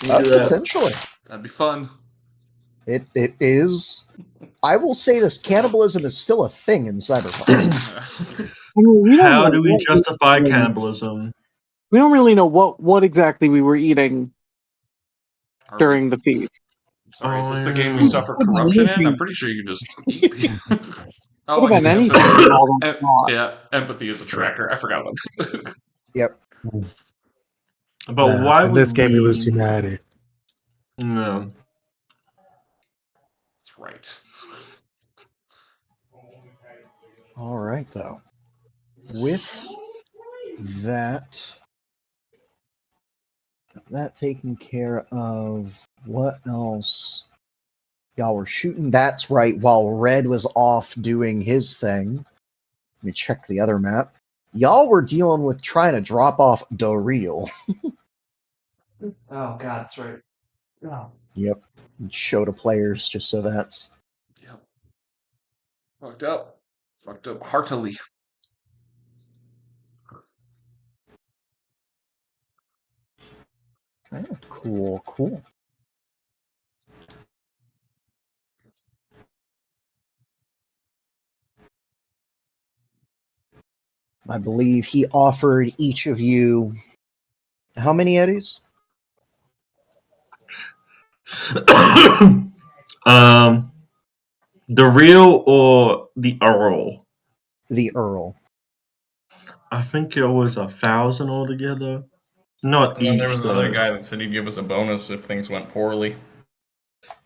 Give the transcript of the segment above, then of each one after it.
Potentially. That'd be fun. It is. I will say this: cannibalism is still a thing in Cyberpunk. I mean, How do we justify cannibalism? We don't really know what exactly we were eating during the feast. Sorry, is this the game we suffer corruption in? I'm pretty sure you can just eat people. Oh, I guess anything. yeah, empathy is a tracker. I forgot about that. Yep. But why in would this game we lose humanity? No. That's right. All right, though. With that taken care of, what else? Y'all were shooting. That's right. While Red was off doing his thing, let me check the other map. Y'all were dealing with trying to drop off Doreel. Oh God, that's right. Oh. Yep. And show to players just so that's. Yep. Fucked up. Fucked up heartily. Oh, cool. I believe he offered each of you how many eddies? The real or the Earl? The Earl. I think it was 1,000 altogether. Not And then each. there was though. another guy that said he'd give us a bonus if things went poorly.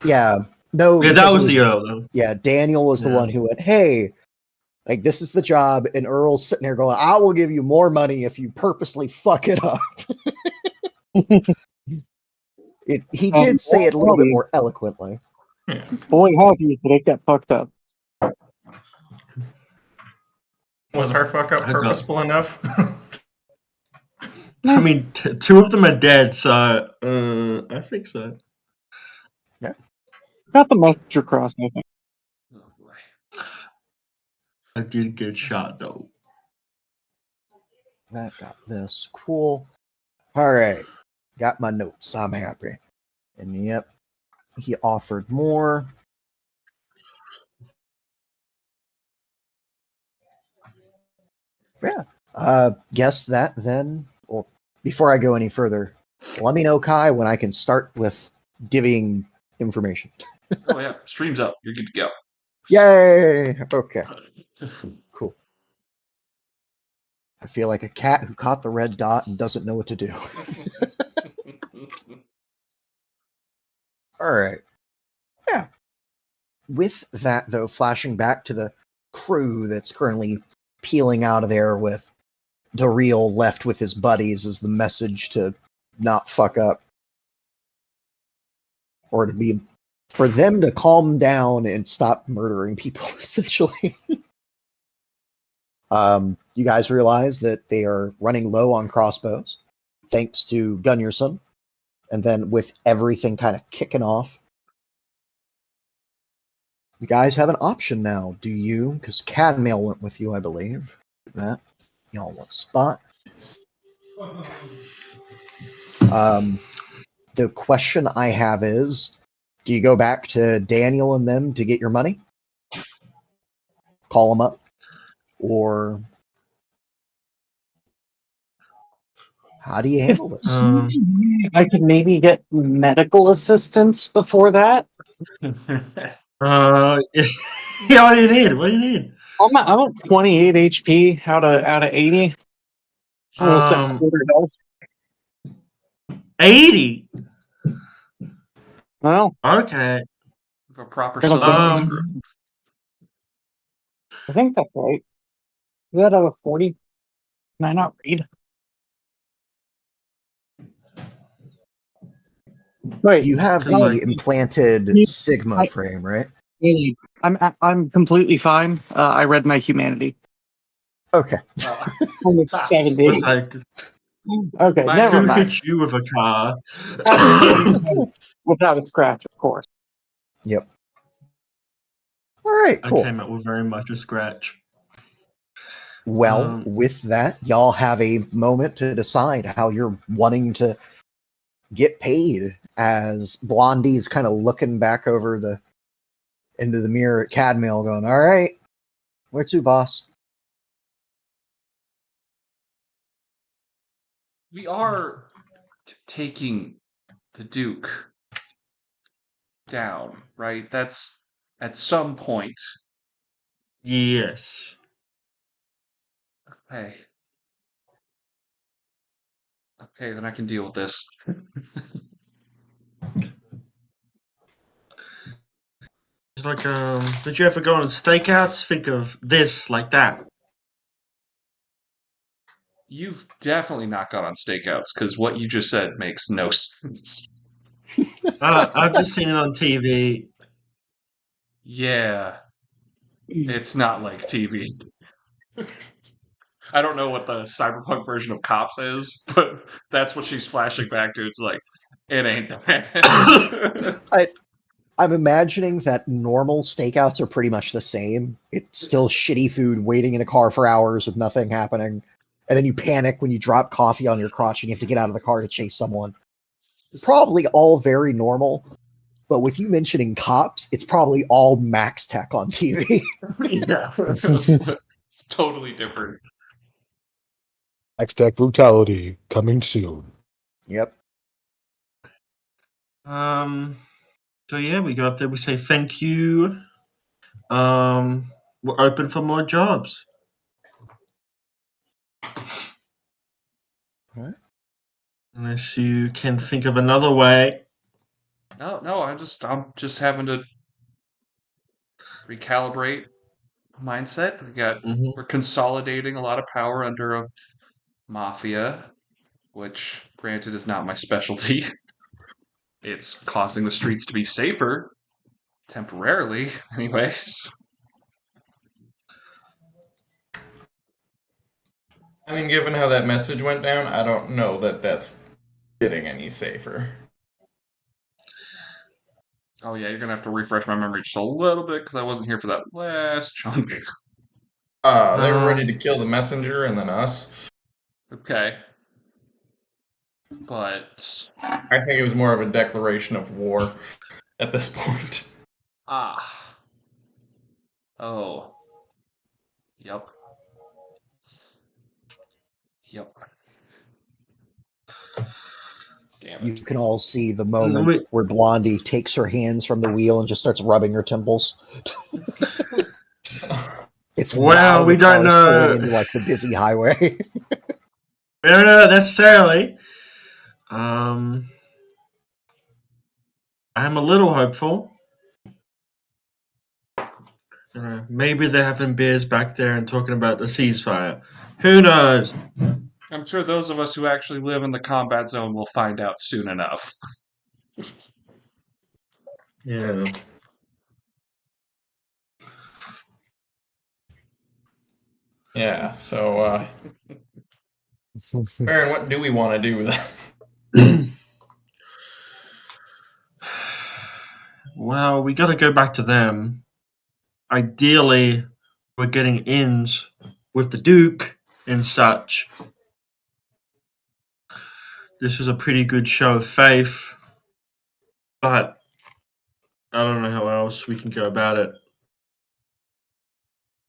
Yeah. No. Yeah, that was the Earl. Though. Yeah, Daniel was the one who went, hey, like, this is the job, and Earl's sitting there going, I will give you more money if you purposely fuck it up. He did say it a little bit more eloquently. Yeah. Boy, how you did it get fucked up. Was our fuck up purposeful enough? I mean, 2 of them are dead, so I think so. Yeah. Got the message across, I think. Oh boy. I did get shot, though. That got this. Cool. All right. Got my notes. I'm happy. And yep, he offered more. Yeah. Guess that then, or before I go any further, let me know, Kai, when I can start with giving information. Oh yeah, stream's up. You're good to go. Yay! Okay. Cool. I feel like a cat who caught the red dot and doesn't know what to do. All right. Yeah. With that, though, flashing back to the crew that's currently peeling out of there with Doreel left with his buddies as the message to not fuck up. Or to be, for them to calm down and stop murdering people, essentially. You guys realize that they are running low on crossbows, thanks to Gunnarsson. And then with everything kind of kicking off, you guys have an option now, do you? Because Cadmail went with you, I believe. That y'all want spot. The question I have is, do you go back to Daniel and them to get your money? Call them up? Or how do you handle this? I could maybe get medical assistance before that. Yeah, what do you need? What do you need? I'm at 28 HP out of 80. Almost at quarter health. 80? Well, okay. For proper I don't soul. think- I think that's right. Is that out of 40? Can I not read? Wait, You have the implanted Sigma frame, right? I'm completely fine. I read my humanity. Okay. Only 70. It's like, Okay, never who mind. hit you with a car? Without a scratch, of course. Yep. All right, cool. I came up with very much a scratch. Well, with that, y'all have a moment to decide how you're wanting to get paid. as Blondie's kind of looking back over into the mirror at Cadmiel, going, "All right, where to, boss?" We are taking the Duke down, right? That's at some point. Yes. Hey. Okay, then I can deal with this. It's like, did you ever go on stakeouts? Think of this like that. You've definitely not gone on stakeouts because what you just said makes no sense. I've just seen it on TV. Yeah, it's not like TV. I don't know what the cyberpunk version of Cops is, but that's what she's flashing back to. It's like, it ain't that. I'm imagining that normal stakeouts are pretty much the same. It's still shitty food waiting in a car for hours with nothing happening. And then you panic when you drop coffee on your crotch and you have to get out of the car to chase someone. Probably all very normal. But with you mentioning Cops, it's probably all Max Tech on TV. Yeah. It's totally different. X-Tech Brutality coming soon. Yep. So yeah, we go up there. We say thank you. We're open for more jobs. Right. Unless you can think of another way. No, I'm just having to recalibrate mindset. We're consolidating a lot of power under a mafia, which granted is not my specialty. It's causing the streets to be safer temporarily, anyways. I mean, given how that message went down, I don't know that that's getting any safer. Oh yeah, you're gonna have to refresh my memory just a little bit because I wasn't here for that last chunk. They were ready to kill the messenger and then us. Okay. But I think it was more of a declaration of war at this point. Oh. Yep. Damn You it. can all see the moment where Blondie takes her hands from the wheel and just starts rubbing her temples. It's Well, we don't know. pulling into like the busy highway. We don't know necessarily. I'm a little hopeful. Maybe they're having beers back there and talking about the ceasefire. Who knows? I'm sure those of us who actually live in the combat zone will find out soon enough. Yeah. Yeah, so, Baron, what do we want to do with that? Well, we got to go back to them. Ideally, we're getting ins with the Duke and such. This was a pretty good show of faith, but I don't know how else we can go about it.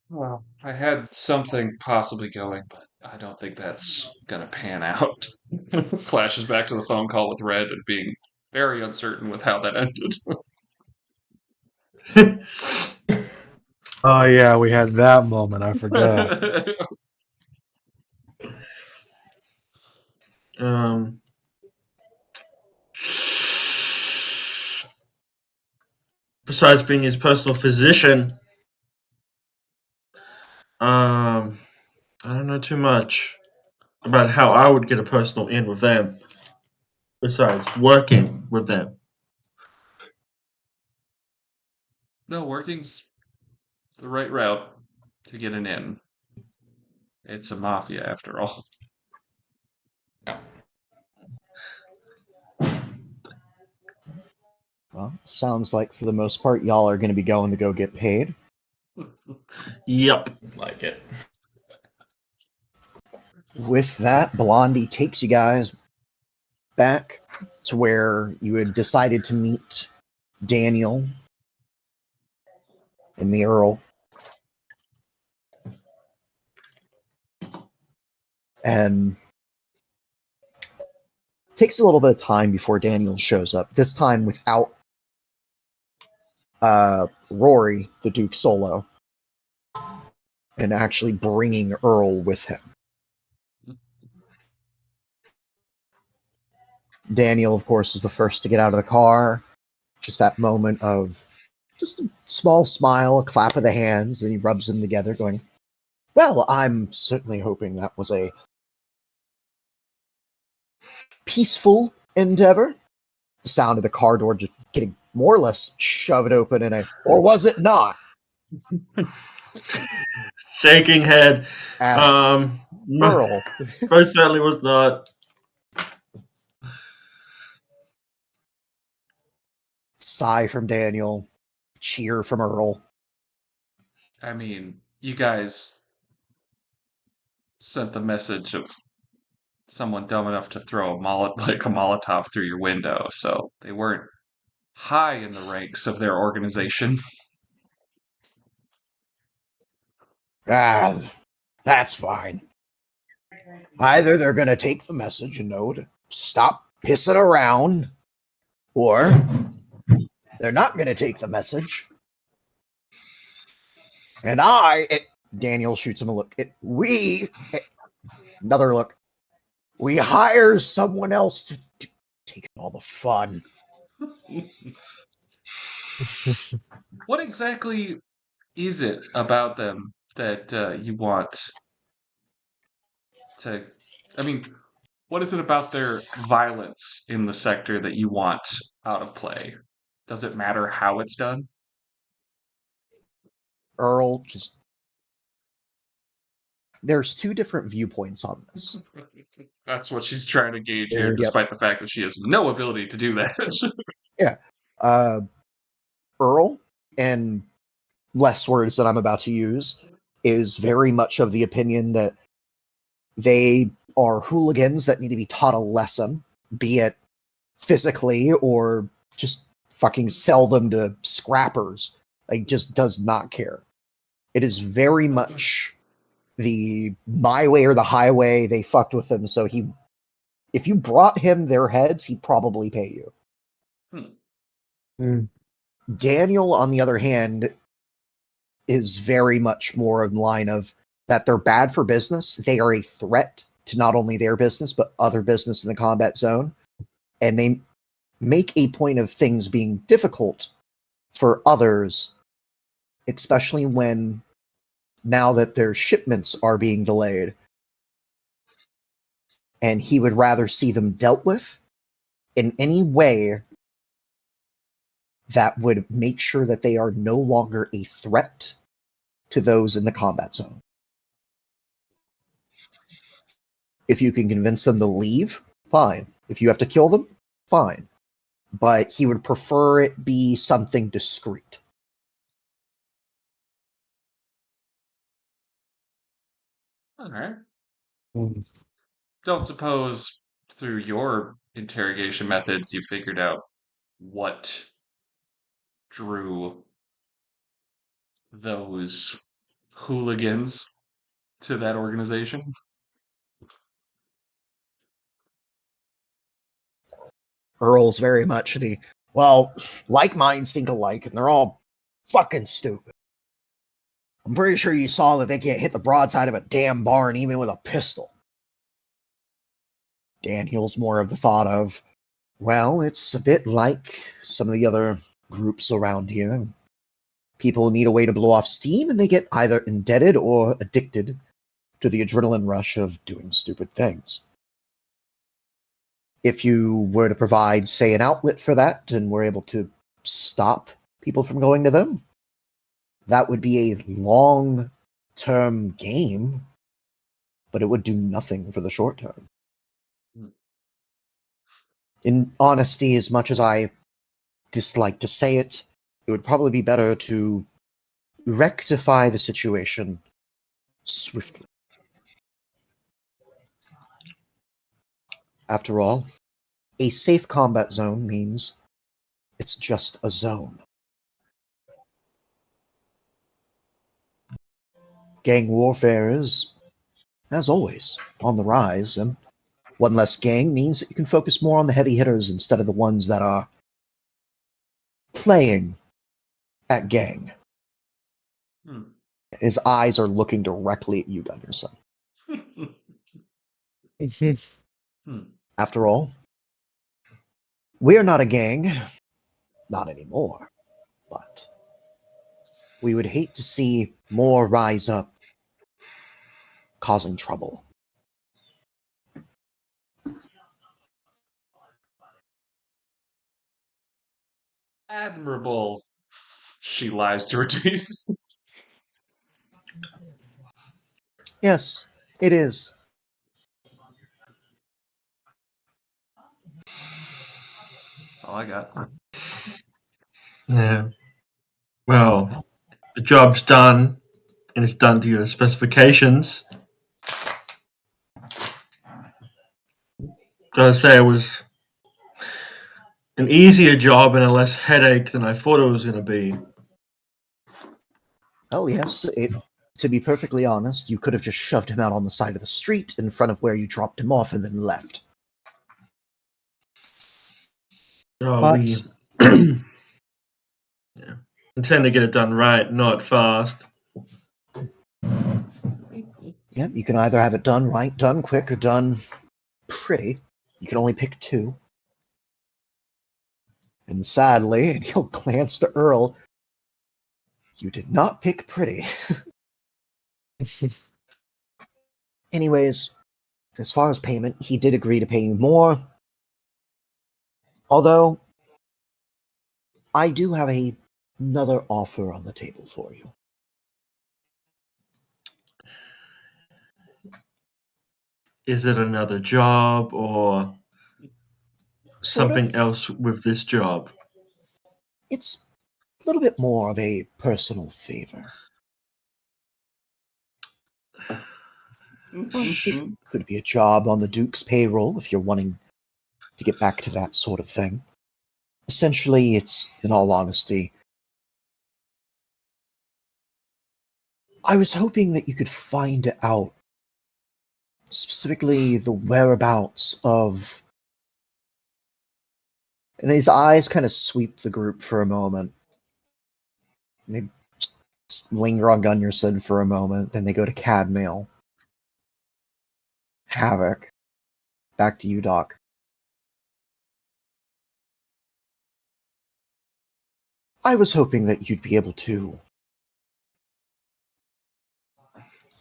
Well, I had something possibly going, but I don't think that's gonna pan out. Flashes back to the phone call with Red and being very uncertain with how that ended. Oh yeah, we had that moment. I forgot. Besides being his personal physician, I don't know too much about how I would get a personal in with them. Besides working with them. No, working's the right route to get an in. It's a mafia after all. Well, sounds like for the most part, y'all are going to be going to go get paid. Yep. Like it. With that, Blondie takes you guys back to where you had decided to meet Daniel and the Earl. And it takes a little bit of time before Daniel shows up, this time without Rory, the Duke Solo, and actually bringing Earl with him. Daniel, of course, is the first to get out of the car. Just that moment of just a small smile, a clap of the hands, and he rubs them together, going, well, I'm certainly hoping that was a peaceful endeavor. The sound of the car door just getting more or less shoved open or was it not? Shaking head. As Earl. Most certainly was not. Sigh from Daniel. Cheer from Earl. I mean, you guys sent the message of someone dumb enough to throw a Molotov through your window, so they weren't high in the ranks of their organization. That's fine. Either they're going to take the message and know to stop pissing around, or they're not going to take the message. And Daniel shoots him a look. Another look. We hire someone else to take all the fun. What exactly is it about them that you want to... I mean, what is it about their violence in the sector that you want out of play? Does it matter how it's done? Earl just... There's two different viewpoints on this. That's what she's trying to gauge here, despite the fact that she has no ability to do that. Yeah. Earl, and less words that I'm about to use, is very much of the opinion that they are hooligans that need to be taught a lesson, be it physically or just fucking sell them to scrappers. Like, just does not care. It is very much the my way or the highway. They fucked with him, so if you brought him their heads, he'd probably pay you. Daniel, on the other hand, is very much more in line of that they're bad for business. They are a threat to not only their business, but other business in the combat zone. And they make a point of things being difficult for others, especially when now that their shipments are being delayed. And he would rather see them dealt with in any way that would make sure that they are no longer a threat to those in the combat zone. If you can convince them to leave, fine. If you have to kill them, fine. But he would prefer it be something discreet. All right. Mm. Don't suppose through your interrogation methods you figured out what drew those hooligans to that organization? Earl's very much like minds think alike, and they're all fucking stupid. I'm pretty sure you saw that they can't hit the broadside of a damn barn even with a pistol. Daniel's more of the thought of, well, it's a bit like some of the other groups around here. People need a way to blow off steam, and they get either indebted or addicted to the adrenaline rush of doing stupid things. If you were to provide, say, an outlet for that, and were able to stop people from going to them, that would be a long-term game, but it would do nothing for the short term. In honesty, as much as I dislike to say it, it would probably be better to rectify the situation swiftly. After all, A safe combat zone means it's just a zone. Gang warfare is, as always, on the rise, and one less gang means that you can focus more on the heavy hitters instead of the ones that are playing at gang. His eyes are looking directly at you, Gunderson. After all, we're not a gang. Not anymore. But we would hate to see more rise up, causing trouble. Admirable. She lies through her teeth. Yes, it is. That's all I got. Yeah. Well, the job's done, and it's done to your specifications. Gotta say, it was an easier job and a less headache than I thought it was going to be. Oh, yes, to be perfectly honest, you could have just shoved him out on the side of the street in front of where you dropped him off and then left. Oh, But we yeah, intend to get it done right, not fast. yeah, you can either have it done right, done quick, or done pretty. You can only pick two. And sadly, and he'll glance to Earl, you did not pick pretty. Anyways, as far as payment, he did agree to pay you more. Although, I do have another offer on the table for you. Is it another job or Sort something of. else with this job? It's a little bit more of a personal favor. It could be a job on the Duke's payroll if you're wanting to get back to that sort of thing. Essentially, it's, in all honesty, I was hoping that you could find out specifically the whereabouts of... And his eyes kind of sweep the group for a moment. They linger on Gunderson for a moment, then they go to Cadmail. Havoc. Back to you, Doc. I was hoping that you'd be able to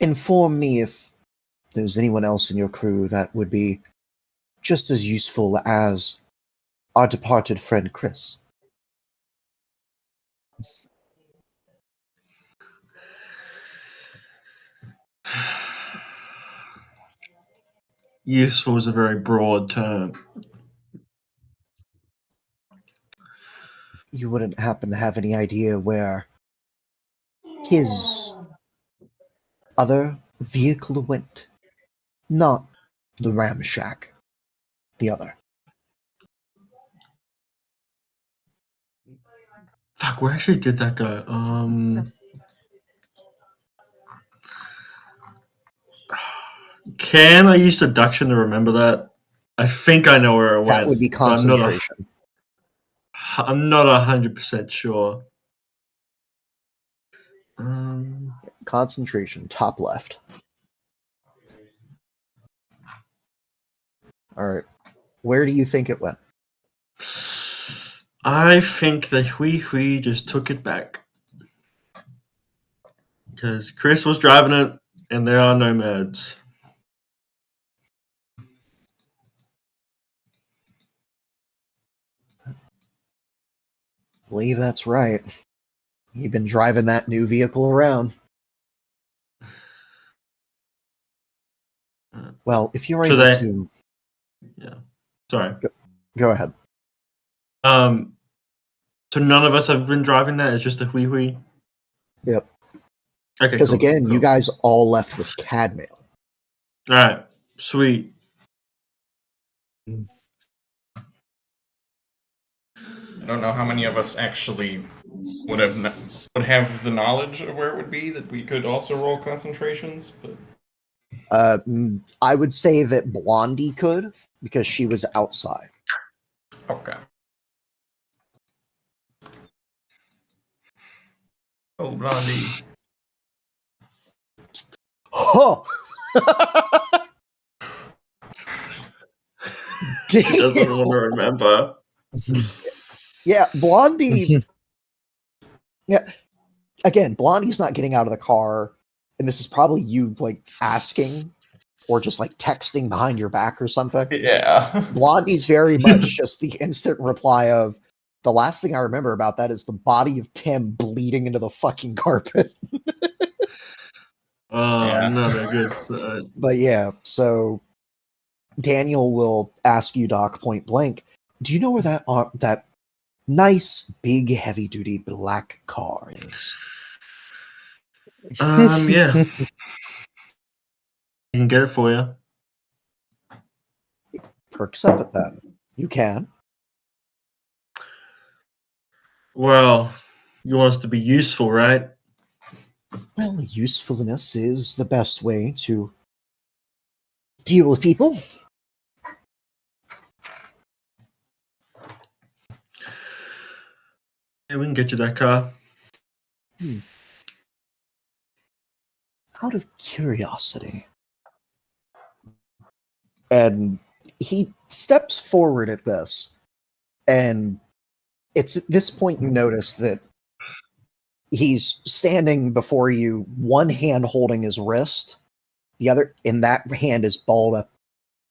inform me if there's anyone else in your crew that would be just as useful as our departed friend Chris. Useful is a very broad term. You wouldn't happen to have any idea where his other vehicle went? Not the ramshack. The other. Fuck, where actually did that go? Can I use deduction to remember that? I think I know where it That went. would be but concentration. I'm not 100% sure. Concentration, top left. Alright. Where do you think it went? I think that Hui just took it back. Because Chris was driving it, and there are nomads. I believe that's right. You've been driving that new vehicle around. Well, if you're able to... Yeah. Sorry. Go ahead. So none of us have been driving that? It's just a Hui? Yep. Okay, Because cool, again, cool. you guys all left with Cadmail. Alright, sweet. don't know how many of us actually would have the knowledge of where it would be that we could also roll concentrations. But I would say that Blondie could, because she was outside. okay. Oh, Blondie. Oh! He doesn't want to remember. Yeah, Blondie. Yeah, again, Blondie's not getting out of the car, and this is probably you like asking or just like texting behind your back or something. Yeah. Blondie's very much just the instant reply of, the last thing I remember about that is the body of Tim bleeding into the fucking carpet. Yeah. Not a good. But yeah, so Daniel will ask you, Doc, point blank, do you know where that nice, big, heavy-duty black car is? Yeah. I can get it for you. Perks up at that. You can. Well, you want us to be useful, right? Well, usefulness is the best way to deal with people. Yeah, we can get you that car. Out of curiosity. And he steps forward at this, and it's at this point you notice that he's standing before you, one hand holding his wrist, the other in that hand is balled up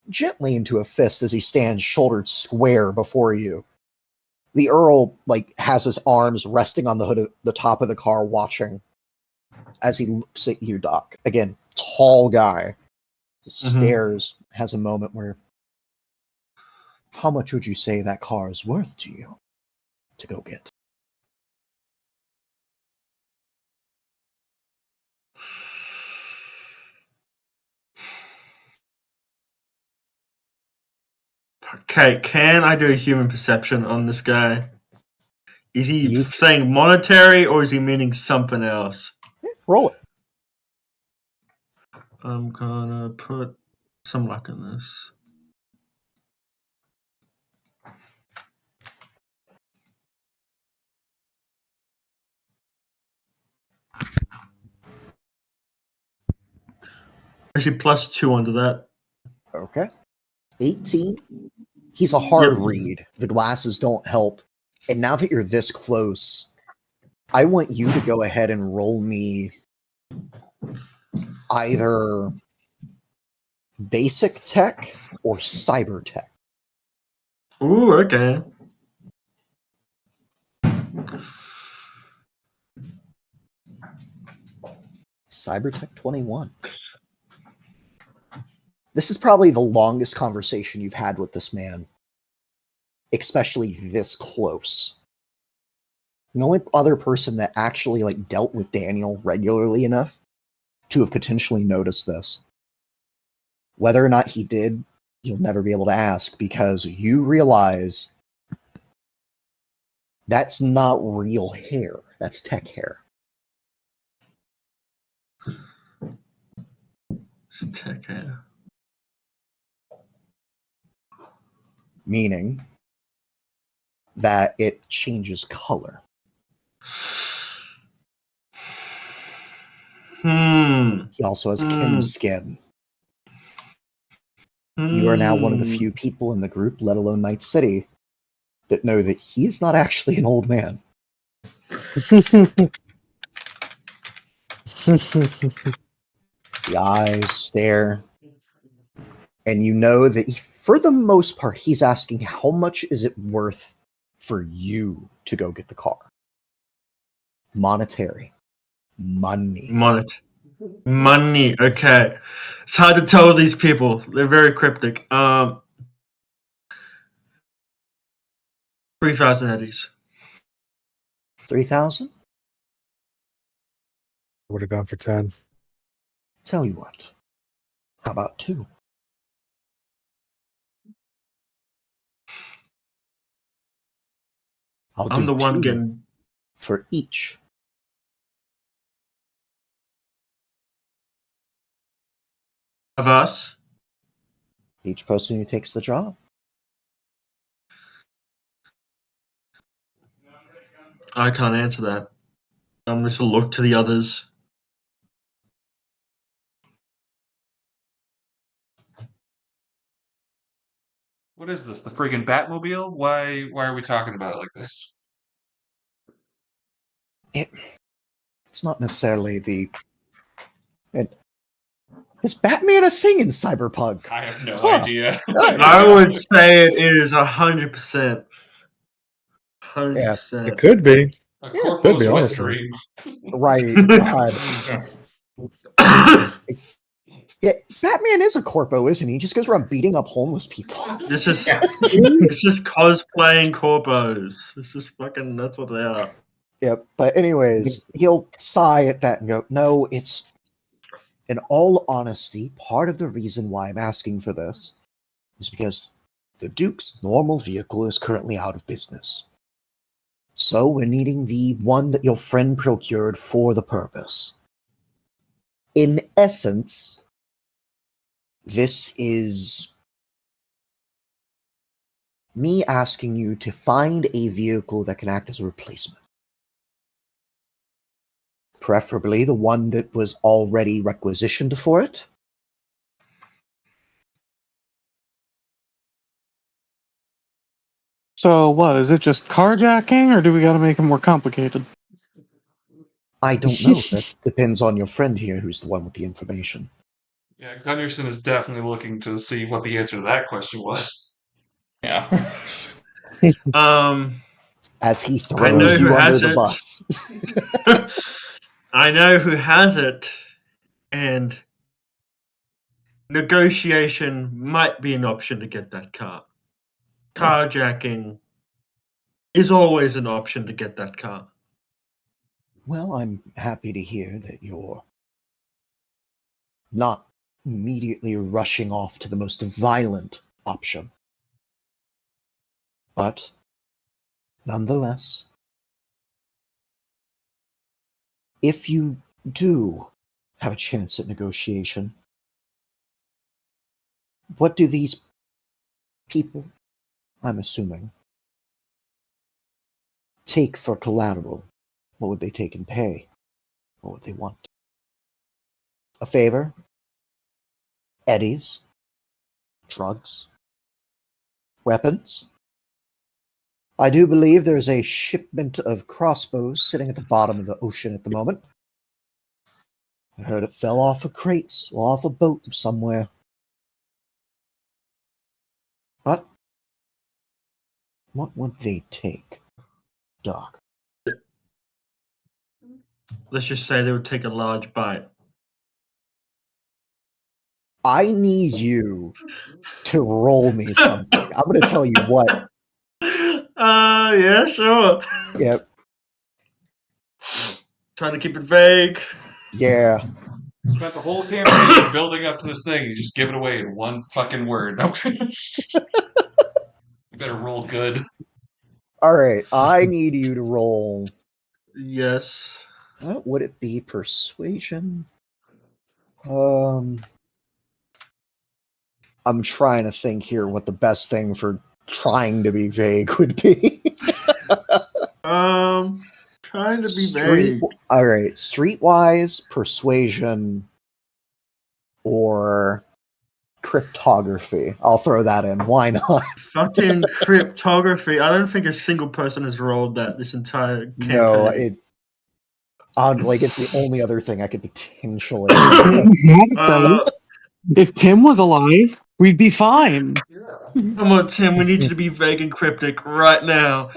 gently into a fist as he stands shouldered square before you. The Earl has his arms resting on the hood of the top of the car, watching as he looks at you, Doc. Again, tall guy, stares, has a moment where, how much would you say that car is worth to you to go get? Okay, can I do a human perception on this guy? Is he You saying monetary or is he meaning something else? roll it. I'm gonna put some luck in this. Actually, +2 under that. Okay. 18. He's a hard Yep. read. The glasses don't help. And now that you're this close, I want you to go ahead and roll me either basic tech or cyber tech. Ooh, okay. Cyber tech 21. This is probably the longest conversation you've had with this man, especially this close. The only other person that actually dealt with Daniel regularly enough to have potentially noticed this. Whether or not he did, you'll never be able to ask, because you realize that's not real hair. That's tech hair. It's tech hair. Meaning that it changes color. He also has kin skin. You are now one of the few people in the group, let alone Night City, that know that he is not actually an old man. The eyes stare, and you know that for the most part, he's asking how much is it worth for you to go get the car? Monetary. Money. Money. Okay. It's hard to tell these people. They're very cryptic. 3,000 eddies. 3,000? Would have gone for 10. Tell you what. How about 2? I'll I'm do the one 2 getting for each. of us. Each person who takes the job. I can't answer that. I'm going to look to the others. What is this? The friggin' Batmobile? Why are we talking about it like this? It's not necessarily the. Is Batman a thing in Cyberpunk? I have no idea. I would say it is 100%. 100%. It could be. A Yeah, corpo's could be, wet honestly. dream. Right, God. Yeah, Batman is a corpo, isn't he? He just goes around beating up homeless people. It's just cosplaying corpos. It's just fucking, that's what they are. Yep, but anyways, he'll sigh at that and go, no, it's, in all honesty, part of the reason why I'm asking for this is because the Duke's normal vehicle is currently out of business. So we're needing the one that your friend procured for the purpose. In essence, this is me asking you to find a vehicle that can act as a replacement. Preferably the one that was already requisitioned for it. So what, is it just carjacking, or do we gotta make it more complicated? I don't know. That depends on your friend here who's the one with the information. Yeah, Gunnarsson is definitely looking to see what the answer to that question was. Yeah. As he I know throws who you under has the it. bus. I know who has it, and negotiation might be an option to get that car. Carjacking is always an option to get that car. Well, I'm happy to hear that you're not immediately rushing off to the most violent option. But, nonetheless, if you do have a chance at negotiation, what do these people, I'm assuming, take for collateral? What would they take and pay? What would they want? A favor? Eddies? Drugs? Weapons? I do believe there's a shipment of crossbows sitting at the bottom of the ocean at the moment. I heard it fell off of crates or off a boat somewhere. But what would they take, Doc? Let's just say they would take a large bite. I need you to roll me something. I'm going to tell you what. Yeah, sure. Yep. Trying to keep it vague. Yeah. Spent the whole campaign building up to this thing, you just give it away in one fucking word. You better roll good. All right. I need you to roll. Yes. What would it be? Persuasion? I'm trying to think here what the best thing for trying to be vague would be. Trying to be vague. All right, streetwise, persuasion, or cryptography. I'll throw that in. Why not? Fucking cryptography. I don't think a single person has rolled that this entire campaign. No, it's the only other thing I could potentially. If Tim was alive, we'd be fine. Come on, Tim. We need you to be vague and cryptic right now.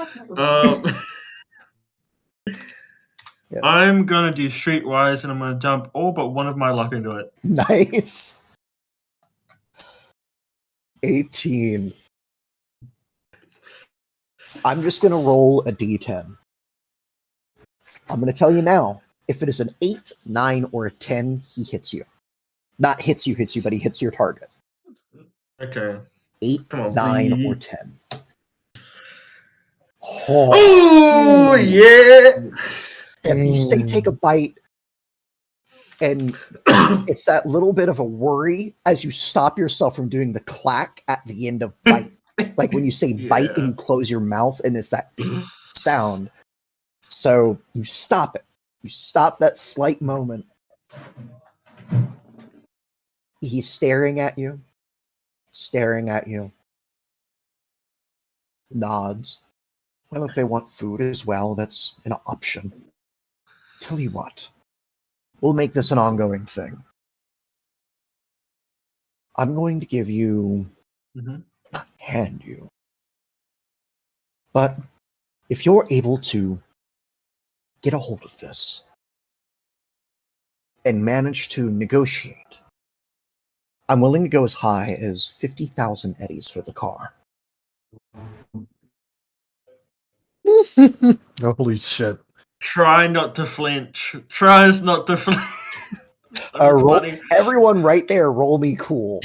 Yep. I'm gonna do streetwise, and I'm gonna dump all but one of my luck into it. Nice. 18. I'm just going to roll a d10. I'm going to tell you now. If it is an 8, 9, or a 10, he hits you. Not hits you, but he hits your target. Okay. 8, Come on, 9, please. or 10. Oh, yeah. And you say take a bite, and it's that little bit of a worry as you stop yourself from doing the clack at the end of bite. Like when you say bite and you close your mouth, and it's that sound. So you stop it. You stop that slight moment. He's staring at you. Nods. Well, if they want food as well, that's an option. Tell you what, we'll make this an ongoing thing. I'm going to give you, not hand you, but if you're able to get a hold of this and manage to negotiate, I'm willing to go as high as 50,000 eddies for the car. Holy shit. Try not to flinch. Tries not to flinch. Everyone right there, roll me cool.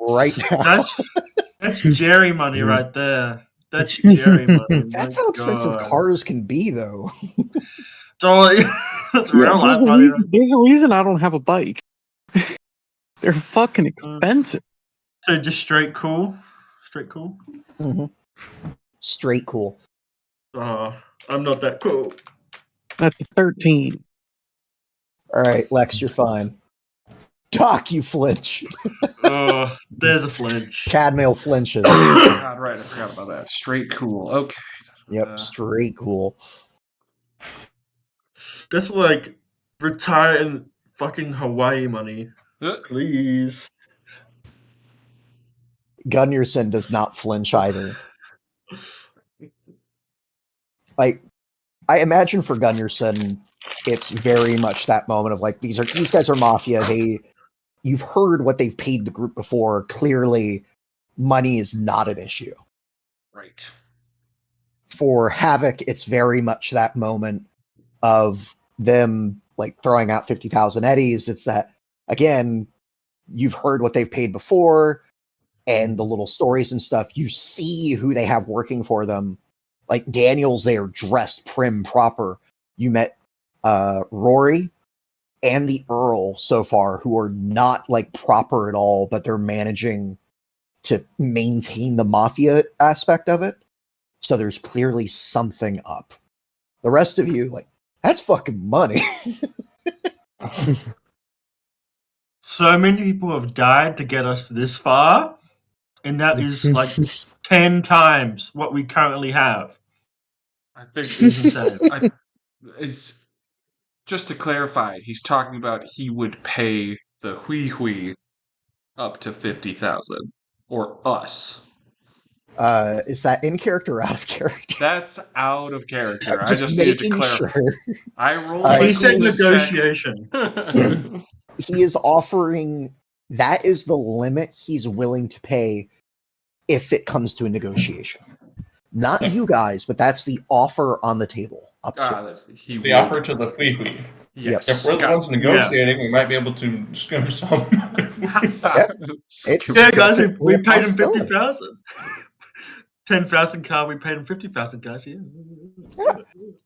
Right now. That's Jerry money right there. That's Jerry money. That's how expensive cars can be, though. That's real life money. Right? There's a reason I don't have a bike. They're fucking expensive. So just straight cool? Straight cool? Mm-hmm. Straight cool. I'm not that cool. That's 13. All right, Lex, you're fine. Doc, you flinch. There's a flinch. Cadmail flinches. God, right, I forgot about that. Straight cool. Okay. Yep, straight cool. That's like retiring fucking Hawaii money. Please. Gunnarsson does not flinch either. Like, I imagine for Gunnarsson, it's very much that moment of like, these guys are mafia. You've heard what they've paid the group before. Clearly, money is not an issue. Right. For Havoc, it's very much that moment of them like throwing out 50,000 eddies. It's that, again, you've heard what they've paid before and the little stories and stuff. You see who they have working for them. Like Daniel's there dressed prim proper. You met Rory and the Earl so far, who are not like proper at all, but they're managing to maintain the mafia aspect of it. So there's clearly something up. The rest of you, like, that's fucking money. So many people have died to get us this far, and that is like 10 times what we currently have. I think is just to clarify, he's talking about he would pay the Hui up to 50,000 or us. Is that in character or out of character? That's out of character. Just I just needed to clarify. Sure. I rolled. He said negotiation. He is offering. That is the limit he's willing to pay if it comes to a negotiation. Not you guys, but that's the offer on the table. Up to the offer to the Hui. Yes. If we're the ones negotiating, we might be able to skim some. Yeah, guys, we paid him 50,000. 10,000 car, we paid him 50,000, guys. Yeah.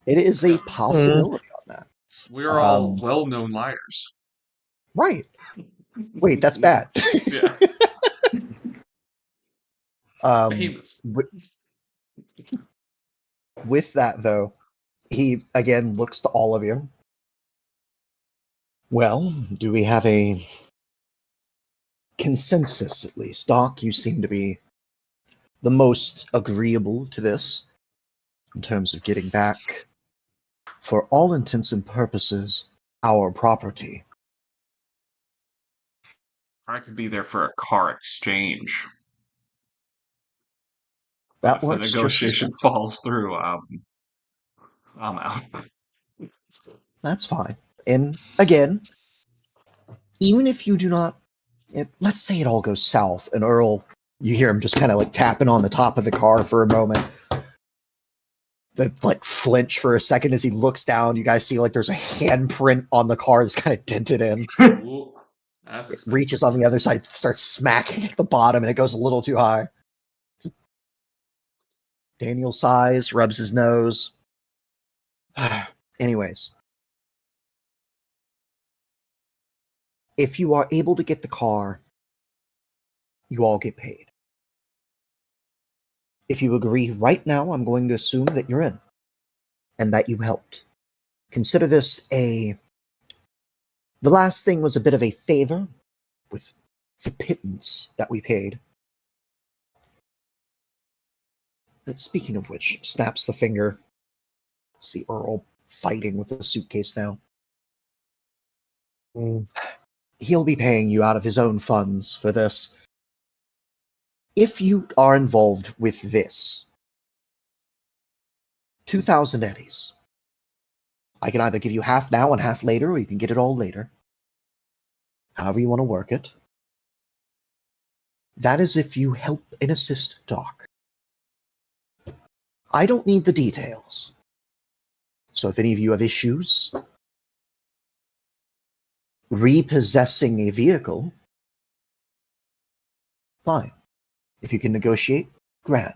It is a possibility on that. We're all well-known liars. Right. Wait, that's bad. Yeah. With that, though, he again looks to all of you. Well, do we have a consensus at least? Doc, you seem to be the most agreeable to this in terms of getting back, for all intents and purposes, our property. I could be there for a car exchange. That if works. The negotiation falls through. I'm out. That's fine. And again, even if you do not, let's say it all goes south, and Earl, you hear him just kind of like tapping on the top of the car for a moment. That like flinch for a second as he looks down. You guys see like there's a handprint on the car that's kind of dented in. Ooh, it reaches on the other side, starts smacking at the bottom, and it goes a little too high. Daniel sighs, rubs his nose. Anyways. If you are able to get the car, you all get paid. If you agree right now, I'm going to assume that you're in and that you helped. Consider this the last thing was a bit of a favor with the pittance that we paid. And speaking of which, snaps the finger. See Earl fighting with the suitcase now. He'll be paying you out of his own funds for this. If you are involved with this, 2,000 eddies. I can either give you half now and half later, or you can get it all later. However you want to work it. That is if you help and assist Doc. I don't need the details. So if any of you have issues repossessing a vehicle, fine. If you can negotiate, grand.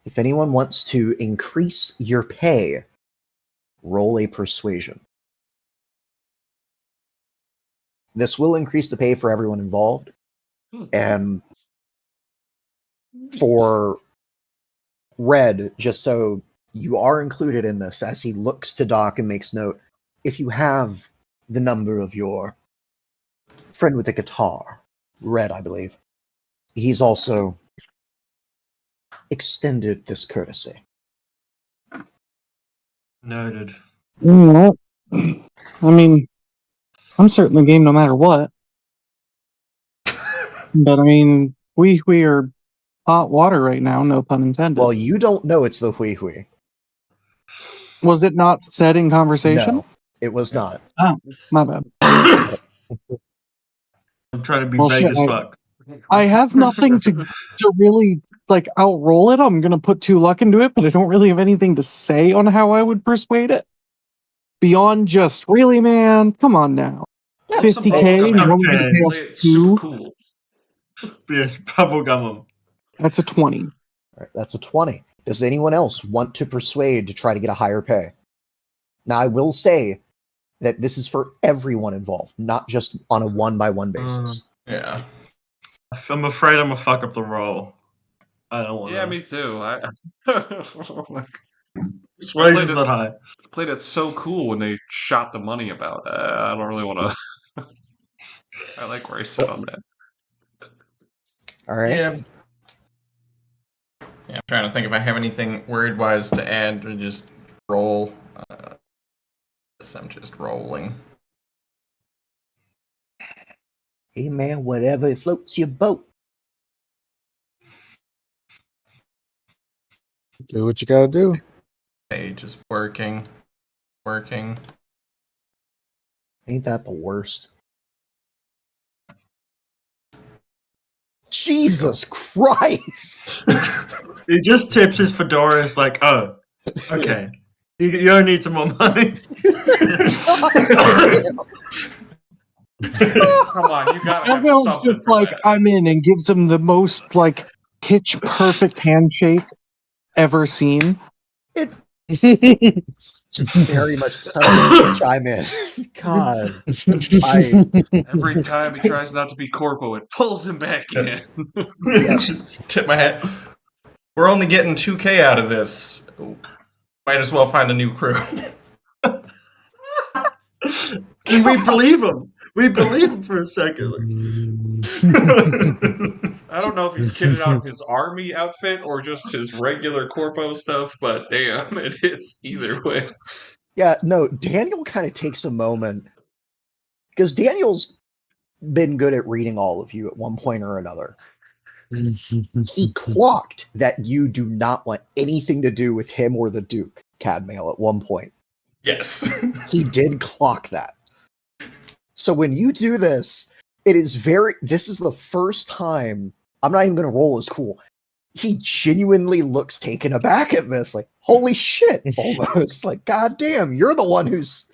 If anyone wants to increase your pay, roll a persuasion. This will increase the pay for everyone involved. And for Red, just so you are included in this, as he looks to Doc and makes note, if you have the number of your friend with the guitar, Red, I believe, he's also extended this courtesy. Noted. I mean, I'm certainly game no matter what. But I mean, we are hot water right now, no pun intended. Well, you don't know it's the Hui Hui. Was it not said in conversation? No, it was not. Oh, my bad. I'm trying to be Well, vague shit, as fuck. I have nothing to really like outroll it. I'm gonna put 2 luck into it, but I don't really have anything to say on how I would persuade it. Beyond just, really, man, come on now. Yeah, 50K, bubblegum. you want me to pay us Play it super 2? cool. Yes, bubblegum 'em. That's a 20. All right, that's a 20. Does anyone else want to persuade to try to get a higher pay? Now, I will say that this is for everyone involved, not just on a one-by-one basis. Yeah. I'm afraid I'm gonna fuck up the roll. I don't want to. Yeah, me too. I Persuasion's not high. played it so cool when they shot the money about. I don't really want to. I like where I sit on that. All right. Yeah. Yeah, I'm trying to think if I have anything word-wise to add or just roll. Guess I'm just rolling. Hey, man, whatever floats your boat. Do what you gotta do. Okay, just working. Ain't that the worst? Jesus Christ! He just tips his fedora. It's like, oh, okay. You don't need some more money. Come on, you gotta have Everyone's something just for like, that. I'm in, and gives him the most like pitch perfect handshake ever seen. Just very much son of a bitch I'm in. God. Every time he tries not to be corpo, it pulls him back in. Tip my hat. We're only getting 2K out of this. Might as well find a new crew. And we believe him. We believe him for a second. I don't know if he's kitted out his army outfit or just his regular corpo stuff, but damn, it hits either way. Yeah, no, Daniel kind of takes a moment. Because Daniel's been good at reading all of you at one point or another. He clocked that you do not want anything to do with him or the Duke, Cadmail, at one point. Yes. He did clock that. So when you do this, this is the first time, I'm not even going to roll as cool. He genuinely looks taken aback at this, like, holy shit, almost. Like, goddamn, you're the one who's...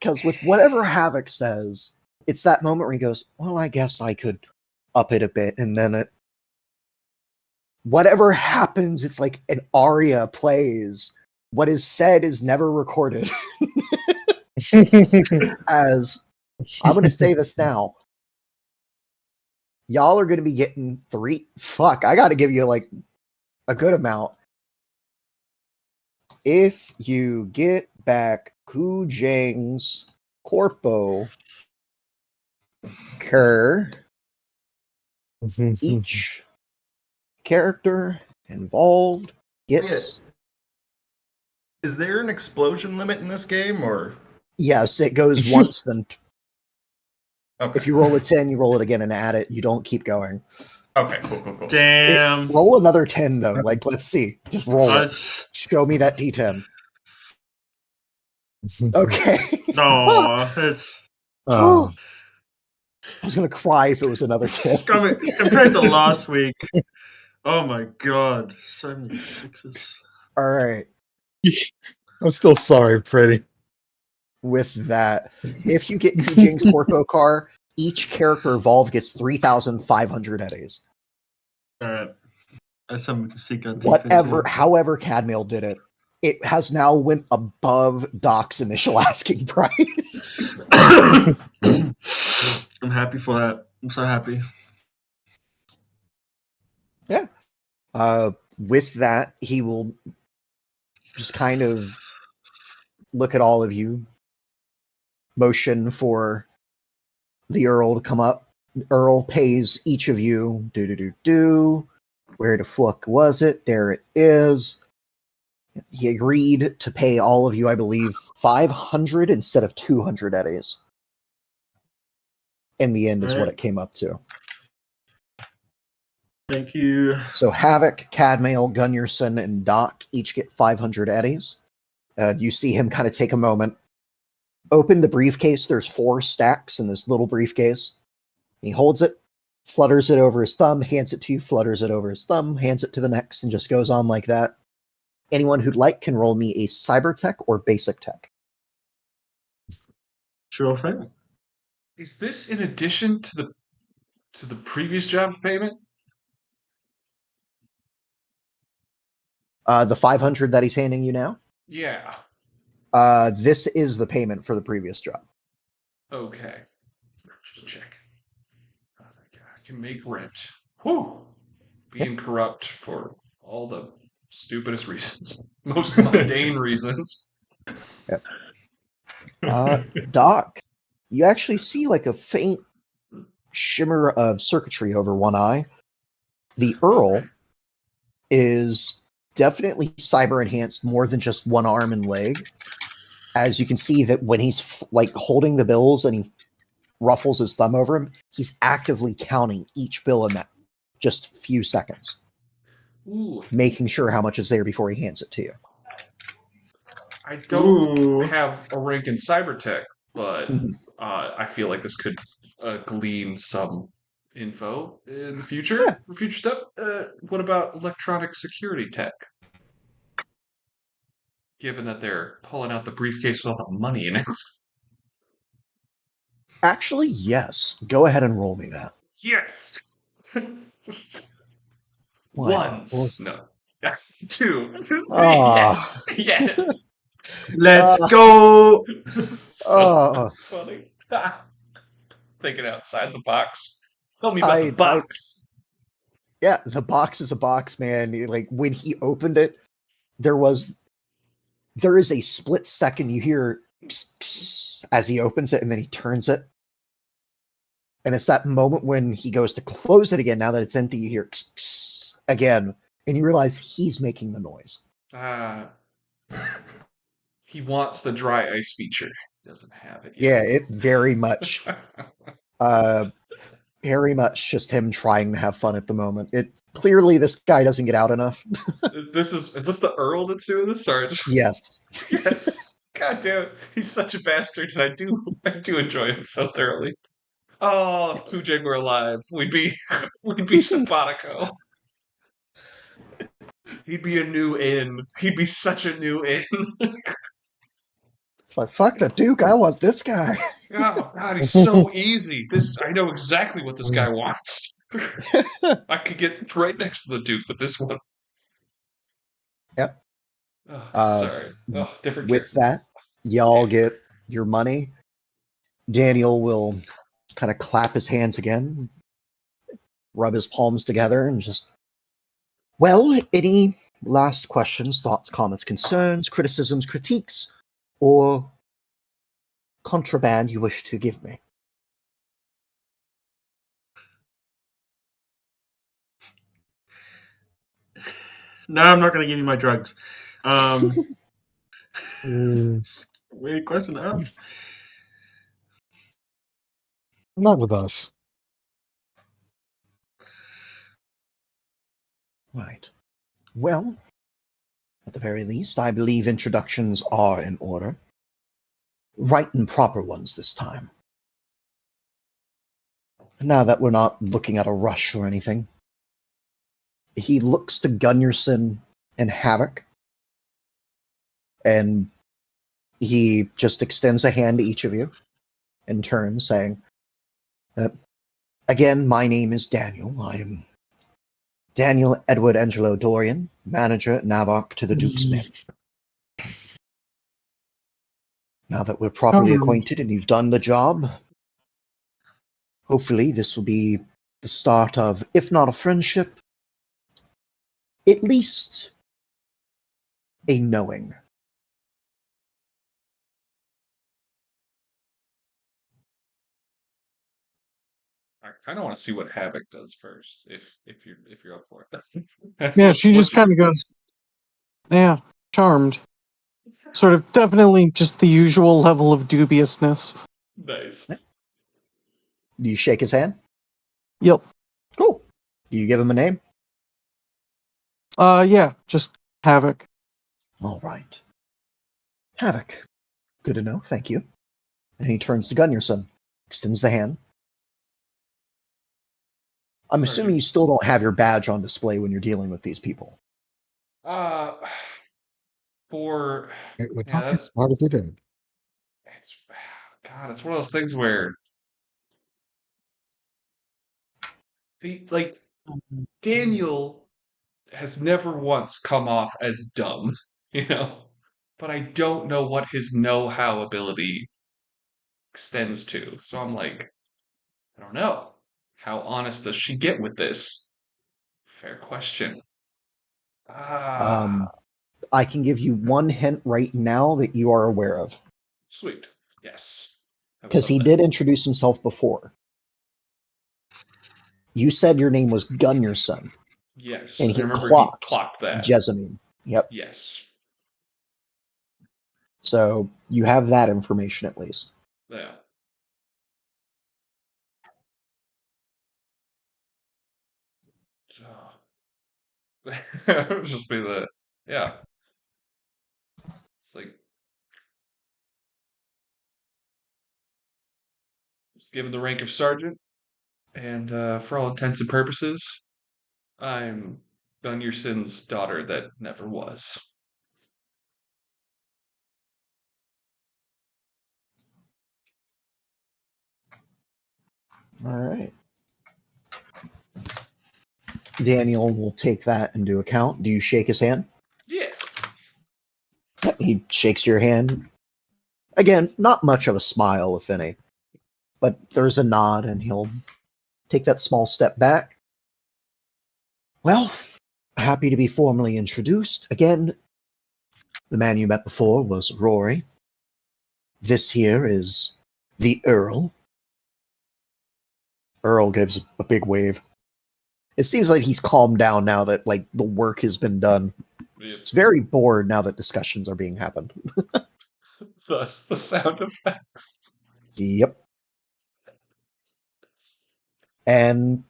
Because with whatever Havoc says, it's that moment where he goes, well, I guess I could up it a bit, and then whatever happens, it's like an aria plays. What is said is never recorded. As I'm going to say this now, y'all are going to be getting I got to give you like a good amount. If you get back Kujang's Corpo Cur, each character involved gets... Is there an explosion limit in this game, or...? Yes, it goes once, then... Okay. If you roll a 10, you roll it again and add it. You don't keep going. Okay, cool. Damn. Roll another 10, though. Like, let's see. Just roll it. Show me that D10. Okay. No, it's... I was going to cry if it was another 10. Compared to last week. Oh my god. So many sixes. All right. I'm still sorry, Freddy. With that, if you get Kujing's Corpo car, each character involved gets 3,500 eddies. Alright. That's something to seek out. However Cadmail did it, it has now went above Doc's initial asking price. I'm happy for that. I'm so happy. Yeah. With that, he will just kind of look at all of you, motion for the Earl to come up. Earl pays each of you Where the fuck was it? There it is. He agreed to pay all of you, I believe, 500 instead of 200 eddies. In the end is what it came up to. Thank you. So Havoc, Cadmail, Gunnarsson, and Doc each get 500 eddies. You see him kind of take a moment, open the briefcase. There's 4 stacks in this little briefcase. He holds it, flutters it over his thumb, hands it to you, flutters it over his thumb, hands it to the next, and just goes on like that. Anyone who'd like can roll me a cyber tech or basic tech. Sure thing. Is this in addition to the previous job payment? The 500 that he's handing you now? Yeah. This is the payment for the previous job. Okay. Just check. I can make rent. Whew. Being corrupt for all the stupidest reasons. Most mundane reasons. Yep. Doc, you actually see like a faint shimmer of circuitry over one eye. The Earl is definitely cyber enhanced more than just one arm and leg. As you can see that when he's like holding the bills and he ruffles his thumb over him, he's actively counting each bill in that just few seconds. Ooh. Making sure how much is there before he hands it to you. I don't have a rank in cyber tech, but I feel like this could glean some info in the future for future stuff. What about electronic security tech? Given that they're pulling out the briefcase with all the money in it. Actually, yes. Go ahead and roll me that. Yes. Why Once. No. 2. Oh. Yes. Let's go. So funny. Thinking outside the box. Tell me about the box. Yeah, the box is a box, man. Like when he opened it, there is a split second you hear as he opens it, and then he turns it. And it's that moment when he goes to close it again. Now that it's empty, you hear again, and you realize he's making the noise. He wants the dry ice feature. He doesn't have it yet. Yeah, it very much, very much just him trying to have fun at the moment. Clearly this guy doesn't get out enough. Is this the Earl that's doing this, Sarge? Yes. Yes. God damn it. He's such a bastard, and I do enjoy him so thoroughly. Oh, if Kujang were alive, we'd be simpatico. He'd be a new in. He'd be such a new in. It's like, fuck the Duke, I want this guy. Oh, God, he's so easy. I know exactly what this guy wants. I could get right next to the Duke with this one. Yep. Oh, sorry. Oh, different With character. that, y'all get your money. Daniel will kind of clap his hands again, rub his palms together, and just, well, any last questions, thoughts, comments, concerns, criticisms, critiques, or contraband you wish to give me? No, I'm not going to give you my drugs. Mm, Weird question to ask. not with us. Right. Well, at the very least, I believe introductions are in order. Right and proper ones this time. Now that we're not looking at a rush or anything. He looks to Gunnarsson and Havoc, and he just extends a hand to each of you in turn, saying, again, my name is Daniel. I am Daniel Edward Angelo Dorian, manager at Navok to the Duke's Men. Now that we're properly acquainted and you've done the job, hopefully this will be the start of, if not a friendship, at least a knowing. I kind of want to see what Havoc does first, if you're up for it. Yeah, she just kind of goes, yeah, charmed. Sort of definitely just the usual level of dubiousness. Nice. Do you shake his hand? Yep. Cool. Do you give him a name? Yeah, just Havoc. All right. Havoc. Good to know, thank you. And he turns to Gunnarsson, extends the hand. I'm assuming you still don't have your badge on display when you're dealing with these people. For We're yeah, talking smart if we did. it's God, it's one of those things where Daniel has never once come off as dumb, you know, but I don't know what his know-how ability extends to. So I'm like, I don't know. How honest does she get with this? Fair question. Ah, I can give you one hint right now that you are aware of. sweet. Yes. I would Because love he that. did introduce himself before. You said your name was Gunnarsson. Yes, And I he remember he clocked clocked that. Jessamine. Yep. Yes. So you have that information at least. Yeah. It would just be the yeah. It's like just given the rank of sergeant, and for all intents and purposes, I'm Gunnarsson's daughter that never was. All right. Daniel will take that into account. Do you shake his hand? Yeah. Yep, he shakes your hand. Again, not much of a smile, if any. But there's a nod, and he'll take that small step back. Well, happy to be formally introduced. Again, the man you met before was Rory. This here is the Earl. Earl gives a big wave. It seems like he's calmed down now that the work has been done. It's very bored now that discussions are being happened. Thus the sound effects. Yep. And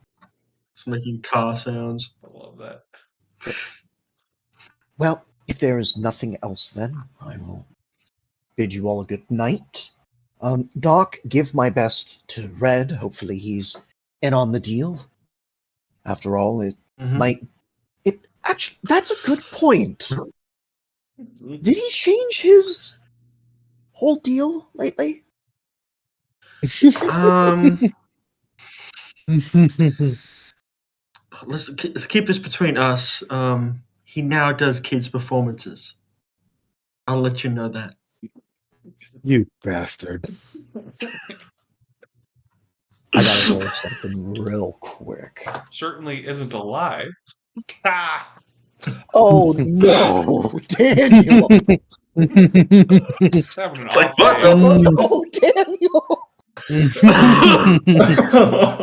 It's making car sounds. I love that. well, if there is nothing else, then I will bid you all a good night. Doc, give my best to Red. Hopefully he's in on the deal. After all, it might. It actually, that's a good point. Did he change his whole deal lately? let's keep this between us. He now does kids' performances. I'll let you know that. You bastard. I gotta roll something real quick. Certainly isn't a lie. Ah! Oh no, Daniel! It's having an off what day. Oh, Daniel!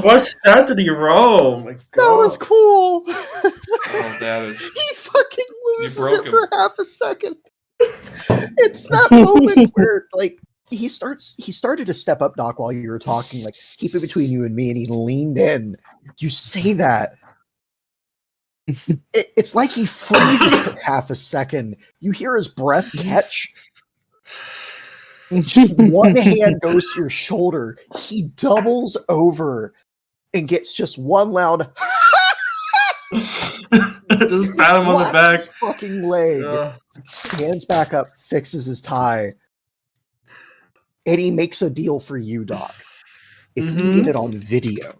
What stat did he roll? Oh my God. That was cool. Oh, that is. He fucking loses broke it for half a second. It's that moment where, like, he started to step up, Doc, while you were talking, like, keep it between you and me, and he leaned in. You say that. It's like he freezes for half a second. You hear his breath catch. Just one hand goes to your shoulder. He doubles over and gets just one loud Just pat him on the back. his fucking leg. Stands back up, fixes his tie, and he makes a deal for you, Doc. If you get it on video,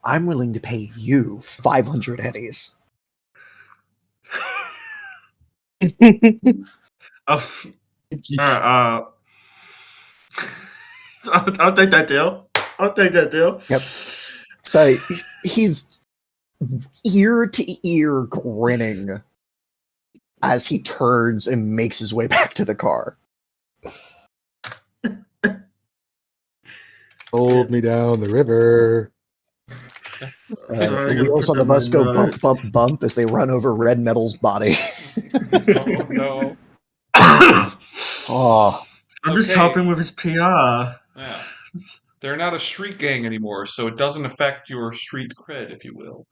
I'm willing to pay you 500 eddies. I'll take that deal. Yep. So he's ear to ear grinning as he turns and makes his way back to the car. Hold me down the river. The wheels on the bus go bump, bump, bump as they run over Red Metal's body. Oh no. Oh, I'm just helping with his PR. Yeah. They're not a street gang anymore, so it doesn't affect your street cred, if you will.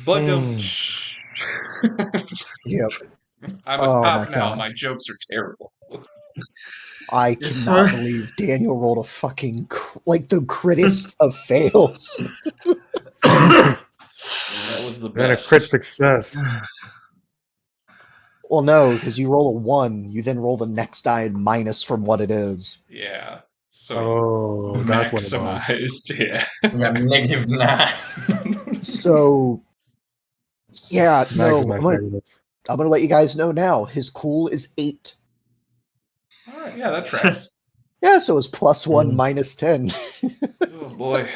But yep. I'm a cop now. My jokes are terrible. I cannot believe Daniel rolled a fucking like the crittest of fails. That was the And a best. crit success. Well, no, because you roll a 1, you then roll the next die minus from what it is. Yeah. So Oh, that's what it was. maximized. Yeah. We got -9. So, yeah, no, I'm Maximize gonna let you guys know now. His cool is 8. All right. Yeah, that tracks. Yeah, so it's +1 minus 10. Oh boy.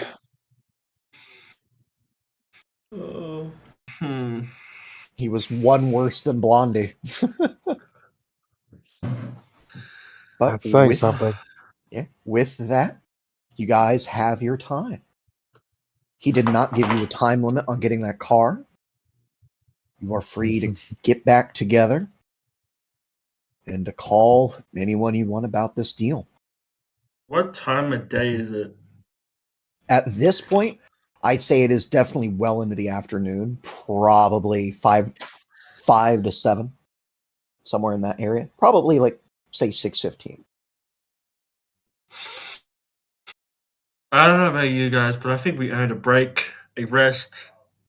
He was 1 worse than Blondie. But That's saying something. Yeah, with that, you guys have your time. He did not give you a time limit on getting that car. You are free to get back together and to call anyone you want about this deal. What time of day is it? At this point, I'd say it is definitely well into the afternoon, probably 5 to 7, somewhere in that area. Probably like, say, 6:15. I don't know about you guys, but I think we earned a break, a rest,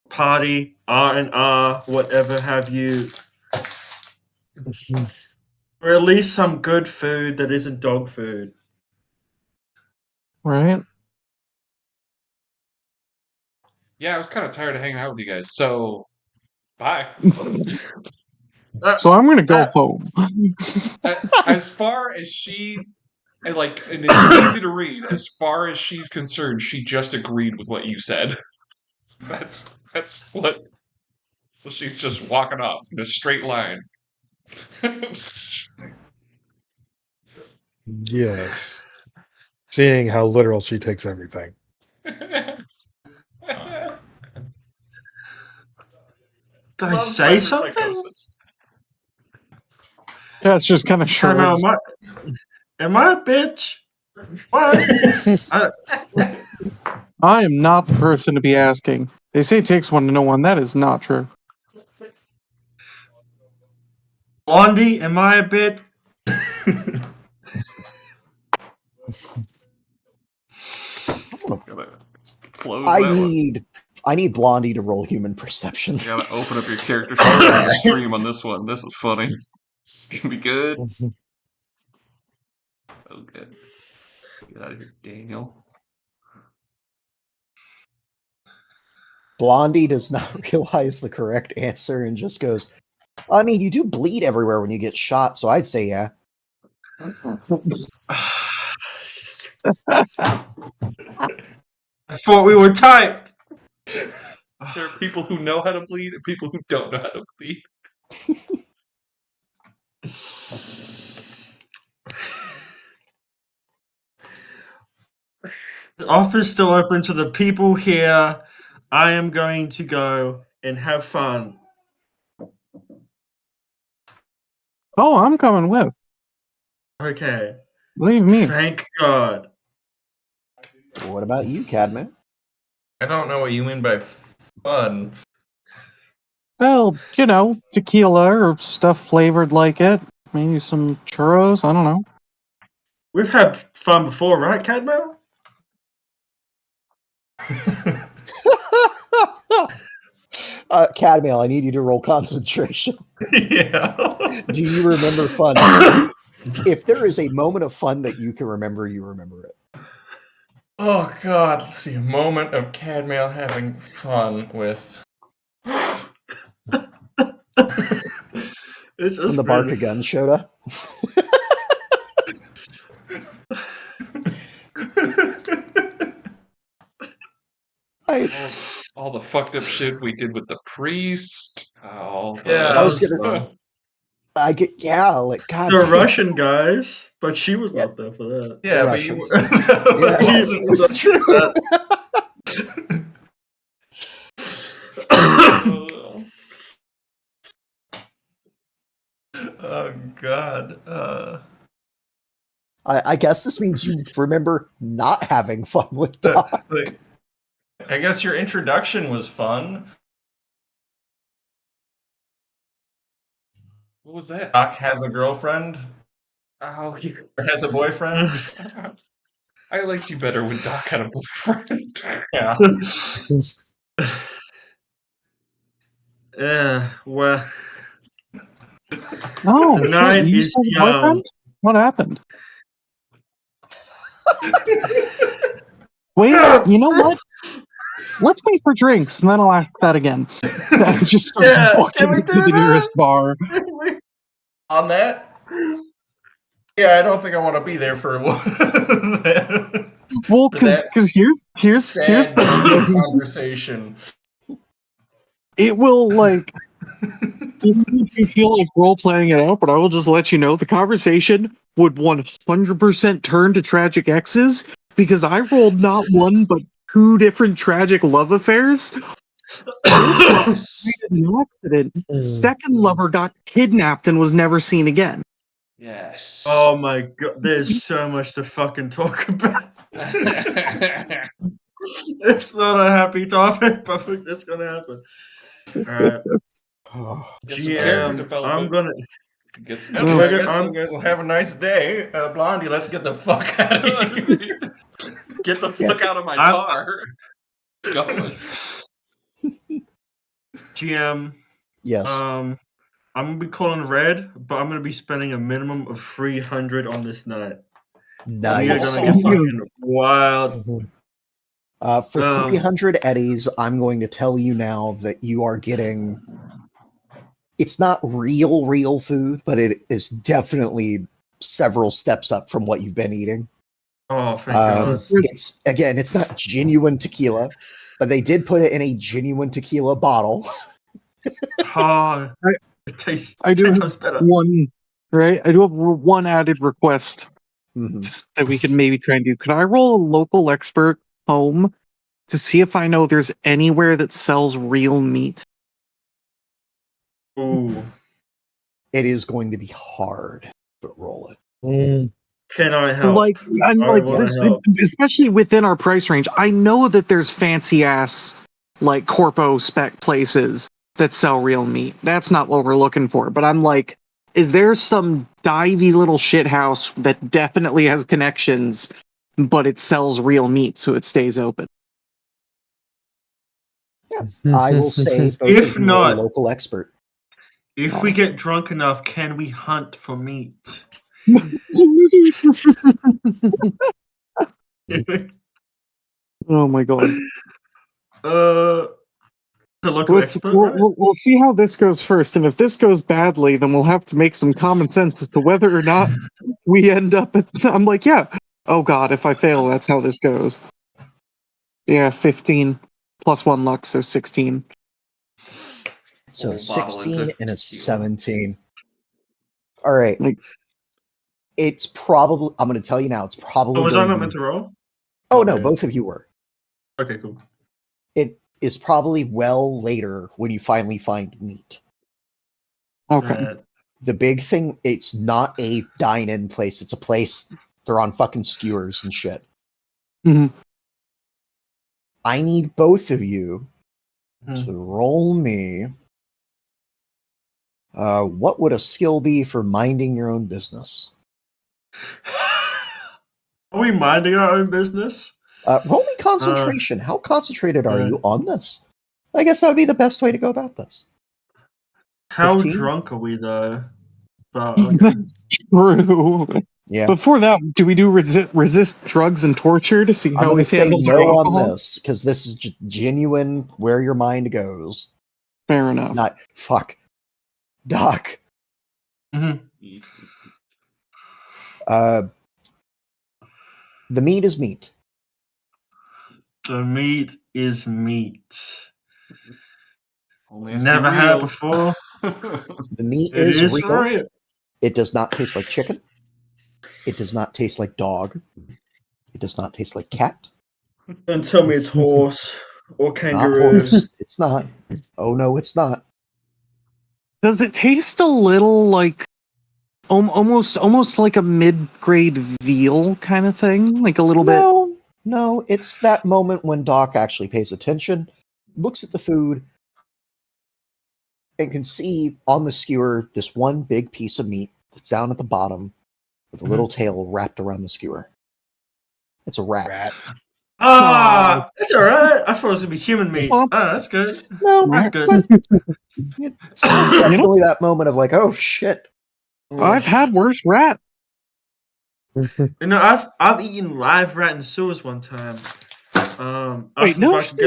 party, R&R, whatever have you. Or at least some good food that isn't dog food. Right? Yeah, I was kind of tired of hanging out with you guys. So, bye. So I'm gonna go home. As far as she, and it's easy to read. As far as she's concerned, she just agreed with what you said. That's what. So she's just walking off in a straight line. Yes. Seeing how literal she takes everything. Did I say something? Yeah, it's just kind of I know, short. am I a bitch? What? I am not the person to be asking. They say it takes one to know one. That is not true. Blondie, am I a bitch? I need Blondie to roll human perception. You gotta open up your character sheet on the stream on this one. This is funny. It's gonna be good. Oh, good. Get out of here, Daniel. Blondie does not realize the correct answer and just goes, I mean, you do bleed everywhere when you get shot, so I'd say yeah. I thought we were tight. There are people who know how to bleed and people who don't know how to bleed. The office still open to the people here. I am going to go and have fun. Oh, I'm coming with. Okay. Believe me. Thank God. What about you, Cadman? I don't know what you mean by fun. Well, you know, tequila or stuff flavored like it. Maybe some churros. I don't know. We've had fun before, right, Cadmo? Cadmiel, I need you to roll concentration. Yeah. Do you remember fun? If there is a moment of fun that you can remember, you remember it. Oh God, let's see. A moment of Cadmail having fun with. It's When just the Barca gun showed up. All the fucked up shit we did with the priest. Yeah, I was that gonna. fun. I get like God. The damn. Russian guys, but she was Yeah. not there for that. Yeah, The but you Russians. were. Yeah, that's true. Oh God. I guess this means you remember not having fun with Doc. I guess your introduction was fun. What was that? Doc has a girlfriend. Oh, Or has a boyfriend. I liked you better when Doc had a boyfriend. Yeah. Yeah, well, Oh, the shit, night you is said young. boyfriend? What happened? Wait, you know what? Let's wait for drinks, and then I'll ask that again. And just starts Yeah, walking can we to do the nearest that? bar. On that? Yeah, I don't think I want to be there for one. Well, For that because here's sad the conversation. it will like it makes me feel like role playing it out, but I will just let you know the conversation would 100% turn to tragic X's because I rolled not one but two different tragic love affairs. Yes. An accident. Second lover got kidnapped and was never seen again. Yes. Oh my God, there's so much to fucking talk about. It's not a happy topic, but it's gonna happen. Alright. Get some character GM, development. I'm gonna. Get some Okay, I Look, guess you guys will have a nice day. Blondie, let's get the fuck out of here. Get the fuck out of my I'm- car. Going. GM, Yes. I'm gonna be calling red, but I'm gonna be spending a minimum of 300 on this night. We are Nice. gonna get fucking wild. For 300 eddies, I'm going to tell you now that you are getting. It's not real food, but it is definitely several steps up from what you've been eating. Oh, thank God. It's not genuine tequila, but they did put it in a genuine tequila bottle. Oh, it tastes I do 10 have times better. one, right? I do have one added request Mhm. that we could maybe try and do. Could I roll a local expert home to see if I know there's anywhere that sells real meat? Ooh. It is going to be hard, but roll it. Can I help? Like, I'm I like wanna this, help. especially within our price range. I know that there's fancy ass like corpo spec places that sell real meat. That's not what we're looking for. But I'm like, is there some divey little shit house that definitely has connections, but it sells real meat so it stays open? I will say both If of you not- are a local expert. If we get drunk enough, can we hunt for meat? Oh my god. The local expert, right? We'll see how this goes first, and if this goes badly, then we'll have to make some common sense as to whether or not we end up at. I'm like, yeah. Oh God, if I fail, that's how this goes. Yeah, 15 plus 1 luck, so 16. So Whole bottle 16 into and a tequila. 17. All right. Like- It's probably, I'm going to tell you now, it's probably Oh, was I going not to meant be. to roll? Oh, no, Okay. both of you were. Okay, cool. It is probably well later when you finally find meat. Okay. The big thing, it's not a dine-in place. It's a place, they're on fucking skewers and shit. Mhm. I need both of you Hmm. to roll me. What would a skill be for minding your own business? Are we minding our own business? Roll me concentration. How concentrated are you on this? I guess that would be the best way to go about this. How 15? drunk are we, though? But, okay. That's true. Yeah. Before that, do we do resist drugs and torture to see I'm how going to we say handle no our on alcohol? this, because this is genuine where your mind goes. Fair enough. Not, fuck. Doc. Mhm. The meat is meat. The meat is meat. Only has to Never be had it real. before. The meat It is is for real. real. It does not taste like chicken. It does not taste like dog. It does not taste like cat. Don't tell me it's horse or It's not kangaroo. horse. It's not. Oh no, it's not. Does it taste a little like almost like a mid-grade veal kind of thing? Like a little bit. No, it's that moment when Doc actually pays attention, looks at the food, and can see on the skewer this one big piece of meat that's down at the bottom with a little tail wrapped around the skewer. It's a rat. Ah, it's alright. I thought it was gonna be human meat. Well, Ah, that's good. No, That's good. but it's definitely that moment of like, oh shit. I've had worse rat. You know, I've eaten live rat in sewers one time. Wait, After no the back shit.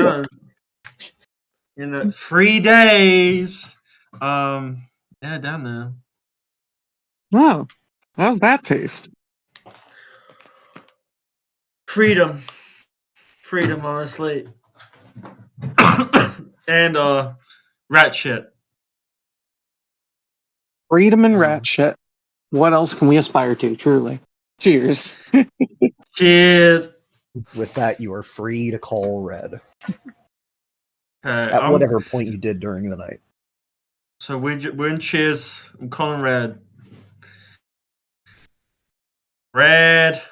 gun. 3 days. Yeah, down there. Wow. How's that taste? Freedom, honestly. And rat shit. Freedom and rat shit. What else can we aspire to, truly? Cheers. Cheers. With that, you are free to call red Okay, at whatever point you did during the night. So we're in cheers. I'm calling red. Red.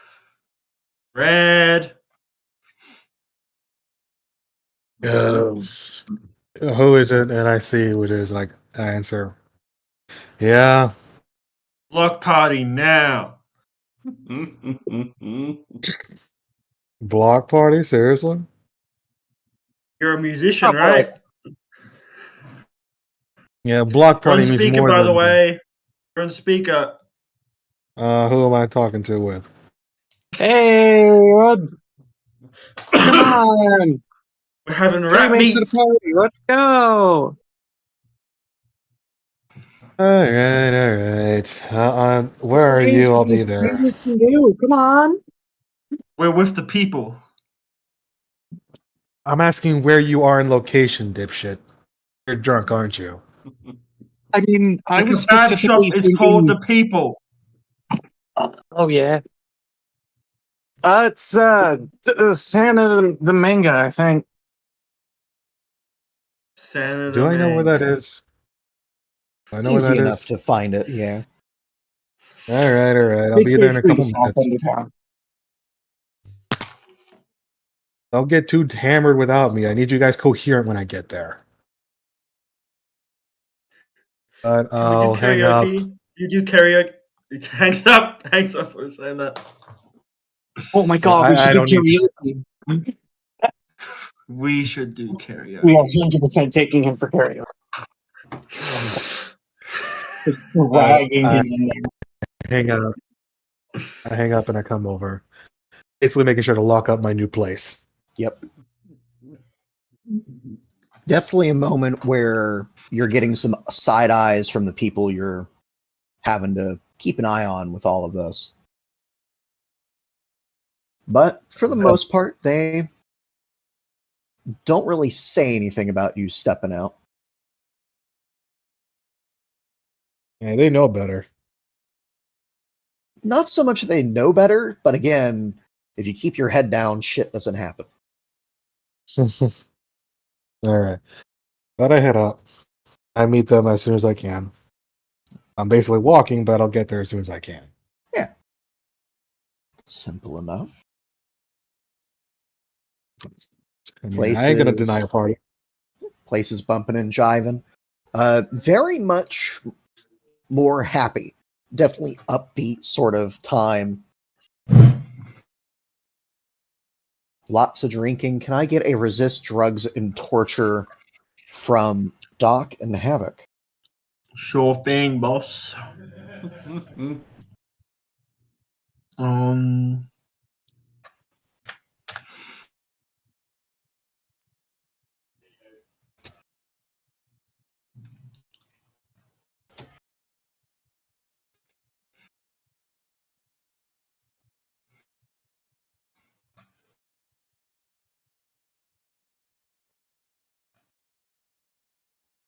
Who is it? And I see who it is, and I answer. Yeah. Block party now. Block party? Seriously? You're a musician, Oh, right? Yeah, block You're on party means speaker, more by than. the way. You're on speaker. Who am I talking to with? Hey, Rod. Come on. We're having Three rat mates meat. at a party. Let's go. All right. Where are you? I'll be there. Come on. We're with the people. I'm asking where you are in location, dipshit. You're drunk, aren't you? I mean, I The was kebab shop specifically is thinking... called the people. Oh, yeah. It's Santa the Manga, I think. Santa Do I know where that Manga. is? Do I know where Easy that enough is? to find it, yeah. All right. I'll be there in a couple minutes. Don't get too hammered without me. I need you guys coherent when I get there. But Can we do I'll hang up. karaoke? You do karaoke? Hangs up for saying that. Oh my god, we should do karaoke. We should do karaoke. We are 100% taking him for karaoke. Dragging him in there. I hang up and I come over. Basically making sure to lock up my new place. Yep. Definitely a moment where you're getting some side eyes from the people you're having to keep an eye on with all of this. But for the most part, they don't really say anything about you stepping out. Yeah, they know better. Not so much that they know better, but again, if you keep your head down, shit doesn't happen. All right. But I head up. I meet them as soon as I can. I'm basically walking, but I'll get there as soon as I can. Yeah. Simple enough. I mean, I ain't gonna Places, deny a party. places bumping and jiving. Very much more happy. Definitely upbeat sort of time. Lots of drinking. Can I get a resist drugs and torture from Doc and Havoc? Sure thing, boss.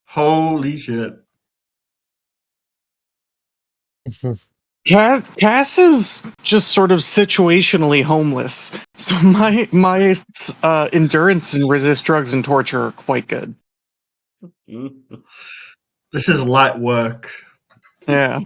Holy shit. Cass is just sort of situationally homeless, so my endurance and resist drugs and torture are quite good. This is light work. Yeah.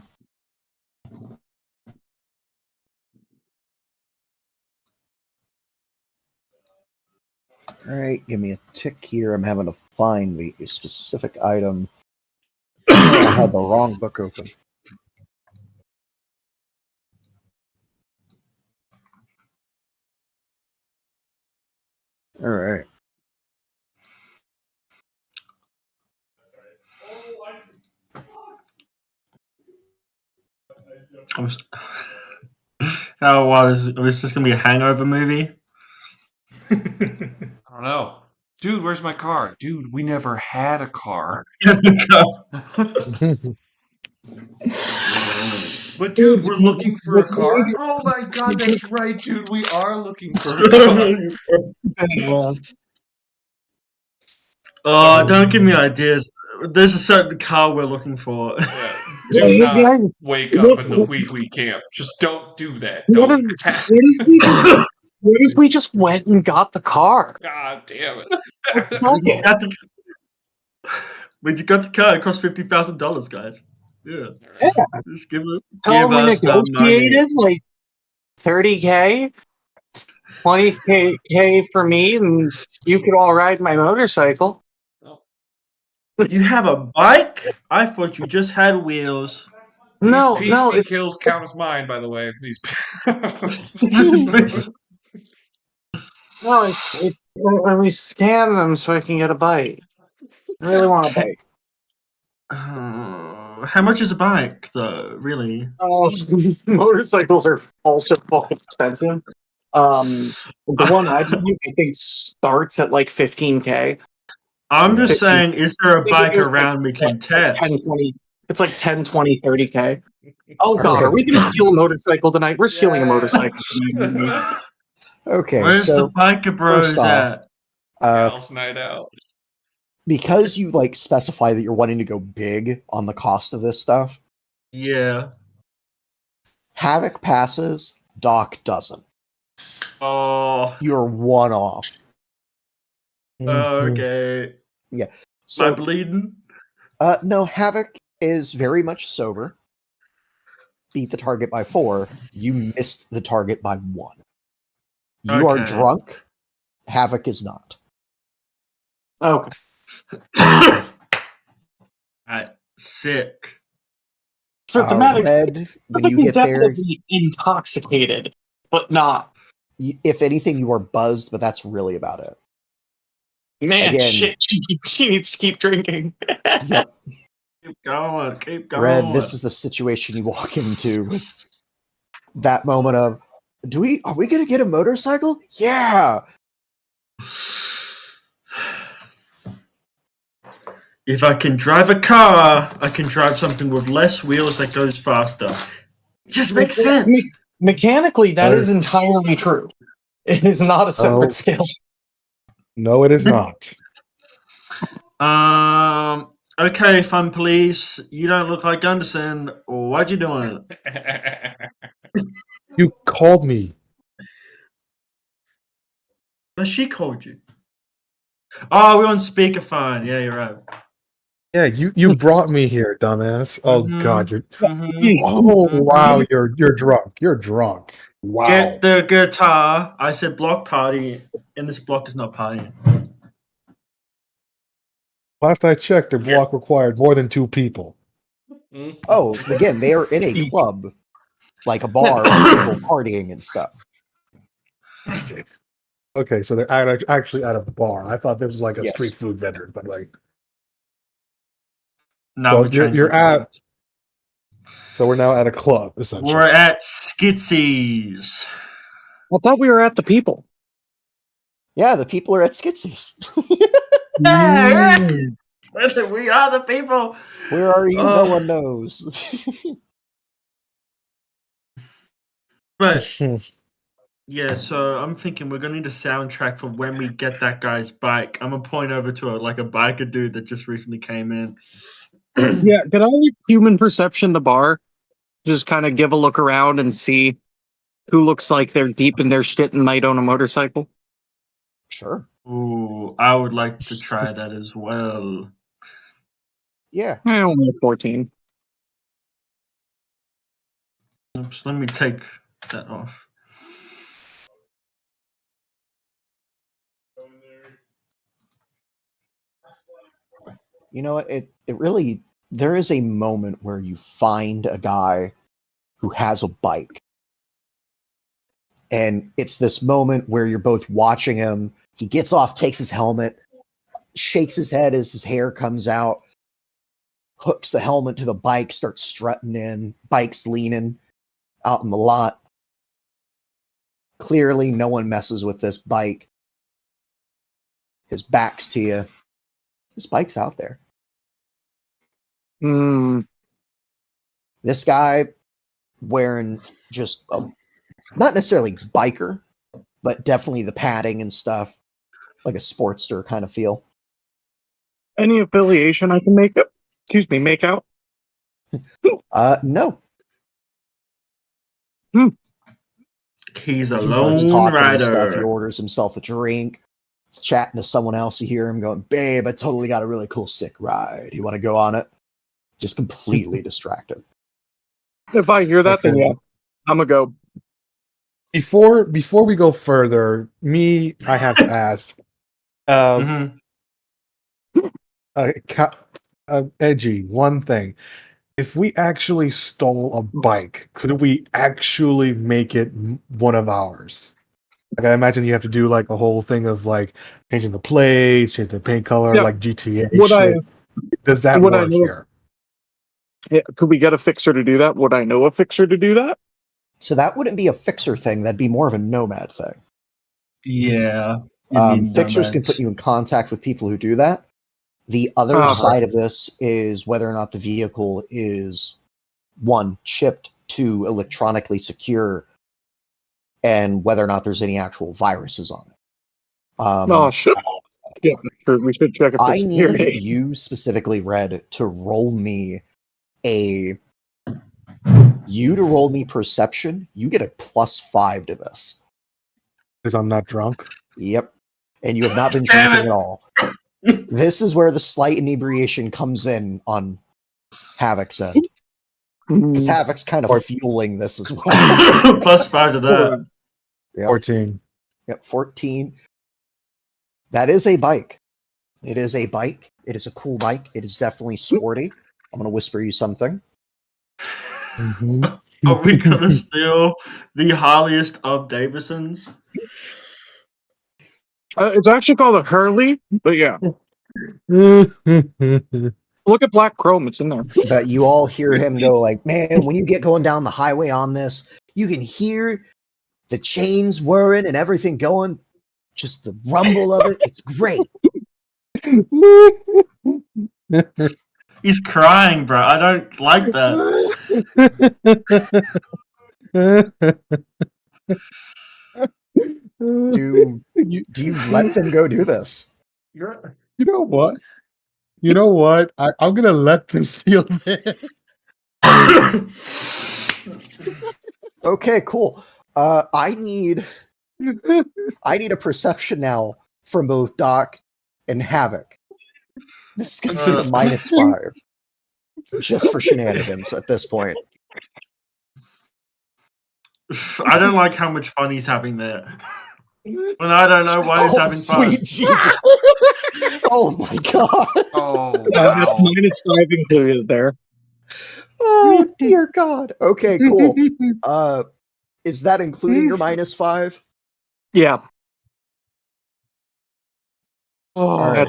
All right, give me a tick here. I'm having to find the specific item. I had the wrong book open. All right. How was this gonna be a hangover movie? I don't know. Dude, where's my car? Dude, we never had a car. But dude, we're looking for a car. Oh my god, that's right, dude. We are looking for a car. Oh, don't give me ideas. There's a certain car we're looking for. Yeah. Do not wake up in the wee camp. Just don't do that. Don't attack. What if we just went and got the car? God damn it. We just got the car. It cost $50,000, guys. Yeah. Just give it. Tell Give them we us the money. negotiated like 30K, 20K for me, and you could all ride my motorcycle. You have a bike? I thought you just had wheels. No, These PC kills count as mine, by the way. These. No, it's when we scan them so I can get a bite. I really want a bite. How much is a bike, though? Really? Oh, motorcycles are also fucking expensive. The one I think starts at like 15K. I'm just saying, is there a bike around we can test? 10, 20, it's like 10, 20, 30K. Oh god, are we gonna steal a motorcycle tonight? We're stealing a motorcycle tonight. Okay, where's so the biker bros first off, at? Gals night out. Because you like specify that you're wanting to go big on the cost of this stuff. Yeah. Havoc passes, Doc doesn't. Oh. You're one off. Okay. Yeah. Am So I bleeding? no, Havoc is very much sober. Beat the target by 4. You missed the target by 1. You are drunk. Havoc is not. Okay. Alright, sick. For thematic, Red, when you get there, intoxicated, but not. If anything, you are buzzed, but that's really about it. Man, shit, she needs to keep drinking. Yep. Keep going, keep going. Red, this is the situation you walk into with that moment of, are we gonna get a motorcycle? Yeah. If I can drive a car, I can drive something with less wheels that goes faster. It just makes sense. Mechanically, that is entirely true. It is not a separate skill. No, it is not. Okay, fun police. You don't look like Gunderson. What you doing? You called me. But she called you. Oh, we're on speakerphone. Yeah, you're right. Yeah, you brought me here, dumbass. Oh God, you're. Mhm. Oh wow, you're drunk. You're drunk. Wow. Get the guitar. I said block party, and this block is not partying. Last I checked, the block required more than 2 people. Oh, again, they are in a club, like a bar, with people partying and stuff. Okay, so they're actually at a bar. I thought this was like a street food vendor, but like. No, So you're at. So we're now at a club, essentially. We're at Skitsy's. I thought we were at the people. Yeah, the people are at Skitsy's. Yeah, we are the people. Where are you? No one knows. But yeah, so I'm thinking we're gonna need a soundtrack for when we get that guy's bike. I'm gonna point over to a biker dude that just recently came in. Yeah, can I use human perception the bar? Just kind of give a look around and see who looks like they're deep in their shit and might own a motorcycle. Sure. Ooh, I would like to try that as well. Yeah. I only 14. Oops, let me take that off. You know, it really, there is a moment where you find a guy who has a bike. And it's this moment where you're both watching him. He gets off, takes his helmet, shakes his head as his hair comes out, hooks the helmet to the bike, starts strutting in, bike's leaning out in the lot. Clearly, no one messes with this bike. His back's to you. His bike's out there. This guy wearing just a, not necessarily biker, but definitely the padding and stuff, like a Sportster kind of feel. Any affiliation I can make up? Excuse me, make out? No. He's a He starts lone talking and stuff. He rider. orders himself a drink. He's chatting to someone else. You hear him going, "Babe, I totally got a really cool sick ride. You want to go on it?" Just completely distracted. If I hear that, then yeah, I'm gonna go. Before we go further, I have to ask. Edgy, one thing. If we actually stole a bike, could we actually make it one of ours? Like, I imagine you have to do like a whole thing of like changing the plates, changing the paint color, like GTA shit. Does that work here? Yeah, could we get a fixer to do that? Would I know a fixer to do that? So that wouldn't be a fixer thing. That'd be more of a nomad thing. Yeah. Fixers can put you in contact with people who do that. The other side of this is whether or not the vehicle is, 1, chipped, 2, electronically secure, and whether or not there's any actual viruses on it. Shit. Yeah, sure. We should check if I need you specifically, Red, to roll me perception. You get a +5 to this. Because I'm not drunk? Yep. And you have not been drinking at all. This is where the slight inebriation comes in on Havoc's end. Because Havoc's kind of fueling this as well. +5 to that. Yep. 14. Yep, 14. That is a bike. It is a bike. It is a cool bike. It is definitely sporty. I'm going to whisper you something. Are we going to steal the Harleyest of Davisons? It's actually called a Hurley, but yeah. Look at Black Chrome. It's in there. But you all hear him go like, "Man, when you get going down the highway on this, you can hear the chains whirring and everything going. Just the rumble of it. It's great." He's crying, bro. I don't like that. Do you let them go do this? You know what? You know what? I'm gonna let them steal this. Okay, cool. I need a perception now from both Doc and Havoc. This is gonna be a -5. Just for shenanigans at this point. I don't like how much fun he's having there. When I don't know why he's having fun. Sweet Jesus. Oh my god. Oh, That's wow. -5 included there. Oh dear god. Okay, cool. Is that including your -5? Yeah. All right.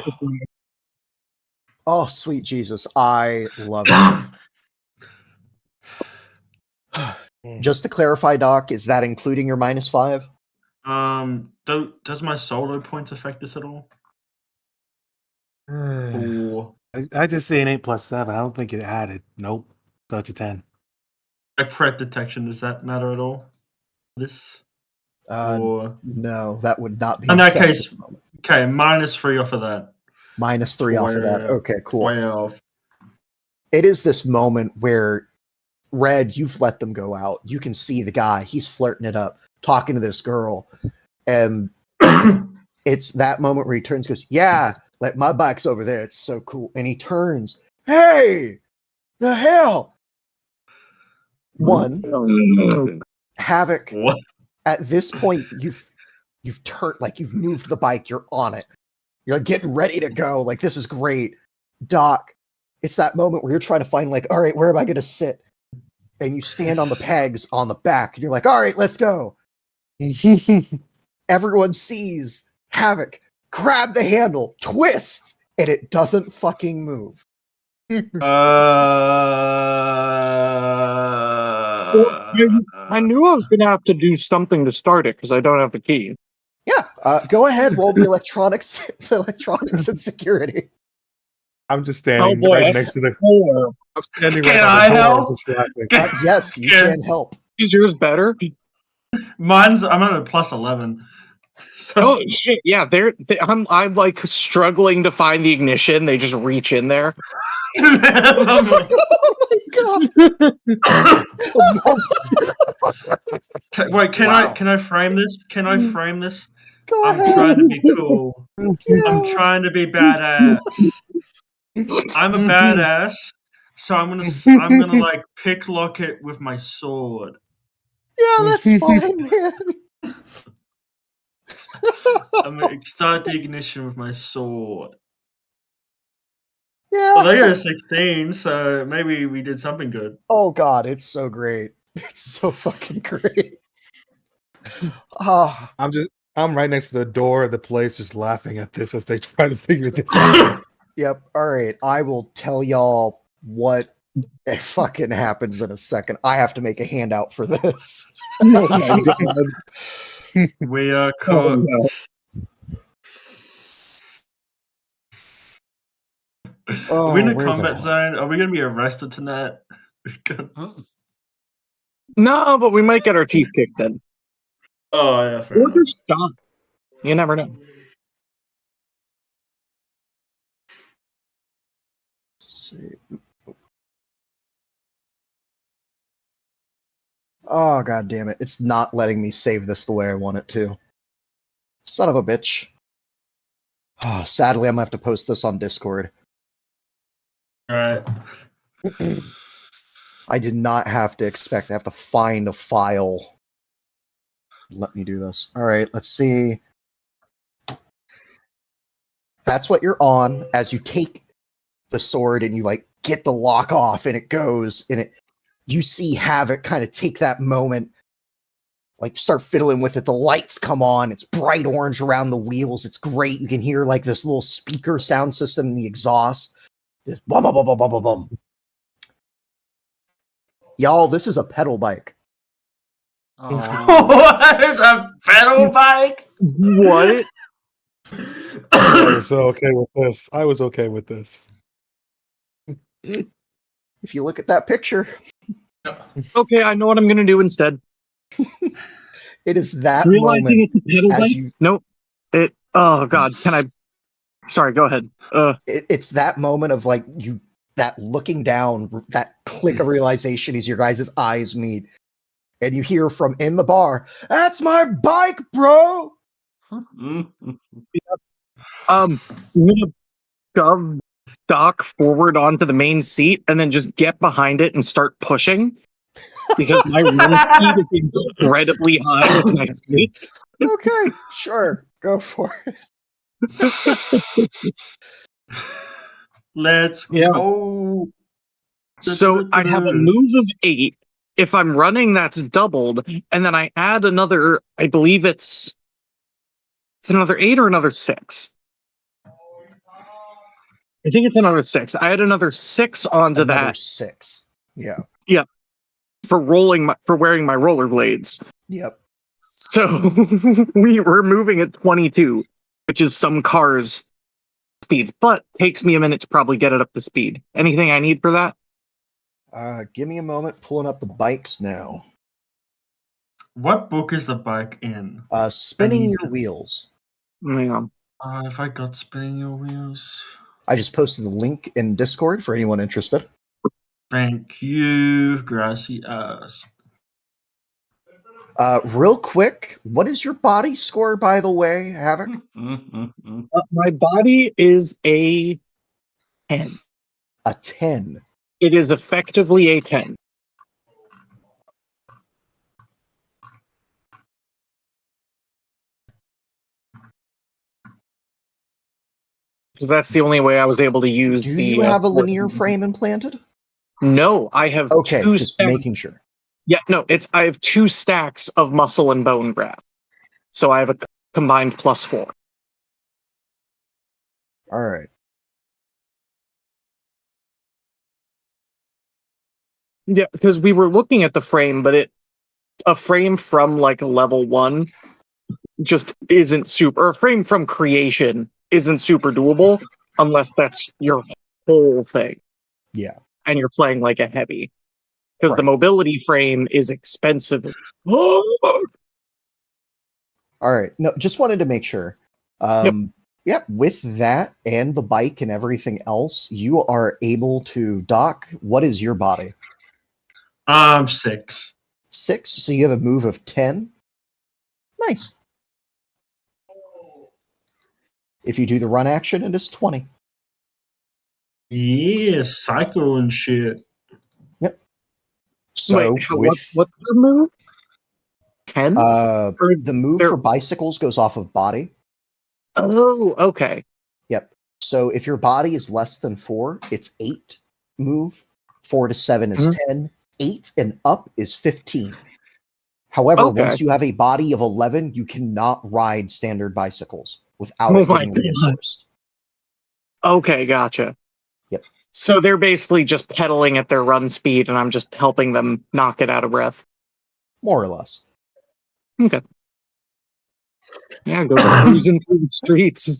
Oh, sweet Jesus. I love it. Just to clarify, Doc, is that including your -5? Does my solo points affect this at all? I just say an 8 + 7. I don't think it added. Nope. So it's a 10. Like threat detection, does that matter at all? This? No, that would not be. In that case, okay, -3 off of that. -3 off of that. Okay, cool. Way off. It is this moment where Red, you've let them go out. You can see the guy. He's flirting it up, talking to this girl. And it's that moment where he turns and goes, yeah, like my bike's over there. It's so cool. And he turns, hey, the hell? One, Havoc. What? At this point, you've turned, like you've moved the bike. You're on it. You're like getting ready to go. Like, this is great. Doc, it's that moment where you're trying to find, like, all right, where am I going to sit? And you stand on the pegs on the back. And you're like, all right, let's go. Everyone sees Havoc grab the handle, twist, and it doesn't fucking move. I knew I was going to have to do something to start it because I don't have the key. Yeah, go ahead. Roll the electronics and security. I'm just standing right next to the. I'm standing right Can by I the door, help? just laughing. Yes, you can help. Is yours better? I'm at a +11. So Oh shit! Yeah, I'm like struggling to find the ignition. They just reach in there. Oh my god! Wait, can I frame this? Can I frame this? Go I'm ahead. trying to be cool. Yeah. I'm trying to be badass. I'm a badass, so I'm gonna like picklock it with my sword. Yeah, that's fine, man. I'm gonna start the ignition with my sword. Yeah. Well, they got a 16, so maybe we did something good. Oh god, it's so great. It's so fucking great. Ah, I'm right next to the door of the place, just laughing at this as they try to figure this out. yep. All right, I will tell y'all what fucking happens in a second. I have to make a handout for this. Oh my god! We are cooked. Are we in a where the combat hell- zone? Are we gonna be arrested tonight? No, but we might get our teeth kicked in. Oh yeah, fair Or enough. just stop. You never know. Let's see. Oh god damn it! It's not letting me save this the way I want it to. Son of a bitch. Oh, sadly, I'm gonna have to post this on Discord. All right. I did not have to expect. I have to find a file. Let me do this. All right, let's see. That's what you're on as you take the sword and you like get the lock off and it goes and it. You see Havoc kind of take that moment, like start fiddling with it. The lights come on. It's bright orange around the wheels. It's great. You can hear like this little speaker sound system in the exhaust. Just bum, bum, bum, bum, bum, bum, bum. Y'all, this is a pedal bike. Oh. What is a pedal bike? What? I was so okay with this. I was okay with this. If you look at that picture, Okay, I know what I'm going to do instead. it is that Realizing moment it's a pedal as bike? you. Nope. Oh God, can I? Sorry, go ahead. It's that moment of like you that looking down, that click of realization as your guys' eyes meet, and you hear from in the bar, "That's my bike, bro." I'm gonna shove Doc forward onto the main seat and then just get behind it and start pushing because my run speed is incredibly high with my skates. Okay, sure, go for it. Let's Yeah. go. So I have a move of 8. If I'm running, that's doubled, and then I add another. I believe it's another 8 or another 6. I think it's another 6. I add another 6 onto Another that 6. Yeah. Yeah. For wearing my rollerblades. Yep. So we're moving at 22, which is some cars' speeds, but takes me a minute to probably get it up to speed. Anything I need for that? Give me a moment. Pulling up the bikes now. What book is the bike in? Spinning your wheels. Hang on. Have I got spinning your wheels? I just posted the link in Discord for anyone interested. Thank you, grassy ass. Real quick, what is your body score, by the way, Havoc? My body is a 10. A 10. It is effectively a 10. Because that's the only way I was able to use Do the... you have a linear frame implanted? No, I have Okay, two just stacks. making sure. Yeah, no, I have 2 stacks of muscle and bone graft. So I have a combined +4. All right. Yeah, because we were looking at the frame, but a frame from like a level 1 just isn't super, or a frame from creation isn't super doable unless that's your whole thing. Yeah. And you're playing like a heavy. Because the Right. mobility frame is expensive. All right. No, just wanted to make sure. Yep, with that and the bike and everything else, you are able to dock. What is your body? 6. 6, so you have a move of 10. Nice. If you do the run action, it is 20. Yeah, psycho and shit. Yep. So what's the move? 10? The move for bicycles goes off of body. Oh, okay. Yep. So if your body is less than 4, it's 8 move. 4 to 7 is 10. 8 and up is 15. However, once you have a body of 11, you cannot ride standard bicycles without it getting reinforced. Okay, gotcha. Yep. So they're basically just pedaling at their run speed, and I'm just helping them knock it out of breath. More or less. Okay. Yeah, go cruising through the streets.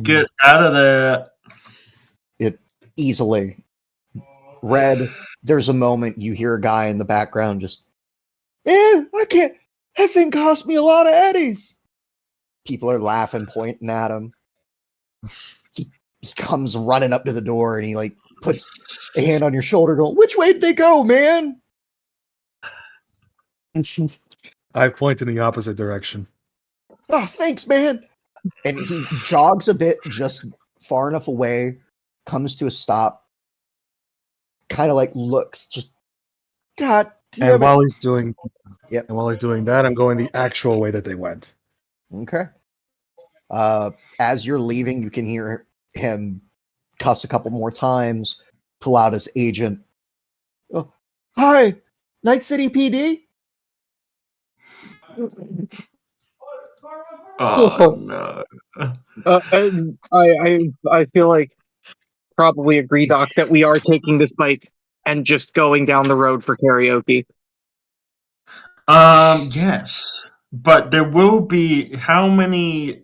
Get out of there. It easily. Red, there's a moment you hear a guy in the background just, I can't, that thing cost me a lot of eddies. People are laughing, pointing at him. He comes running up to the door and he like puts a hand on your shoulder going, which way did they go, man? I point in the opposite direction. Oh, thanks, man. And he jogs a bit, just far enough away, comes to a stop, kind of like looks, just God damn and it. while he's doing and while he's doing that, I'm going the actual way that they went. Okay. As you're leaving, you can hear him cuss a couple more times, pull out his agent. Oh, hi, Night City PD. Oh no. I feel like probably agree, Doc, that we are taking this bike and just going down the road for karaoke. Yes. But there will be how many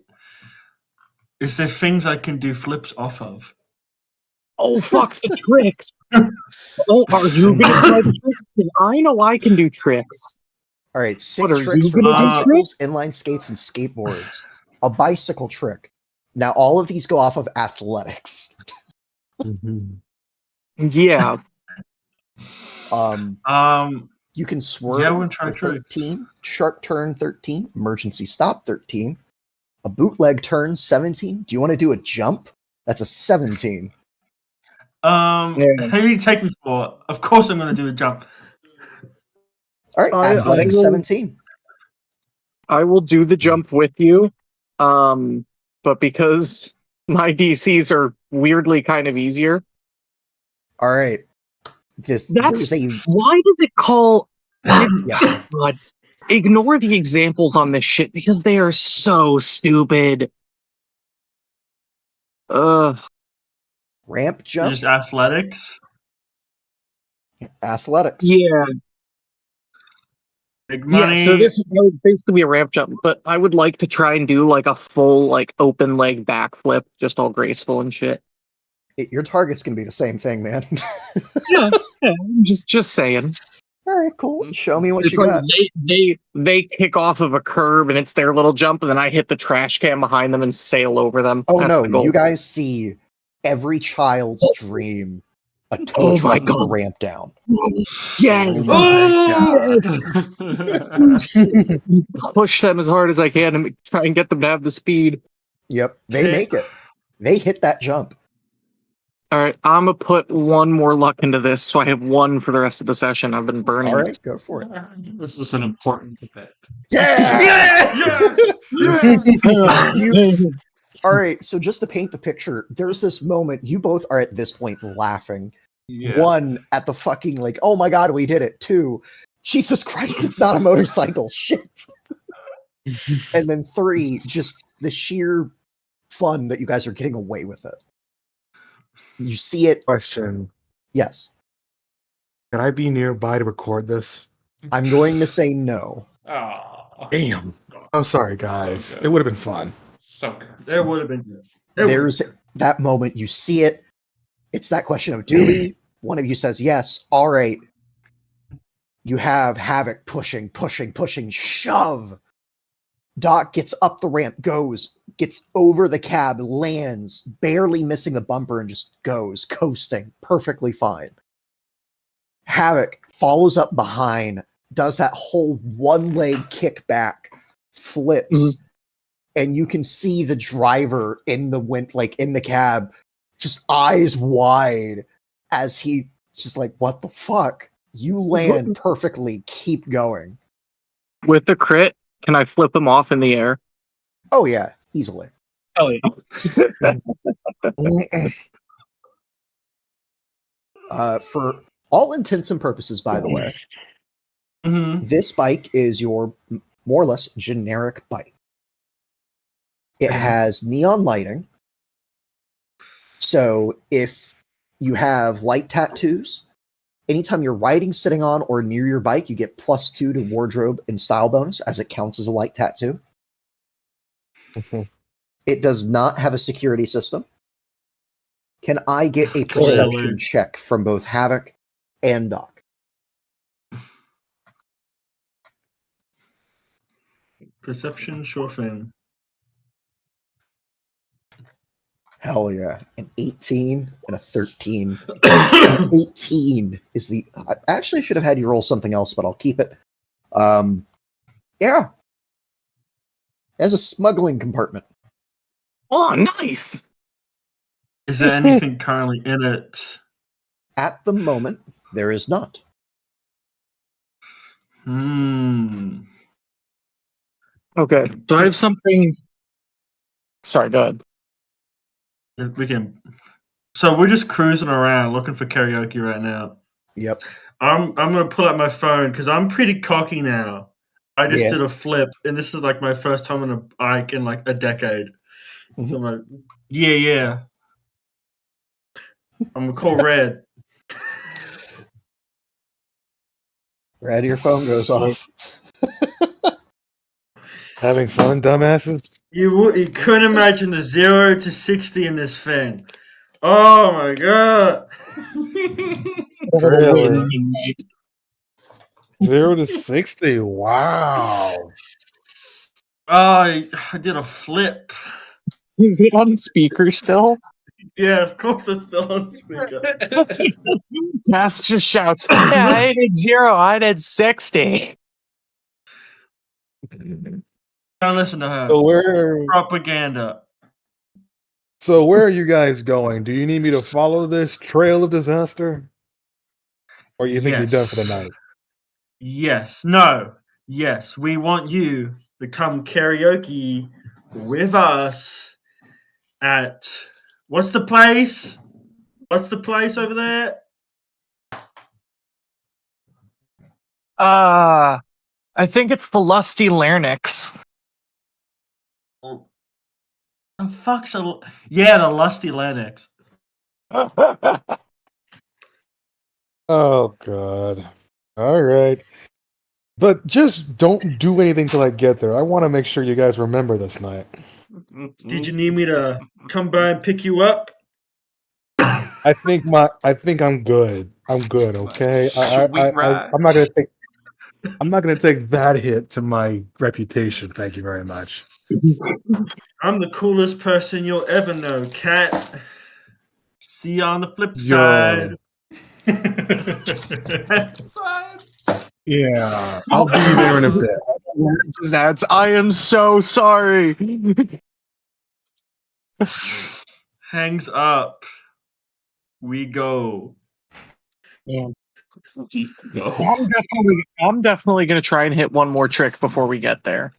is there things I can do flips off of? Oh, fuck the tricks. Oh, are you going to try the tricks? Because I know I can do tricks. All right, What, 6 are tricks you for gonna do bicycles, inline skates, and skateboards. A bicycle trick. Now, all of these go off of athletics. Yeah. You can Yeah, I swerve wanna try for tricks. 13, sharp turn 13, emergency stop 13, a bootleg turn 17. Do you want to do a jump? That's a 17. Who do you take me for? Of course I'm going to do a jump. All right, athletics 17. I will do the jump with you. But because my DCs are weirdly kind of easier. All right. There's a why does it call yes. God, ignore the examples on this shit because they are so stupid. Ramp jump. Just athletics. Athletics. Yeah. Big money. Yeah, so this would basically be a ramp jump, but I would like to try and do like a full like open leg backflip, just all graceful and shit. Your target's gonna be the same thing, man. yeah, just saying. All right, cool. Show me what It's you like got. they kick off of a curb and it's their little jump, and then I hit the trash can behind them and sail over them. Oh That's no, the goal. you guys see every child's dream. A tow Oh truck my with the God. ramp down. Yes! Push them as hard as I can and try and get them to have the speed. Yep, they make it. They hit that jump. All right, I'm gonna put one more luck into this, so I have one for the rest of the session. I've been burning. All right, go for it. This is an important bit. Yeah! Yes! All right, so just to paint the picture, there's this moment. You both are at this point laughing. Yeah. 1, at the fucking like, oh my God, we did it. 2, Jesus Christ, it's not a motorcycle. Shit. And then 3, just the sheer fun that you guys are getting away with it. You see it. Question. Yes. Can I be nearby to record this? I'm going to say no. Oh, Damn. I'm sorry, guys. Okay. It would have been fun. so good. There would have been good. There's that moment. You see it. It's that question of do we? One of you says yes. All right. You have Havoc pushing, shove. Doc gets up the ramp, gets over the cab, lands, barely missing the bumper, and just goes, coasting, perfectly fine. Havoc follows up behind, does that whole one-leg kick back, flips, and you can see the driver in the cab, just eyes wide, as he's just like, what the fuck? You land perfectly, keep going. With the crit, can I flip him off in the air? Oh yeah, easily. Oh yeah. For all intents and purposes, by the way, this bike is your more or less generic bike. It has neon lighting. So if you have light tattoos, anytime you're riding, sitting on, or near your bike, you get +2 to wardrobe and style bonus as it counts as a light tattoo. It does not have a security system. Can I get a perception check from both Havoc and Doc? Perception, sure thing. Hell yeah. An 18 and a 13. An 18 is the... I actually should have had you roll something else, but I'll keep it. Yeah. It has a smuggling compartment. Oh, nice. Is there anything currently in it? At the moment, there is not. Okay. Do I have something? Sorry, go ahead. We can. So we're just cruising around looking for karaoke right now. Yep. I'm gonna pull out my phone because I'm pretty cocky now. I just did a flip, and this is like my first time on a bike in like a decade. So I'm like, yeah. I'm gonna call Red. Red, your phone goes off. Having fun, dumbasses? You couldn't imagine the 0 to 60 in this thing. Oh my god! Really? 0 to 60. Wow. I did a flip. Is it on speaker still? Yeah, of course it's still on speaker. Cass just shouts, "Yeah, I did 0. I did 60." Don't listen to her. So where Propaganda. are you guys going? Do you need me to follow this trail of disaster? Or you think you're done for the night? Yes. No. Yes. We want you to come karaoke with us at what's the place? What's the place over there? I think it's the Lusty Larynx. The fuck's a yeah, the Lusty Lennox. Oh god. All right. But just don't do anything till I get there. I want to make sure you guys remember this night. Did you need me to come by and pick you up? I think I'm good. I'm good, okay? Sweet ride. I'm not gonna take that hit to my reputation. Thank you very much. I'm the coolest person you'll ever know, Cat. See you on the flip Yo. side. Yeah, I'll be there in a bit. That's, I am so sorry. Hangs up. We go. Yeah. Go. I'm definitely gonna try and hit one more trick before we get there.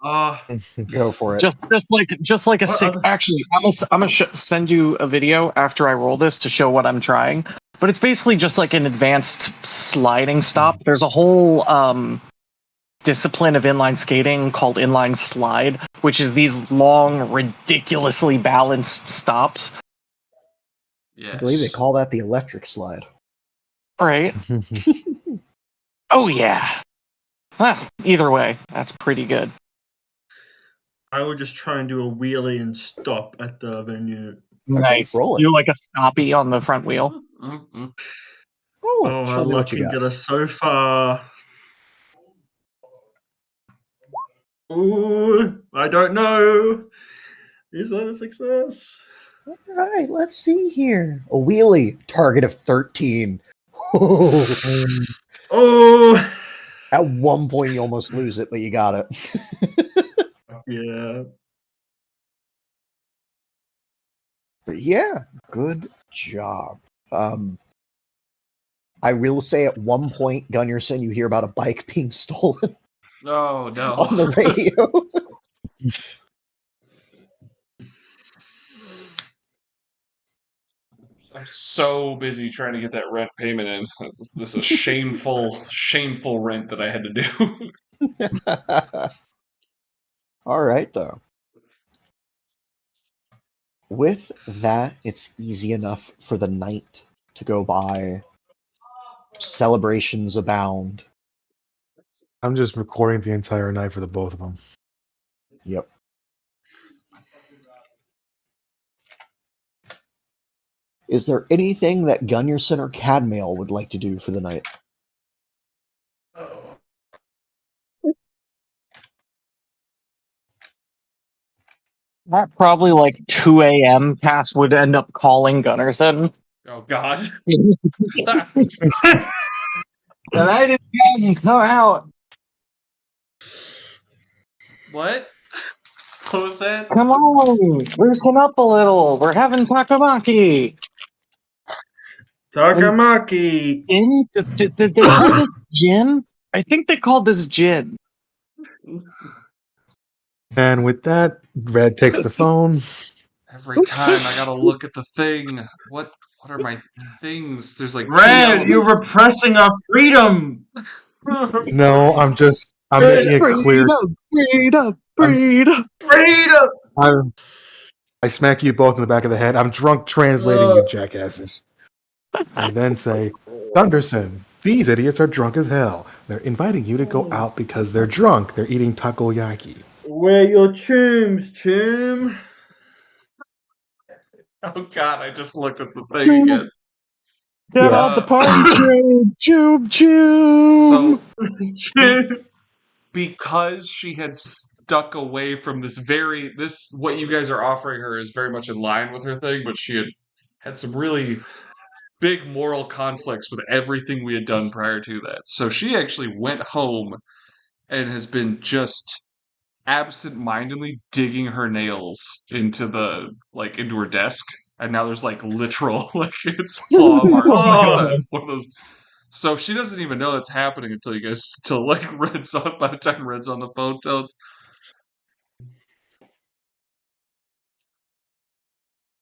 Go for it. Just like a What sick. other- Actually, I'm gonna send you a video after I roll this to show what I'm trying. But it's basically just like an advanced sliding stop. There's a whole discipline of inline skating called inline slide, which is these long, ridiculously balanced stops. Yes. I believe they call that the electric slide. Right? Oh yeah. Well, either way, that's pretty good. I would just try and do a wheelie and stop at the venue. Nice. roll it. Do like a stoppie on the front wheel. Mm-mm. Oh, my show me luck what you can got. get us so far. Ooh, I don't know. Is that a success? All right, let's see here. A wheelie, target of 13. Oh, At one point, you almost lose it, but you got it. yeah. But yeah, good job. I will say at one point, Gunnarsson, you hear about a bike being stolen Oh no. on the radio. I'm so busy trying to get that rent payment in. This is a shameful rent that I had to do. All right, though. With that, it's easy enough for the night to go by. Celebrations abound. I'm just recording the entire night for the both of them. Yep. Is there anything that Gunnarsson or Cadmail would like to do for the night? At probably like 2 a.m., Cass would end up calling Gunnarsson. Oh god. The night is young, come out. What? What was that? Come on, loosen up a little. We're having takamaki. Takamaki. Did they call this gin? I think they called this gin. And with that, Red takes the phone. Every time I gotta look at the thing. What are my things? There's like Red, you're repressing our freedom. No, I'm making it clear. Freedom. I smack you both in the back of the head. I'm drunk translating you jackasses. I then say, Gunnarsson, these idiots are drunk as hell. They're inviting you to go out because they're drunk. They're eating takoyaki. Where your chooms, choom? Oh God! I just looked at the thing again. Get Yeah. on the party train, choom choom. So because she had stuck away from this what you guys are offering her is very much in line with her thing, but she had some really big moral conflicts with everything we had done prior to that. So she actually went home and has been just absent-mindedly digging her nails into her desk, and now there's literal it's claw marks like it's one of those. So she doesn't even know it's happening till Red's on. By the time Red's on the phone,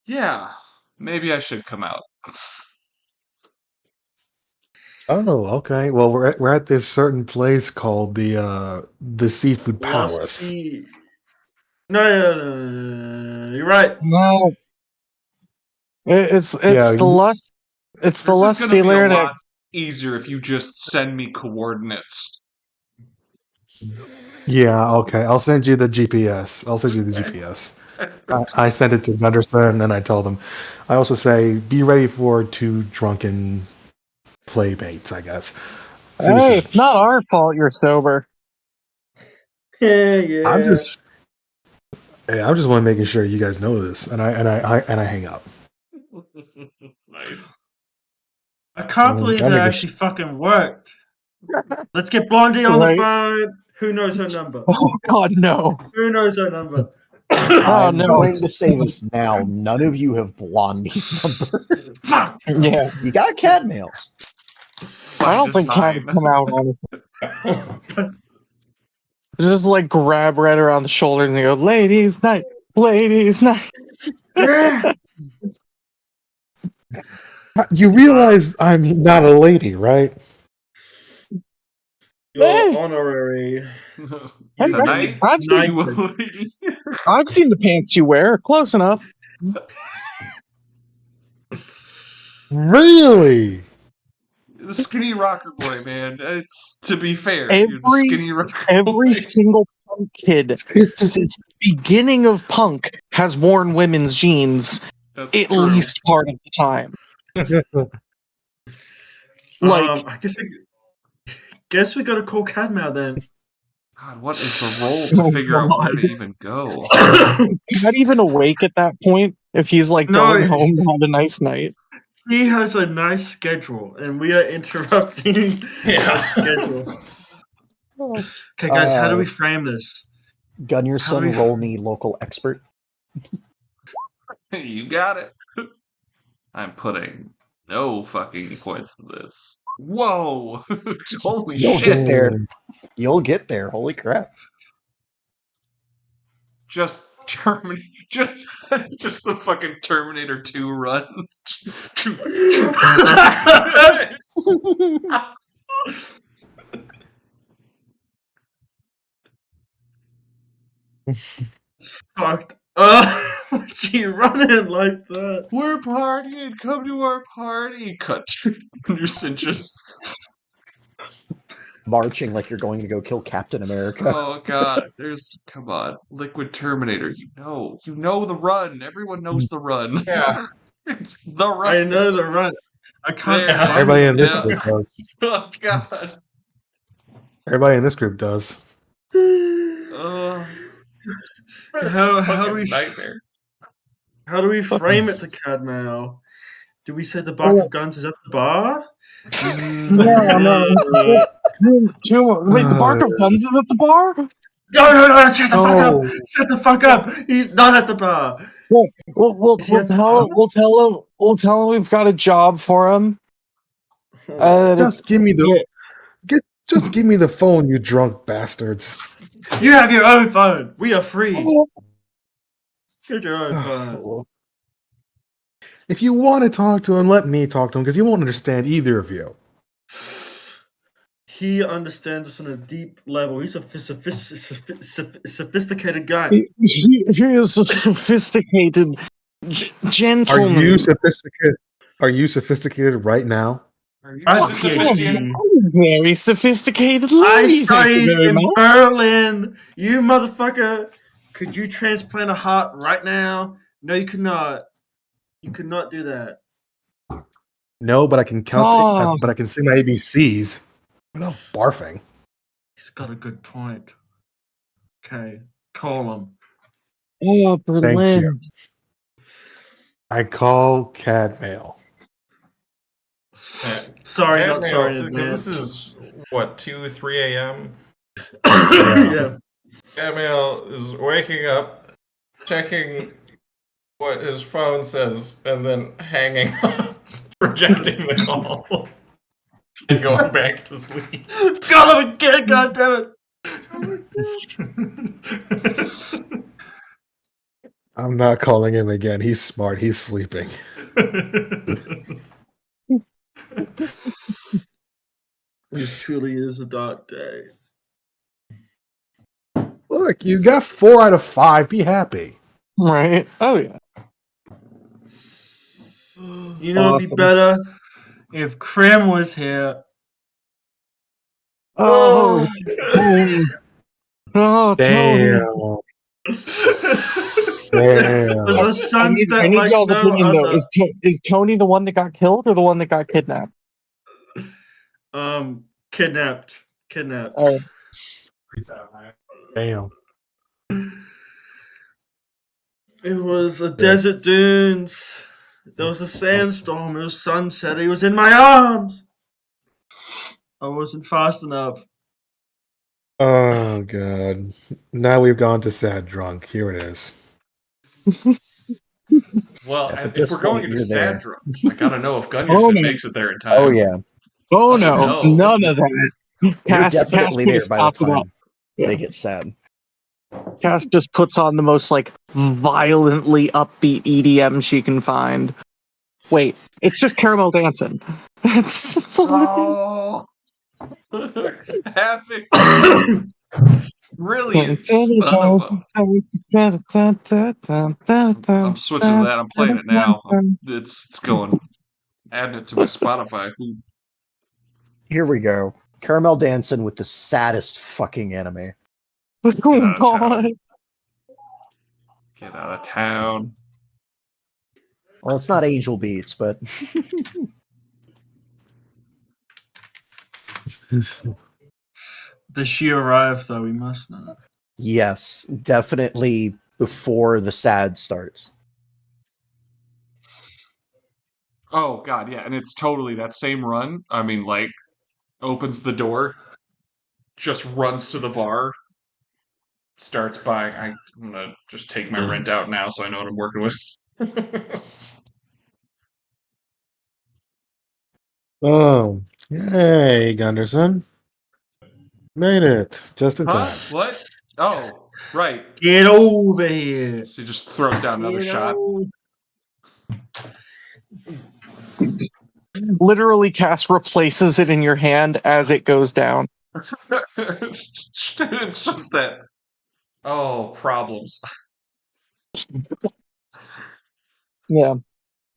yeah, maybe I should come out. Oh, okay. Well, we're at this certain place called the Seafood Palace. No, you're right. No, it's Yeah, the lust. It's the This is lusty going to be a lair. lot easier if you just send me coordinates. yeah. Okay, I'll send you the GPS. I'll send you the GPS. I sent it to Gunderson, and I told him. I also say, be ready for 2 drunken playmates, I guess. So Hey, it's not our fault you're sober. Yeah. I'm just want making sure you guys know this, and I hang up. Nice. I can't believe that actually fucking worked. Let's get Blondie on the phone. Who knows her number? Oh God, no. Who knows her number? I'm no. going to say this now. None of you have Blondie's number. Fuck. Yeah, You got cat mails. I don't think Cat would come out honestly. Just grab Red around the shoulders and go, "Ladies' night, ladies' night." You realize I'm not a lady, right? You're honorary. He's a knight. I've seen the pants you wear. Close enough. Really? The skinny rocker boy, man. It's to be fair. Every you're the skinny rocker boy. single punk kid since the beginning of punk has worn women's jeans That's at true. least part of the time. I guess we gotta call Cadmel then. God, what is the role to figure out where to even go? He's not even awake at that point if he's going home to have a nice night. He has a nice schedule, and we are interrupting his schedule. Okay, guys, how do we frame this? Gunderson, roll me local expert. You got it. I'm putting no fucking points for this. Whoa! Holy You'll shit! get there. You'll get there. Holy crap! Just the fucking Terminator 2 run. Fucked. She running like that. We're partying. Come to our party. Cut to Gunderson just marching like you're going to go kill Captain America. Oh God! Come on, Liquid Terminator. You know the run. Everyone knows the run. Yeah. It's the run. I know the run. I can't. Everybody in this group does. Oh God! Everybody in this group does. How do we nightmare? How do we frame it to Cadmel? Do we say the bark of guns is at the bar? No. Wait, the bark of guns is at the bar? No! Shut the fuck up! Shut the fuck up! He's not at the bar. We'll tell him we've got a job for him. Just give me the phone, you drunk bastards. You have your own phone. We are free. Get your own phone. If you want to talk to him, let me talk to him because he won't understand either of you. He understands us on a deep level. He's a sophisticated guy. He is a sophisticated gentleman. Are you sophisticated right now? I'm very sophisticated. I studied in Berlin. You motherfucker. Could you transplant a heart right now? No, you could not. You could not do that. No, but I can count. Oh. But I can say my ABCs without barfing. He's got a good point. Okay, call him. Oh, Berlin. Thank you. I call cat mail. Sorry, Cat not mail, sorry in because advance. this is what 2, 3 a.m. Yeah. Cat mail is waking up, checking what his phone says, and then hanging up, rejecting the call, and going back to sleep. Call him again, goddammit! I'm not calling him again. He's smart. He's sleeping. This truly is a dark day. Look, you got 4 out of 5. Be happy. Right? Oh, yeah. You know, it'd be better if Krim was here. Oh, Tony. Oh, Tony. Damn. Damn. There's a I sunset need like y'all's no opinion, though. other. Is Tony the one that got killed or the one that got kidnapped? Kidnapped. Kidnapped. Oh. Damn. It was a desert dunes. There was a sandstorm. It was sunset. He was in my arms. I wasn't fast enough. Oh, God. Now we've gone to sad drunk. Here it is. Well, At if this we're going point, into you're there. sad drunk, I gotta know if Gunderson no. makes it there in time. Oh yeah, Oh, no. No. None of that. you're Cass definitely put a there by the stop to that. time Yeah. they get sad. Cass just puts on the most, like, violently upbeat EDM she can find. Wait, it's just Caramel dancing. It's Oh, Havoc. Brilliant. Son of a... I'm switching to that. I'm playing it now. It's going. Adding it to my Spotify. Here we go. Caramel dancing with the saddest fucking anime. Oh, God. Get out of town. Well, it's not Angel Beats, but Does she arrive, though? We must know. yes, definitely before the sad starts. Oh, God, yeah. And it's totally that same run. I mean, like, opens the door, just runs to the bar, starts by, I'm going to just take my rent out now so I know what I'm working with. Oh, yay, Gunderson. Made it. Just in time. What? Oh, right. Get over here. She just throws down another shot. Literally, Cass replaces it in your hand as it goes down. It's just that. Oh, problems. Yeah.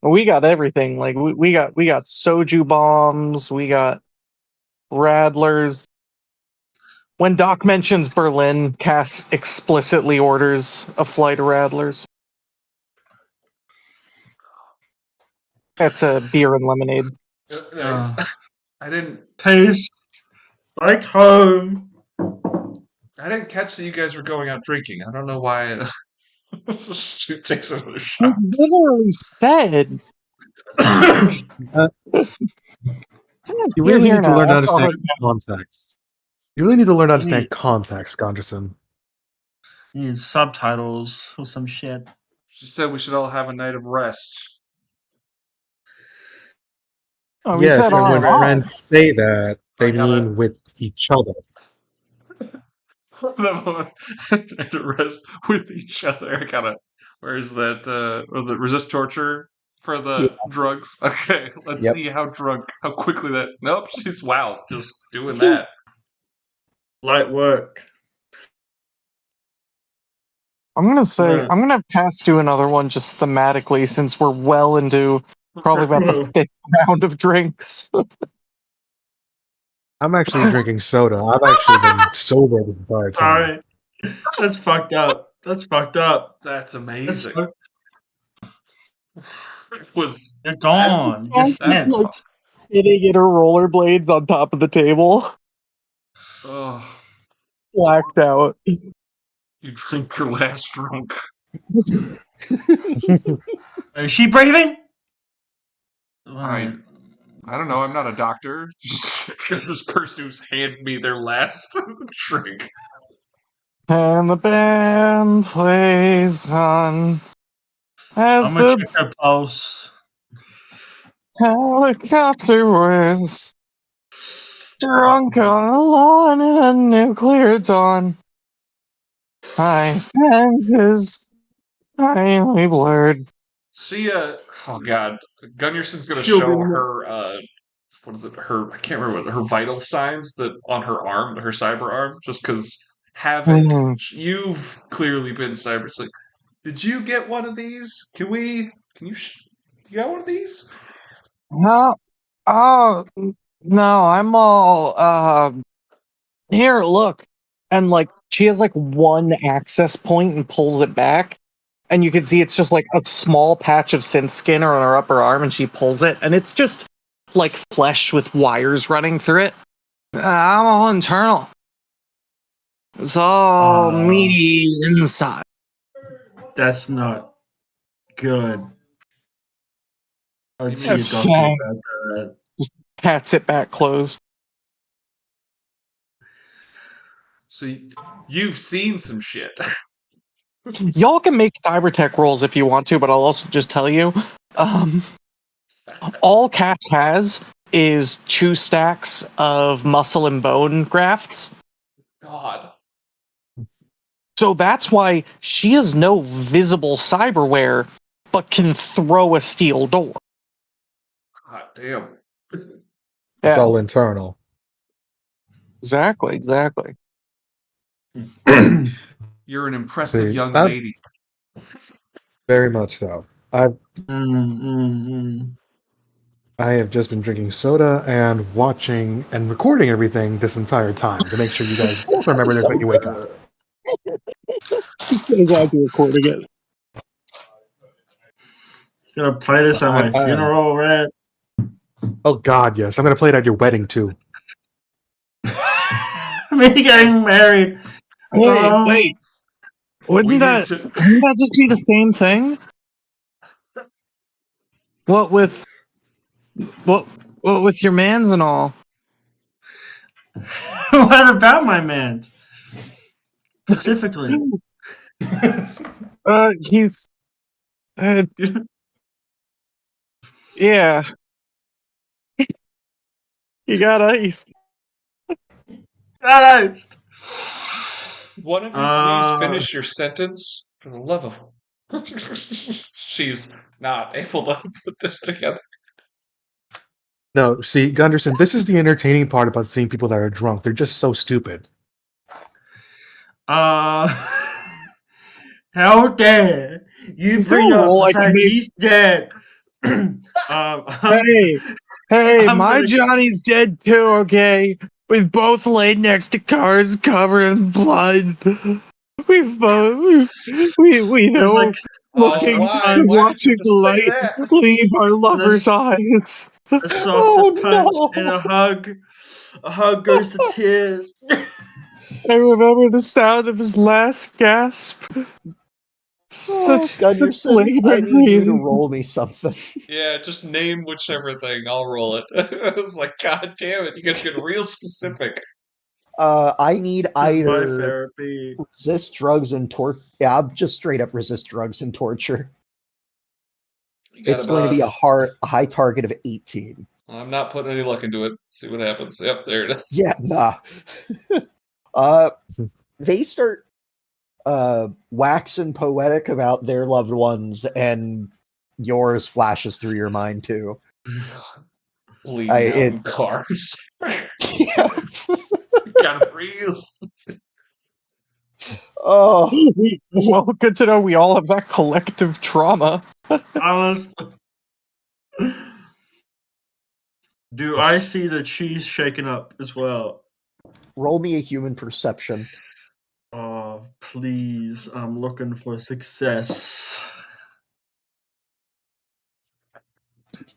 We got everything. Like we got soju bombs, we got radlers. When Doc mentions Berlin, Cass explicitly orders a flight of radlers. That's a beer and lemonade. Nice. I didn't Taste like home. I didn't catch that you guys were going out drinking. I don't know why. She takes another shot. I literally said. You really You're need to here learn to now. That's all understand right. context. You really need to learn to understand context, Gunderson. Need subtitles or some shit. She said we should all have a night of rest. Oh, we Yes, said and all when right. friends say that, they I gotta- mean with each other. Night of rest with each other. I gotta. Where's that? Was it resist torture for the drugs? Okay, let's Yep. see how quickly that. Nope, she's just doing that. Light work. I'm gonna say Yeah. I'm gonna pass to another one just thematically since we're well into probably about the 5th round of drinks. I'm actually drinking soda. I've actually been sober this entire time. Sorry. That's fucked up. That's fucked up. That's That's amazing. so- was You're gone. You're She's sent. like sitting in her rollerblades on top of the table, blacked out. You'd think you're last drunk. Is she breathing? I don't know. I'm not a doctor. This person who's handed me their last drink. And the band plays on as I'm gonna the check her pulse. helicopter whirs drunk on a lawn in a nuclear dawn. My senses finally blurred. See, oh god, Gunnarson's gonna She'll show be her, what is it? Her, I can't remember her vital signs that on her arm, her cyber arm, just because you've clearly been cyber. It's like, did you get one of these? Can you, you got one of these? No, oh no, I'm all here, look. And like she has like one access point and pulls it back. And you can see it's just like a small patch of synth skin on her upper arm, and she pulls it, and it's just like flesh with wires running through it. I'm all internal. It's all meaty inside. That's not good. Let's see a That's doctor fine. about that. Pats it back closed. So you've seen some shit. Y'all can make cybertech rolls if you want to, but I'll also just tell you, all Cass has is 2 stacks of muscle and bone grafts. God. So that's why she has no visible cyberware, but can throw a steel door. God damn. It's Yeah, all internal. exactly. You're an impressive See, young lady. Very much so. I Mm. have just been drinking soda and watching and recording everything this entire time to make sure you guys both remember this when you wake up. I'm glad you're recording it. Gonna play this at my I- funeral, Red. Oh God, yes. I'm gonna play it at your wedding too. Me getting married. Wait. Wouldn't that just be the same thing? What with your mans and all? What about my man? Specifically. He's yeah. He got iced. One of you please finish your sentence for the love of. She's not able to put this together. No, see, Gunderson, this is the entertaining part about seeing people that are drunk. They're just so stupid. How dare you Is there bring a up role the I can fact make? he's dead? Hey, I'm my gonna- Johnny's dead too, okay? We've both laid next to cars covered in blood. We've both, we know, like, looking why? and Why did you watching have the to say light that? leave our lovers' eyes. a soft punch and a hug. A hug goes to tears. I remember the sound of his last gasp. Such Gunderson, labored I need you to breathing. roll me something. Yeah, just name whichever thing. I'll roll it. I was like, God damn it! You guys get real specific. I need This is my either therapy. resist drugs and torture. Yeah, I'm just straight up resist drugs and torture. It's going to be a high target of 18. I'm not putting any luck into it. See what happens. Yep, there it is. Yeah, nah. They start waxing poetic about their loved ones, and yours flashes through your mind too. Bleeding out it- in cars. Yeah. Gotta breathe. Oh, Well, good to know we all have that collective trauma. Honestly. Do I see the cheese shaking up as well? roll me a human perception. Oh, please. I'm looking for success.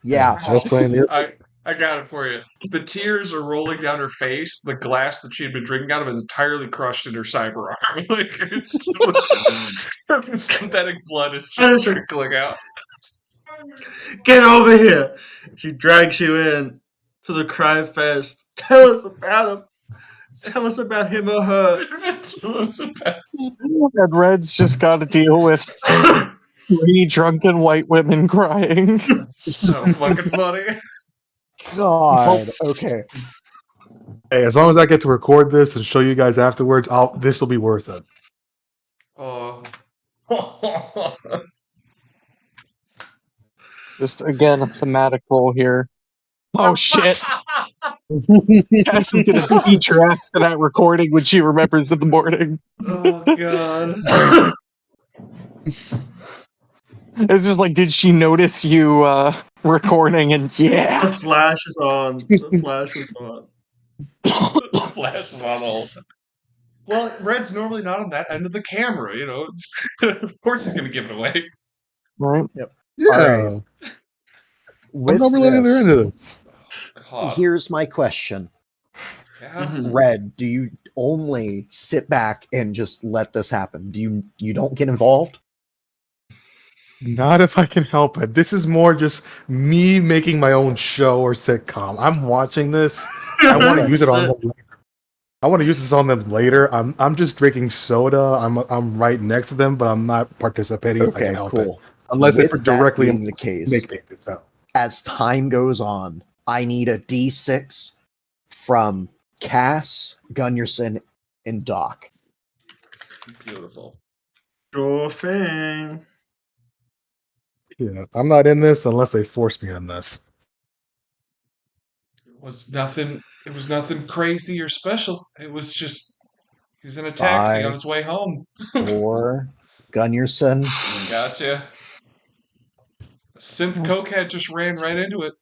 Yeah. I was playing the. I got it for you. The tears are rolling down her face. The glass that she had been drinking out of is entirely crushed in her cyber arm. Like it's synthetic blood is just trickling out. Get over here! She drags you in to the crime fest. Tell us about him. Tell us about him or her. And Red's just got to deal with 3 drunken white women crying. So fucking funny. God. Okay. Hey, as long as I get to record this and show you guys afterwards, this will be worth it. Oh. Just again a thematic role here. Oh shit! Cassie's gonna beat her after that recording when she remembers in the morning. Oh god. It's just like, did she notice you recording? And The yeah, flash is on. The flash is on. The flash is on all. Well, Red's normally not on that end of the camera, you know. Of course he's gonna give it away. right. Yeah. All right. I'm not really into this. God. Here's my question. Yeah. Red, do you only sit back and just let this happen? Do you don't get involved? Not if I can help it. This is more just me making my own show or sitcom. I'm watching this. I want to use it on them later. I want to use this on them later. I'm just drinking soda. I'm right next to them, but I'm not participating if I Okay, can help it. cool. Unless With it's that directly being the case, make it so. as time goes on, I need a D6 from Cass, Gunnarsson, and Doc. Beautiful. Sure thing. Yeah, I'm not in this unless they force me in this. It was nothing crazy or special. It was just he was in a taxi 5, on his way home. 4, Gunnarsson. Gotcha. Synth cokehead just ran right into it.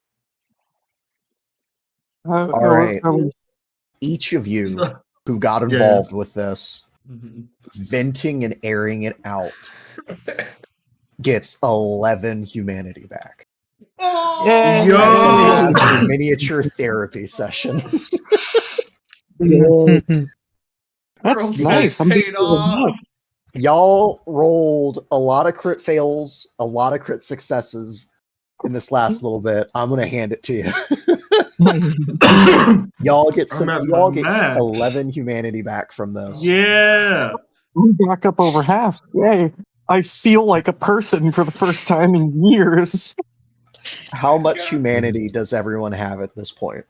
All right. Each of you who got involved with this, venting and airing it out, gets 11 humanity back. Yeah. Yo! That's going to have a miniature therapy session. That's Process nice. I'm paid off. Y'all rolled a lot of crit fails, a lot of crit successes in this last little bit. I'm going to hand it to you. Y'all get max. 11 humanity back from this. Yeah. I'm back up over half. Yay. I feel like a person for the first time in years. How much humanity does everyone have at this point?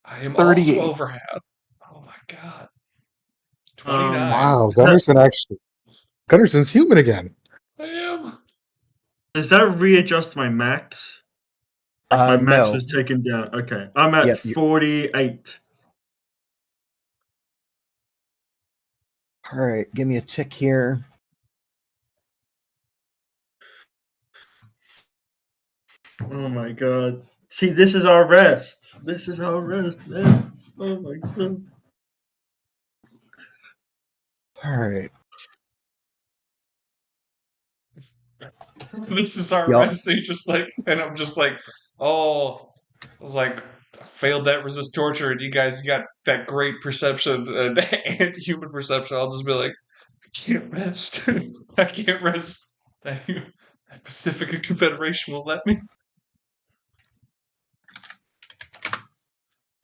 I am 38. also over half. Oh my god. 29. Wow, Gunnarsson's human again. I am. Does that readjust my max? My max No. was taken down. Okay. I'm at Yeah, 48. All right, give me a tick here. Oh my god. See, this is our rest. This is our rest, man. Oh my god. All right. This is our Yup. rest. And I'm just like, oh, like, failed that resist torture, and you guys got that great perception and human perception. I'll just be like, I can't rest. I can't rest. That Pacific Confederation won't let me.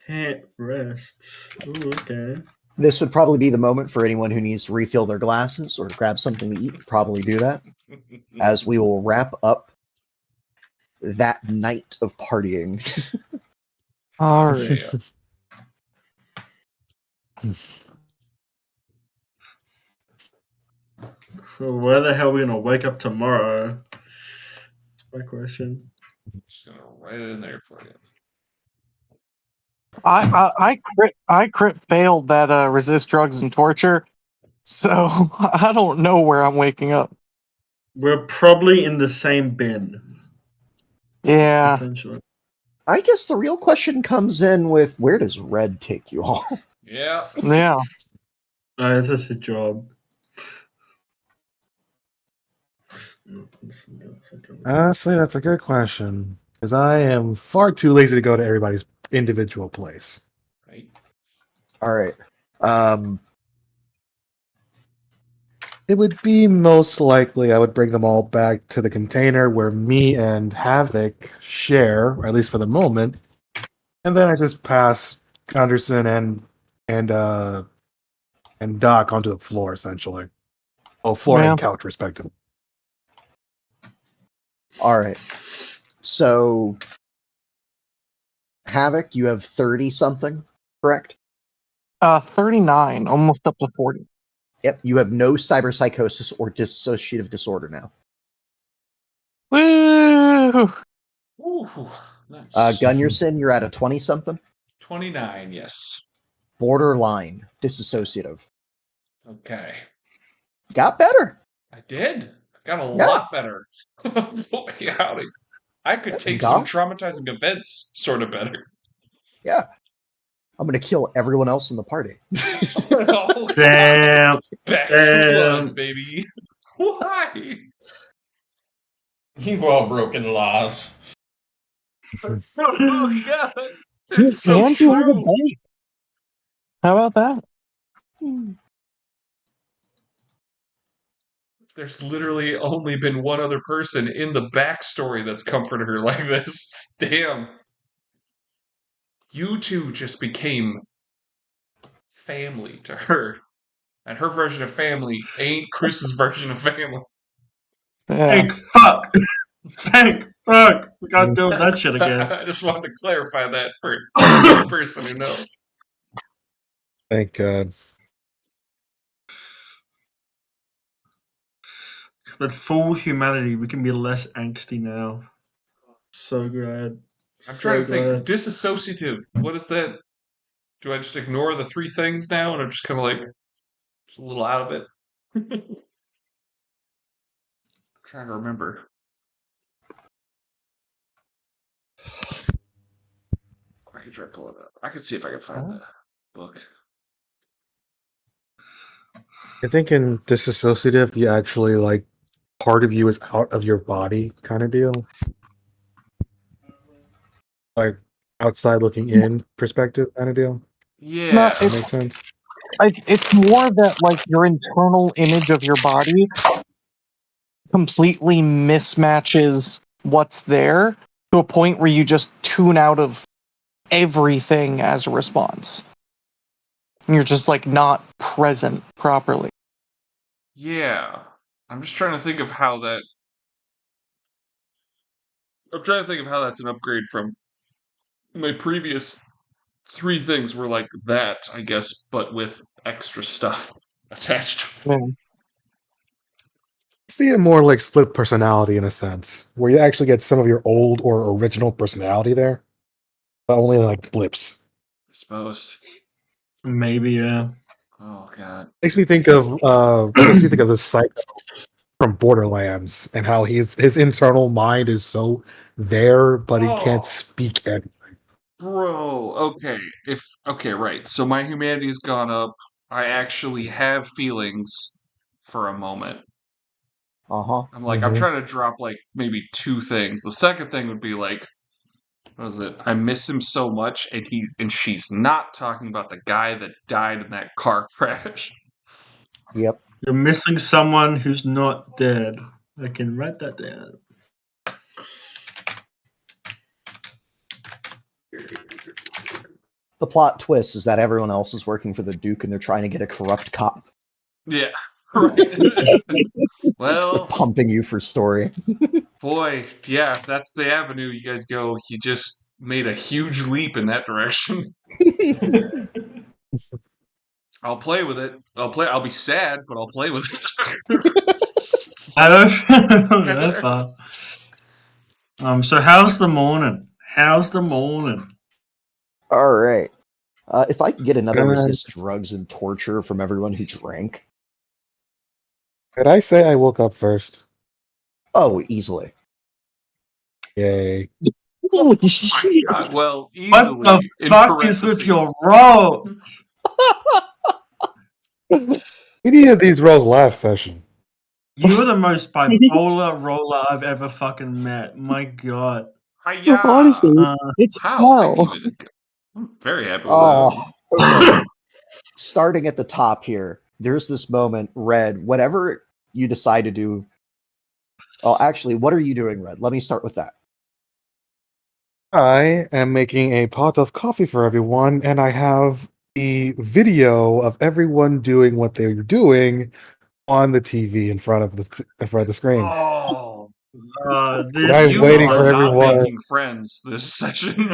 Can't rest. Ooh, okay. This would probably be the moment for anyone who needs to refill their glasses or grab something to eat. Probably do that, as we will wrap up that night of partying. All right. So where the hell are we gonna wake up tomorrow? That's my question. Just gonna write it in there for you. I crit failed that resist drugs and torture, so I don't know where I'm waking up. We're probably in the same bin. Yeah. Potentially. I guess the real question comes in with, where does Red take you all? Yeah. Yeah. This is a job. Honestly, that's a good question. Because I am far too lazy to go to everybody's individual place. Right. All right. It would be most likely I would bring them all back to the container where me and Havoc share, or at least for the moment, and then I just pass Anderson and Doc onto the floor, essentially. Oh, floor and couch, respectively. All right. So, Havoc, you have 30 something, correct? 39, almost up to 40. Yep. You have no cyberpsychosis or dissociative disorder now. Woo! Ooh, nice. Gunnarsson, you're at a 20 something. 29, yes. Borderline dissociative. Okay. Got better. I did. I got a Yeah. lot better. Boy, howdy. I could take some traumatizing events sort of better. Yeah. I'm going to kill everyone else in the party. Oh, Damn. back to blood, baby. Why? You've all broken laws. Oh, God. It's so And you have a true. bite. How about that? There's literally only been one other person in the backstory that's comforted her like this. Damn. You two just became family to her. And her version of family ain't Chris's version of family. Yeah. Thank fuck. Thank fuck. We can't do that shit again. I just wanted to clarify that for the person who knows. Thank God. With full humanity, we can be less angsty now. So glad. I'm trying to think. Disassociative. What is that? Do I just ignore the three things now and I'm just kind of like just a little out of it? I'm trying to remember. I could try to pull it up. I could see if I can find the book. I think in disassociative, you actually like part of you is out of your body, kind of deal. Like outside looking in perspective, kind of deal. Yeah, No, That makes sense. it's more that like your internal image of your body completely mismatches what's there to a point where you just tune out of everything as a response. And you're just like not present properly. yeah. I'm just trying to think of how that. I'm trying to think of how that's an upgrade from my previous three things were like that, I guess, but with extra stuff attached. Yeah. See it more like split personality in a sense, where you actually get some of your old or original personality there, but only like blips. I suppose. Maybe, yeah. Oh God. Makes me think of the psycho from Borderlands and how his internal mind is so there, but he can't speak anything. Bro, okay, right. So my humanity's gone up. I actually have feelings for a moment. Uh-huh. I'm like, I'm trying to drop like maybe two things. The second thing would be like, what is it? I miss him so much, and she's not talking about the guy that died in that car crash. Yep. You're missing someone who's not dead. I can write that down. The plot twist is that everyone else is working for the Duke and they're trying to get a corrupt cop. Yeah. Right. Well, pumping you for story. Boy, yeah, if that's the avenue you guys go, you just made a huge leap in that direction. I'll play with it. I'll be sad, but I'll play with it. I don't go that far. So how's the morning? All right. If I could get another resist drugs and torture from everyone who drank. Could I say I woke up first? Oh, easily. Yay. Holy shit. God, well, easily. What the fuck is with your rolls? We needed these rolls last session. You were the most bipolar roller I've ever fucking met. My God. Hi-ya! Honestly, it's How? I hell. gave it I'm very happy with Oh, okay. Starting at the top here, there's this moment, Red, whatever you decide to do. Well, actually, what are you doing, Red? Let me start with that. I am making a pot of coffee for everyone, and I have the video of everyone doing what they're doing on the TV in front of the screen. Oh, Guys, you waiting are for not everyone. making friends this session.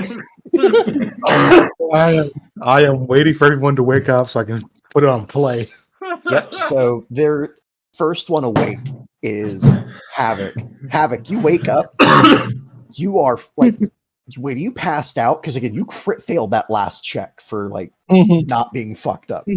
I am waiting for everyone to wake up so I can put it on play. Yep. So their first one awake is Havoc. Havoc, you wake up. You are like, wait, you passed out? Because again, you crit failed that last check for like not being fucked up.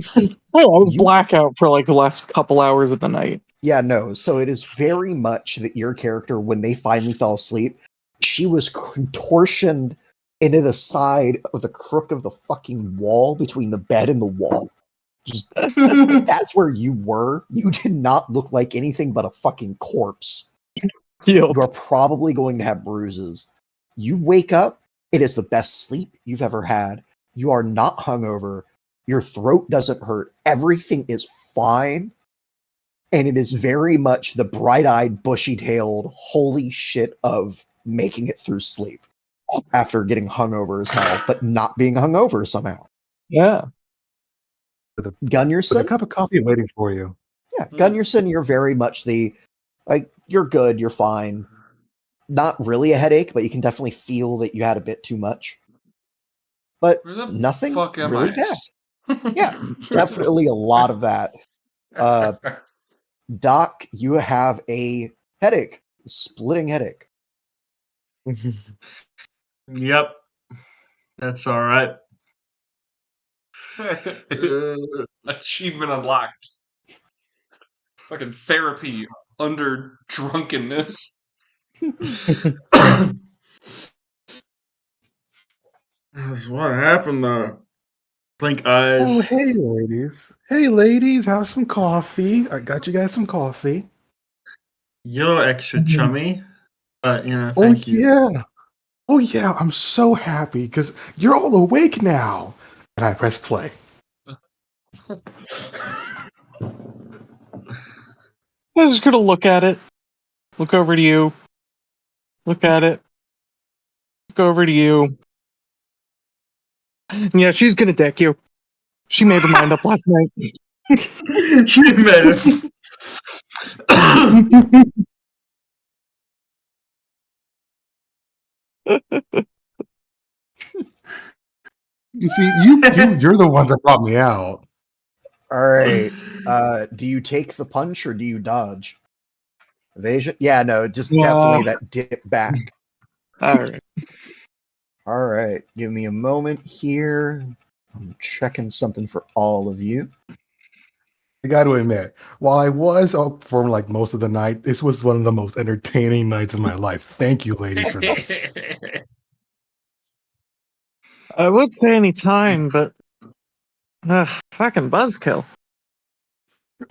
Oh, I was blackout for like the last couple hours of the night. Yeah, no. So it is very much that your character, when they finally fell asleep, she was contortioned into the side of the crook of the fucking wall between the bed and the wall. Just that's where you were. You did not look like anything but a fucking corpse. Yep. You are probably going to have bruises. You wake up, it is the best sleep you've ever had. You are not hungover. Your throat doesn't hurt. Everything is fine. And it is very much the bright-eyed, bushy-tailed, holy shit of making it through sleep after getting hungover as hell, but not being hungover somehow. Yeah. With a Gunnerson? cup of coffee waiting for you. Yeah, Gunnerson, you're very much the, like, you're good, you're fine. Not really a headache, but you can definitely feel that you had a bit too much. But Where the nothing fuck am really I? bad. Yeah, definitely a lot of that. Doc, you have a headache, splitting headache. Yep. That's all right. Achievement unlocked. Fucking therapy under drunkenness. That's what happened though. Blink eyes. Oh, hey, ladies. Hey, ladies, have some coffee. I got you guys some coffee. You're extra chummy. But Oh, thank you. yeah. Oh, yeah, I'm so happy because you're all awake now. And I press play. I'm just gonna look at it. Look over to you. Look at it. Look over to you. Yeah, she's gonna deck you. She made her mind up last night. She made it. You see, you're the ones that brought me out. All right. Do you take the punch or do you dodge? Evasion? Yeah, no, just definitely that dip back. All right. All right. Give me a moment here. I'm checking something for all of you. I got to admit, while I was up for like most of the night, this was one of the most entertaining nights of my life. Thank you, ladies, for this. I would say any time, but fucking buzzkill.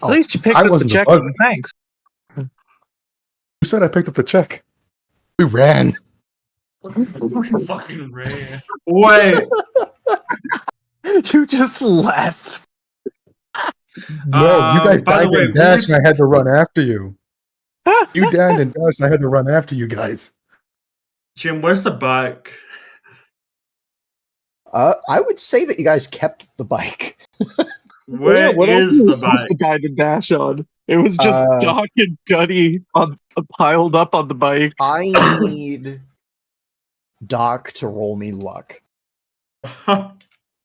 At least you picked I up the wasn't check. the buzz. Thanks. Who said I picked up the check? We ran. Fucking ran. Wait. You just left. No, you guys by the died way, and dashed, and I had to run after you. You died and dashed, and I had to run after you guys. Jim, where's the bike? I would say that you guys kept the bike. Where what is else the was bike? the guy to dash on? It was just Doc and Gutty piled up on the bike. I need Doc to roll me luck. I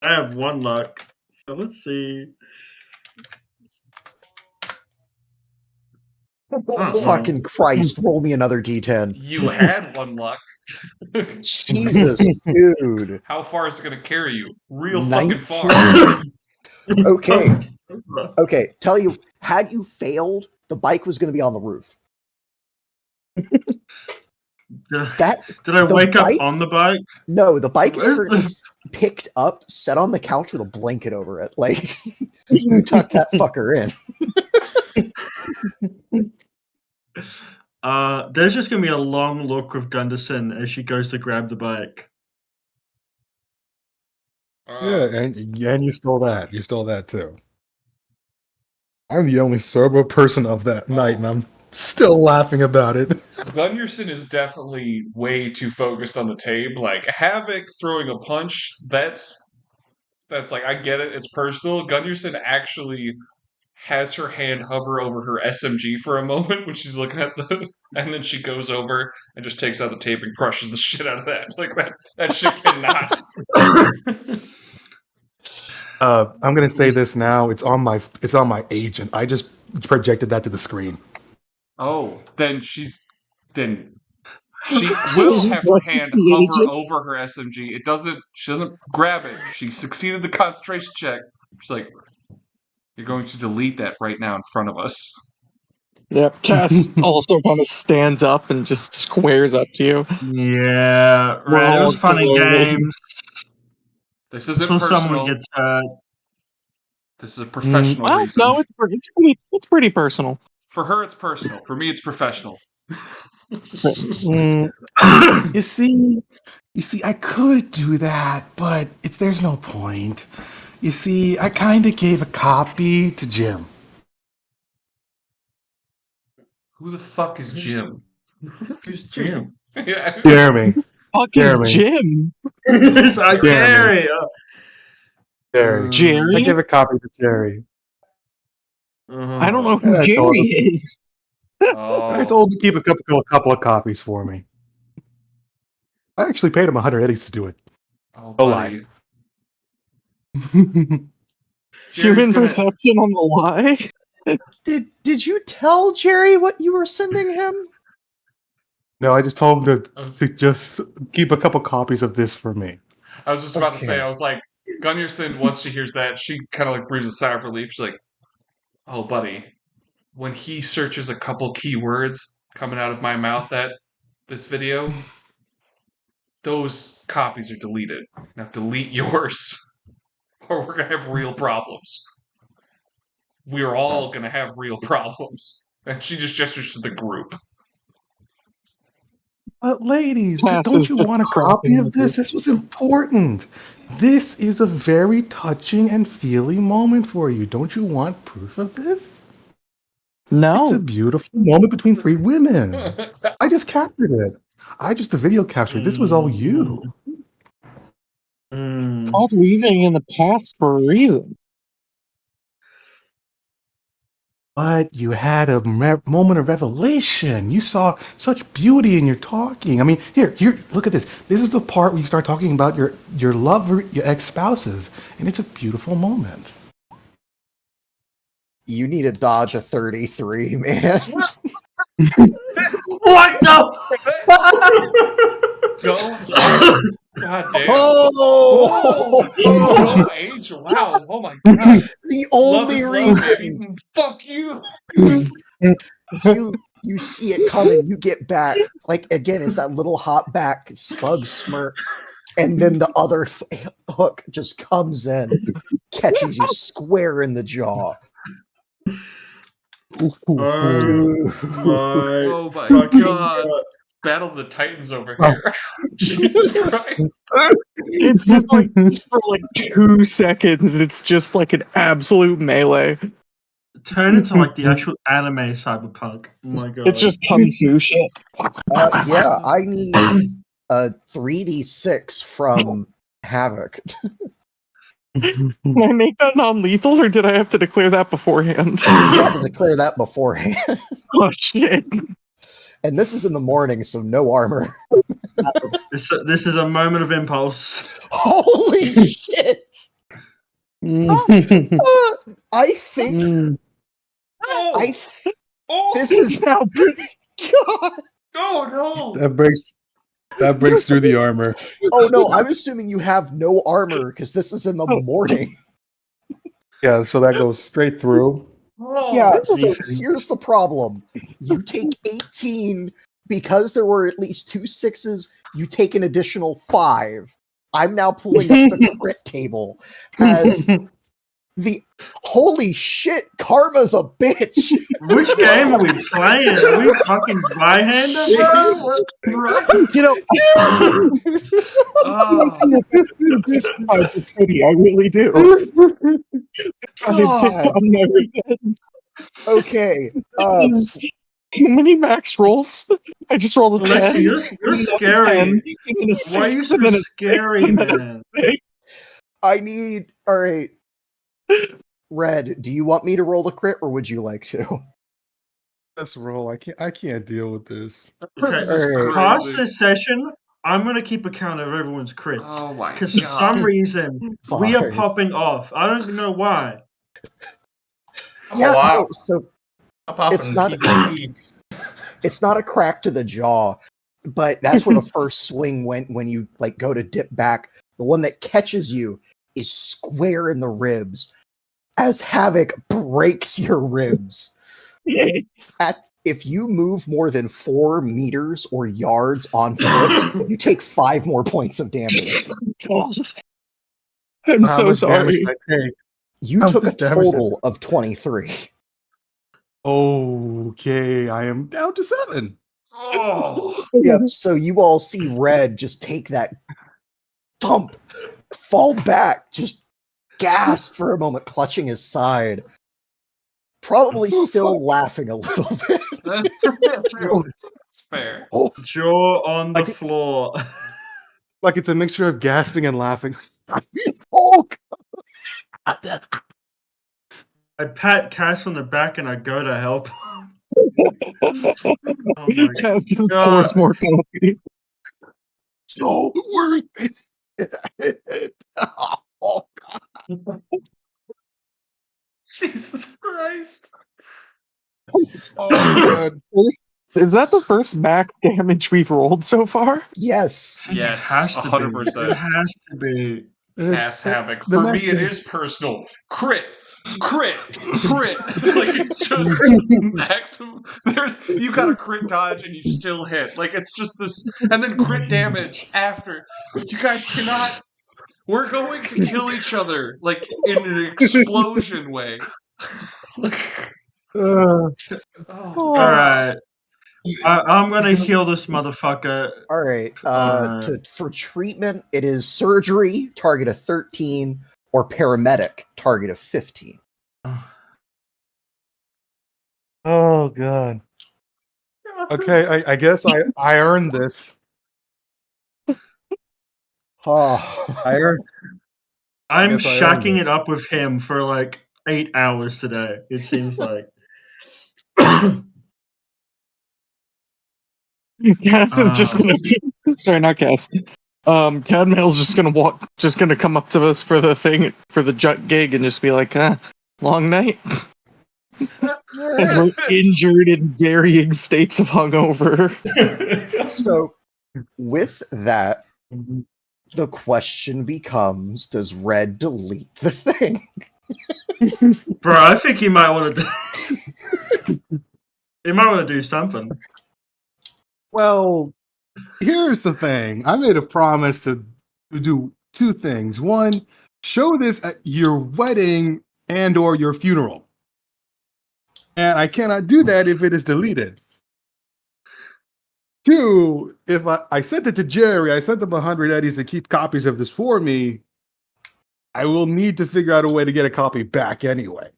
have one luck. So let's see. Fucking Christ, roll me another D10. You had one luck. Jesus, dude. How far is it going to carry you? Real 19. fucking far. Okay. Okay, tell you, had you failed, the bike was going to be on the roof. Did I wake up on the bike? No, the bike is currently picked up, set on the couch with a blanket over it. Like, you tuck that fucker in. There's just gonna be a long look of Gunderson as she goes to grab the bike. Yeah, and you stole that. You stole that too. I'm the only sober person of that night, and I'm still laughing about it. Gunderson is definitely way too focused on the tape. Like Havoc throwing a punch, that's like, I get it, it's personal. Gunderson actually has her hand hover over her SMG for a moment when she's looking at and then she goes over and just takes out the tape and crushes the shit out of that. Like that shit cannot. I'm gonna say this now. It's on my agent. I just projected that to the screen. Oh, then she will have her hand hover over her SMG. She doesn't grab it. She succeeded the concentration check. She's like, you're going to delete that right now in front of us. Yep, Cass also kind of stands up and just squares up to you. Yeah, right. It was fun and games. This isn't Until personal. someone gets hurt. This is a professional reason. No, it's pretty personal. For her, it's personal. For me, it's professional. You see, I could do that, but there's no point. You see, I kind of gave a copy to Jim. Who the fuck is Jim? Who's Jim? Yeah. Jeremy. Fuck is Jim? It's like Jerry. Jerry? I gave a copy to Jerry. I don't know who Jerry is. I told him to keep a couple of copies for me. I actually paid him 100 eddies to do it. Oh, buddy. Human perception on the lie? Did you tell Jerry what you were sending him? No, I just told him to just keep a couple copies of this for me. I was just about to say, I was like, Gunderson, once she hears that, she kind of like breathes a sigh of relief. She's like, oh, buddy, when he searches a couple keywords coming out of my mouth at this video, those copies are deleted. Now delete yours, or we're going to have real problems. We're all going to have real problems. And she just gestures to the group. But ladies, don't you want a copy of this? This was important. This is a very touching and feeling moment for you. Don't you want proof of this? No. It's a beautiful moment between three women. I just captured it. The video captured. This was all you. Called leaving in the past for a reason. But you had a moment of revelation. You saw such beauty in your talking. I mean, here, look at this. This is the part where you start talking about your lover, your ex-spouses, and it's a beautiful moment. You need to dodge a 33, man. What the? God damn. Oh, Angel. Wow. Oh my god. The only reason. Fuck you. You see it coming. You get back. Like, again, it's that little hop back slug smirk. And then the other hook just comes in, catches you square in the jaw. Oh my god. Battle of the Titans over here. Jesus Christ. It's just like for like 2 seconds, it's just like an absolute melee. Turn into like the actual anime Cyberpunk. Oh my god. It's just kung fu shit. Yeah, I need a 3d6 from Havoc. Can I make that non-lethal, or did I have to declare that beforehand? You have to declare that beforehand. Oh shit. And this is in the morning, so no armor. This is a moment of impulse. Holy shit! I think. This is. God. Oh no! That breaks through the armor. Oh no! I'm assuming you have no armor because this is in the morning. Yeah, so that goes straight through. Yeah, so here's the problem. You take 18 because there were at least 2 6s, you take an additional 5. I'm now pulling up the crit table as Holy shit, Karma's a bitch. Which game are we playing? Are we fucking Byhander, bro? Right. You know, Oh, I really do. I've taken on my revenge. Okay. How many max rolls? I just rolled a 10. Alexi, you're scary. And then a Why are you 6, so and then a scary, 6, and then a man? 6. I need. All right. Red, do you want me to roll the crit, or would you like to? Let's roll. I can't deal with this. Okay, This is Alright. past crazy. this session, I'm gonna keep account of everyone's crits. Oh my Because for some god. reason, we are 5. popping off. I don't know why. Yeah. Oh, wow. No, so Apart It's from not- TPP. it's not a crack to the jaw, but that's where the first swing went when you like go to dip back. The one that catches you is square in the ribs, as Havoc breaks your ribs. If you move more than 4 meters or yards on foot, you take 5 more points of damage. I'm How so much damage sorry. did I take? You How took a much damage did total of 23. Okay, I am down to 7. Oh, Yep, so you all see Red just take that thump, fall back, just gasp for a moment, clutching his side. Probably still laughing a little bit. it's fair. Oh, Jaw on the Like- floor. like it's a mixture of gasping and laughing. Oh, God. I pat Cass on the back and I go to help. Oh my Of God. course, more coffee. So worth it. Oh, God. Jesus Christ. Oh, God. Is that the first max damage we've rolled so far? Yes. Yes, It has to 100%. be. It has to be. Cast Havoc. The For me, next it thing- is personal. Crit, crit, crit. Like it's just maximum. You got a crit dodge and you still hit. Like it's just this, and then crit damage after. You guys cannot. We're going to kill each other like in an explosion way. Like, oh, All right. I'm gonna heal this motherfucker. All right. Alright. For treatment, it is surgery, target of 13, or paramedic, target of 15. Oh, God. Okay, I guess I earned this. Oh. I earned. I'm guess I earned shacking it. it up with him for like 8 hours today. It seems like. Cass is just gonna be sorry, not Cass. Cadmail's just gonna come up to us for the thing for the gig and just be like, long night. As we're injured in varying states of hungover. So, with that, the question becomes: does Red delete the thing? Bro, I think he might want to. He might want to do something. Well, here's the thing. I made a promise to do 2 things. One, show this at your wedding and or your funeral. And I cannot do that if it is deleted. 2, if I sent it to Jerry, I sent him 100 eddies to keep copies of this for me, I will need to figure out a way to get a copy back anyway.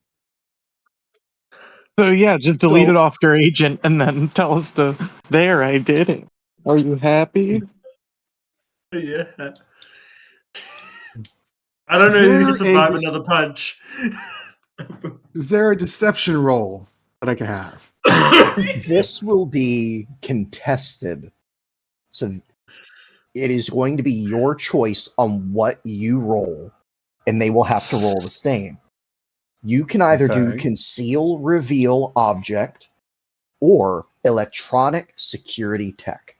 So yeah, just delete So- it off your agent and then tell us there, I did it. Are you happy? Yeah. I don't know if you There can survive is- another punch. Is there a deception roll that I can have? This will be contested. So, it is going to be your choice on what you roll, and they will have to roll the same. You can either do Okay. conceal, reveal object, or electronic security tech.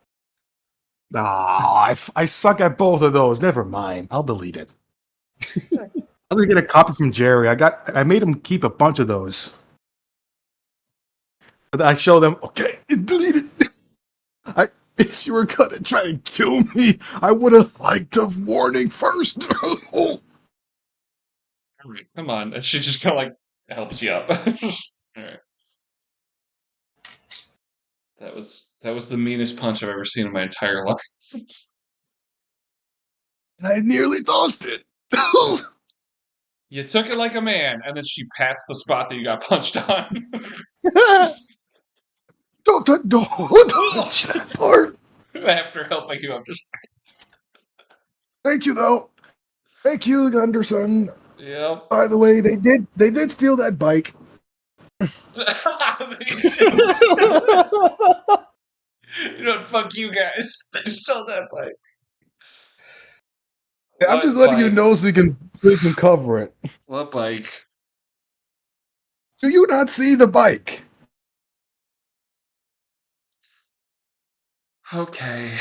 I suck at both of those. Never mind. I'll delete it. I'm gonna get a copy from Jerry. I made him keep a bunch of those. But I show them, okay, it's deleted. If you were gonna try to kill me, I would have liked a warning first. Come on. And she just kind of like helps you up. All right. That was the meanest punch I've ever seen in my entire life. I nearly lost it. You took it like a man, and then she pats the spot that you got punched on. Don't touch that part. After helping you up, just Thank you, though. Thank you, Gunderson. yep. By the way, they did steal that bike. You know, fuck you guys. They stole that bike. I'm just letting you know so we can cover it. What bike? Do you not see the bike? Okay.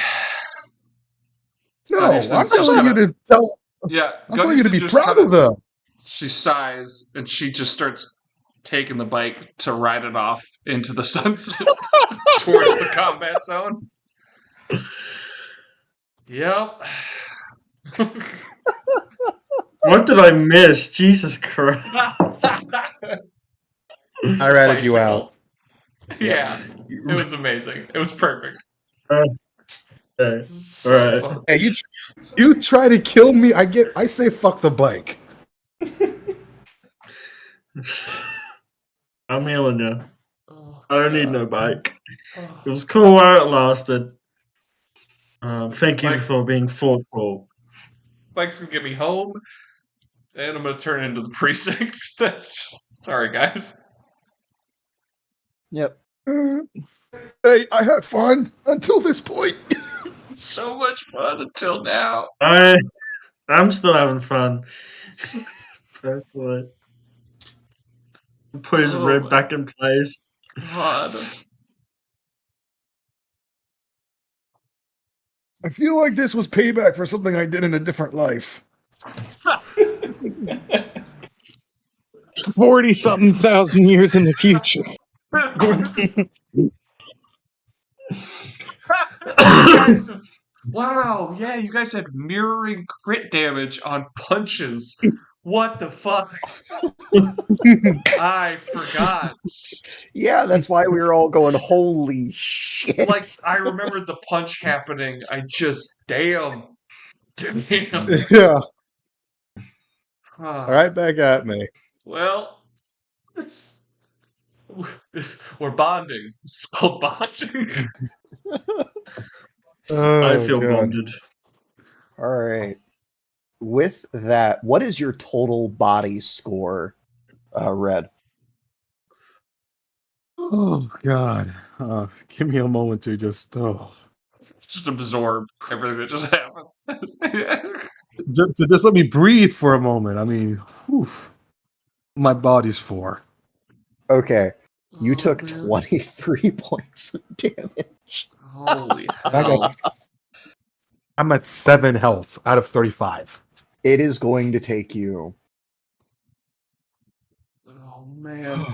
No, Gunderson's I'm just telling you kinda- to tell. Yeah, I'm telling you to be just proud of them. She sighs and she just starts taking the bike to ride it off into the sunset towards the combat zone. Yep. What did I miss? Jesus Christ. I ratted you out. Yeah, it was amazing. It was perfect. Okay. So Alright. fun. Hey, you try to kill me. I say fuck the bike. I'm healing you. Oh, I don't need God. no bike. Oh. It was cool while it lasted. Thank you Mike- for being thoughtful. Mike's gonna get me home, and I'm gonna turn into the precinct. That's just sorry, guys. Yep. Hey, I had fun until this point. So much fun until now. I'm still having fun. Personally. Put his Oh rib my back in place. God. I feel like this was payback for something I did in a different life. 40-something thousand years in the future. Guys, wow, yeah, you guys had mirroring crit damage on punches. What the fuck? I forgot. Yeah, that's why we were all going, holy shit. Like, I remembered the punch happening. I just, damn. Yeah. All right, back at me. Well, we're bonding. It's called bonding. I feel God. bonded. All right. With that, what is your total body score, Red? Oh God. Give me a moment to just Just absorb everything that just happened. just let me breathe for a moment. I mean, whew. My body's 4. Okay. You Oh, took man. 23 points of damage. Holy hell. I'm at 7 health out of 35. It is going to take you. Oh, man.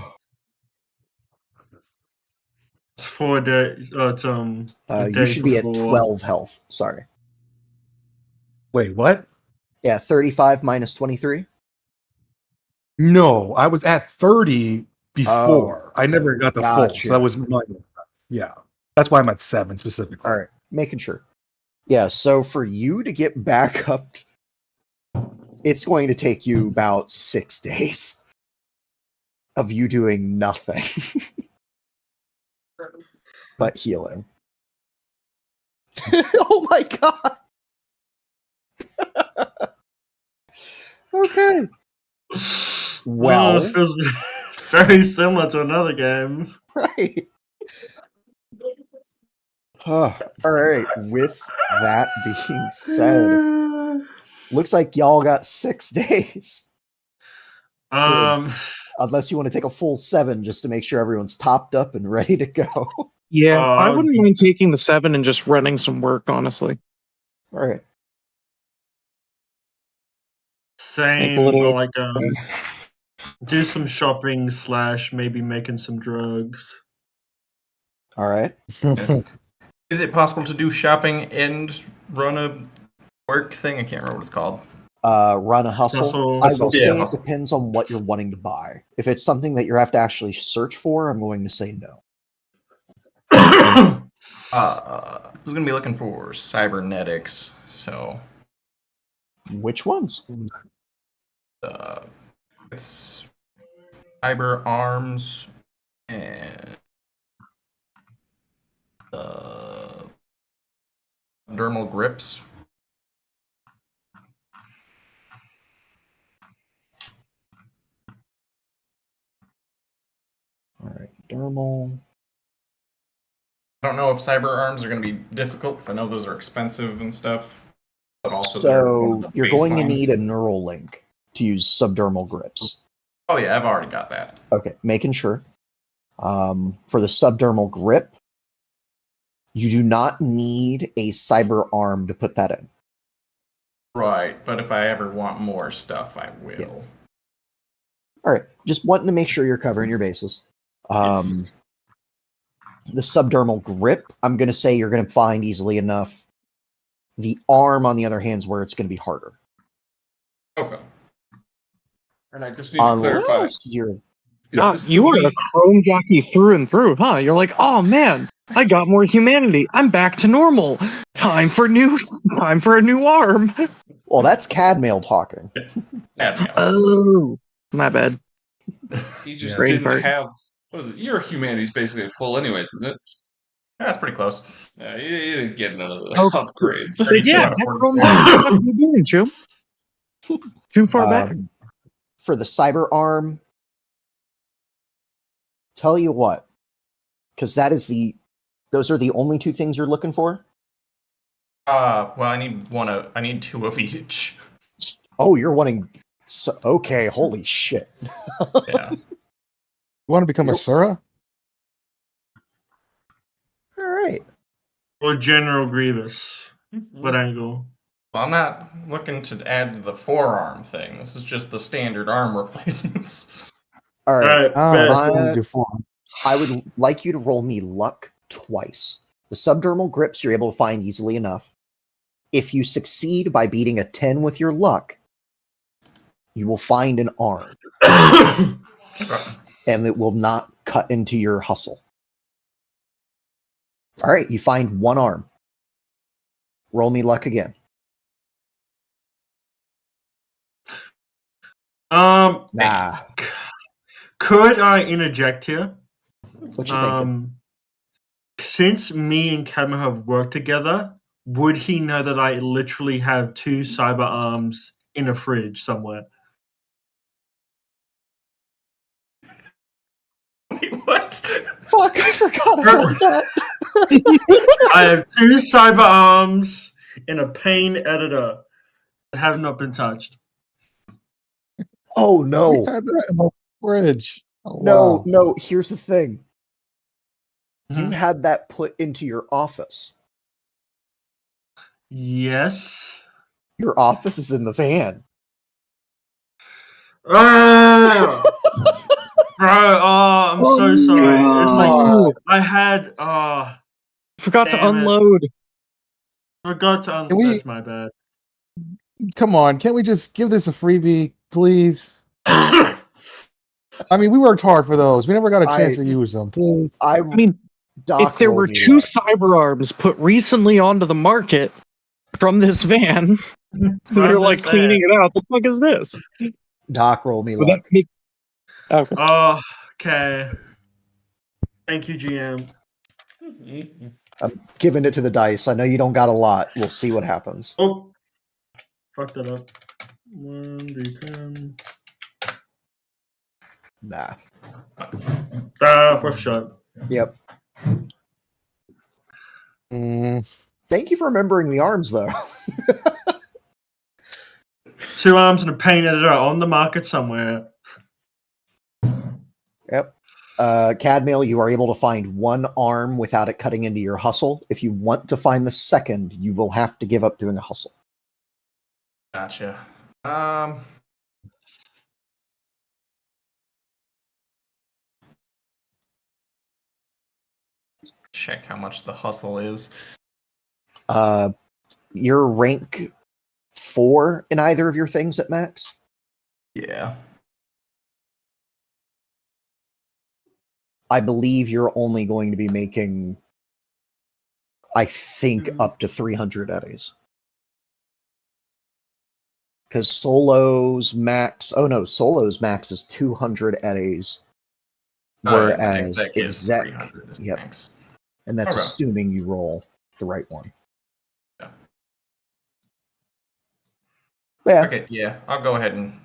It's 4 days. It's a You day should be at before. 12 health. Sorry. Wait, what? Yeah, 35 minus 23. No, I was at 30 before. I never got the full. Gotcha. So that was my. Yeah. That's why I'm at 7 specifically. All right, making sure. Yeah, so for you to get back up, it's going to take you about 6 days of you doing nothing but healing. Oh my god! Okay. Well, it feels very similar to another game. right. All right, with that being said, looks like y'all got 6 days. Unless you want to take a full 7 just to make sure everyone's topped up and ready to go. Yeah, I wouldn't mind taking the 7 and just running some work, honestly. All right. Same, Make a little- or like do some shopping / maybe making some drugs. All right. Is it possible to do shopping and run a work thing? I can't remember what it's called. Run a hustle. Hustle. I will say Yeah, it hustle. depends on what you're wanting to buy. If it's something that you have to actually search for, I'm going to say no. I was gonna be looking for cybernetics, so Which ones? it's cyber arms and dermal grips. All right, dermal. I don't know if cyber arms are going to be difficult because I know those are expensive and stuff. But also, they're one of So the you're going to baseline. need a neural link to use subdermal grips. Oh yeah, I've already got that. Okay, making sure. For the subdermal grip, you do not need a cyber arm to put that in. Right, but if I ever want more stuff, I will. Yeah. All right, just wanting to make sure you're covering your bases. Yes. The subdermal grip, I'm going to say you're going to find easily enough. The arm, on the other hand, is where it's going to be harder. Okay. And I just need to clarify. Unless you're... Ah, Is this you the are a week- chrome jockey through and through, huh? You're like, oh man, I got more humanity. I'm back to normal. Time for a new arm. Well, that's Cadmail talking. Admiral. Oh, my bad. He just Brain didn't fart. have. What is it? Your humanity's basically at full, anyways, isn't it? That's pretty close. Yeah, you didn't get none of the Oh, upgrades. But yeah, out of that 46. chrome jockey stuff you're doing, Chum. Too far back. For the cyber arm, tell you what, because those are the only two things you're looking for. Well, I need two of each. Oh, you're wanting. Okay, holy shit. Yeah. You want to become a Sura? All right. Or General Grievous. Mm-hmm. What angle? Well, I'm not looking to add the forearm thing. This is just the standard arm replacements. All right. Oh, bet. that's what we do for. I would like you to roll me luck twice. The subdermal grips you're able to find easily enough. If you succeed by beating a 10 with your luck, you will find an arm, and it will not cut into your hustle. All right, you find one arm. Roll me luck again. Nah. Could I interject here? What you thinking? Since me and Cadmo have worked together, would he know that I literally have two cyber arms in a fridge somewhere? Wait, what? Fuck, I forgot about that. I have two cyber arms in a pain editor that have not been touched. Oh, We no. had that in the fridge. Oh, No, wow. no, here's the thing. You Mhm. had that put into your office. Yes. Your office is in the van. Bro, I'm so sorry. It's like no. I had Forgot to damn it. unload. Forgot to Can we- that's my bad. Come on, can't we just give this a freebie, please? I mean, we worked hard for those. We never got a chance to use them. Please. I mean, Doc if there rolled were me two luck. cyber arms put recently onto the market from this van, they're From like this cleaning van. it out. The fuck is this? Doc, roll me Would that luck. make... Okay. Oh, okay. Thank you, GM. I'm giving it to the dice. I know you don't got a lot. We'll see what happens. Oh, fucked that up. 1d10. Nah. Fourth shot. Yep. Mm, Thank you for remembering the arms, though. Two arms and a pain editor on the market somewhere. Yep. Cadmail, you are able to find one arm without it cutting into your hustle. If you want to find the second, you will have to give up doing a hustle. Gotcha. Check how much the hustle is. Your rank 4 in either of your things at max? Yeah. I believe you're only going to be making, I think, up to 300 eddies. Because Solo's max is 200 eddies. Whereas exec, 300 is yep. max. And that's Okay. assuming you roll the right one. Yeah. Yeah. Okay, yeah. I'll go ahead and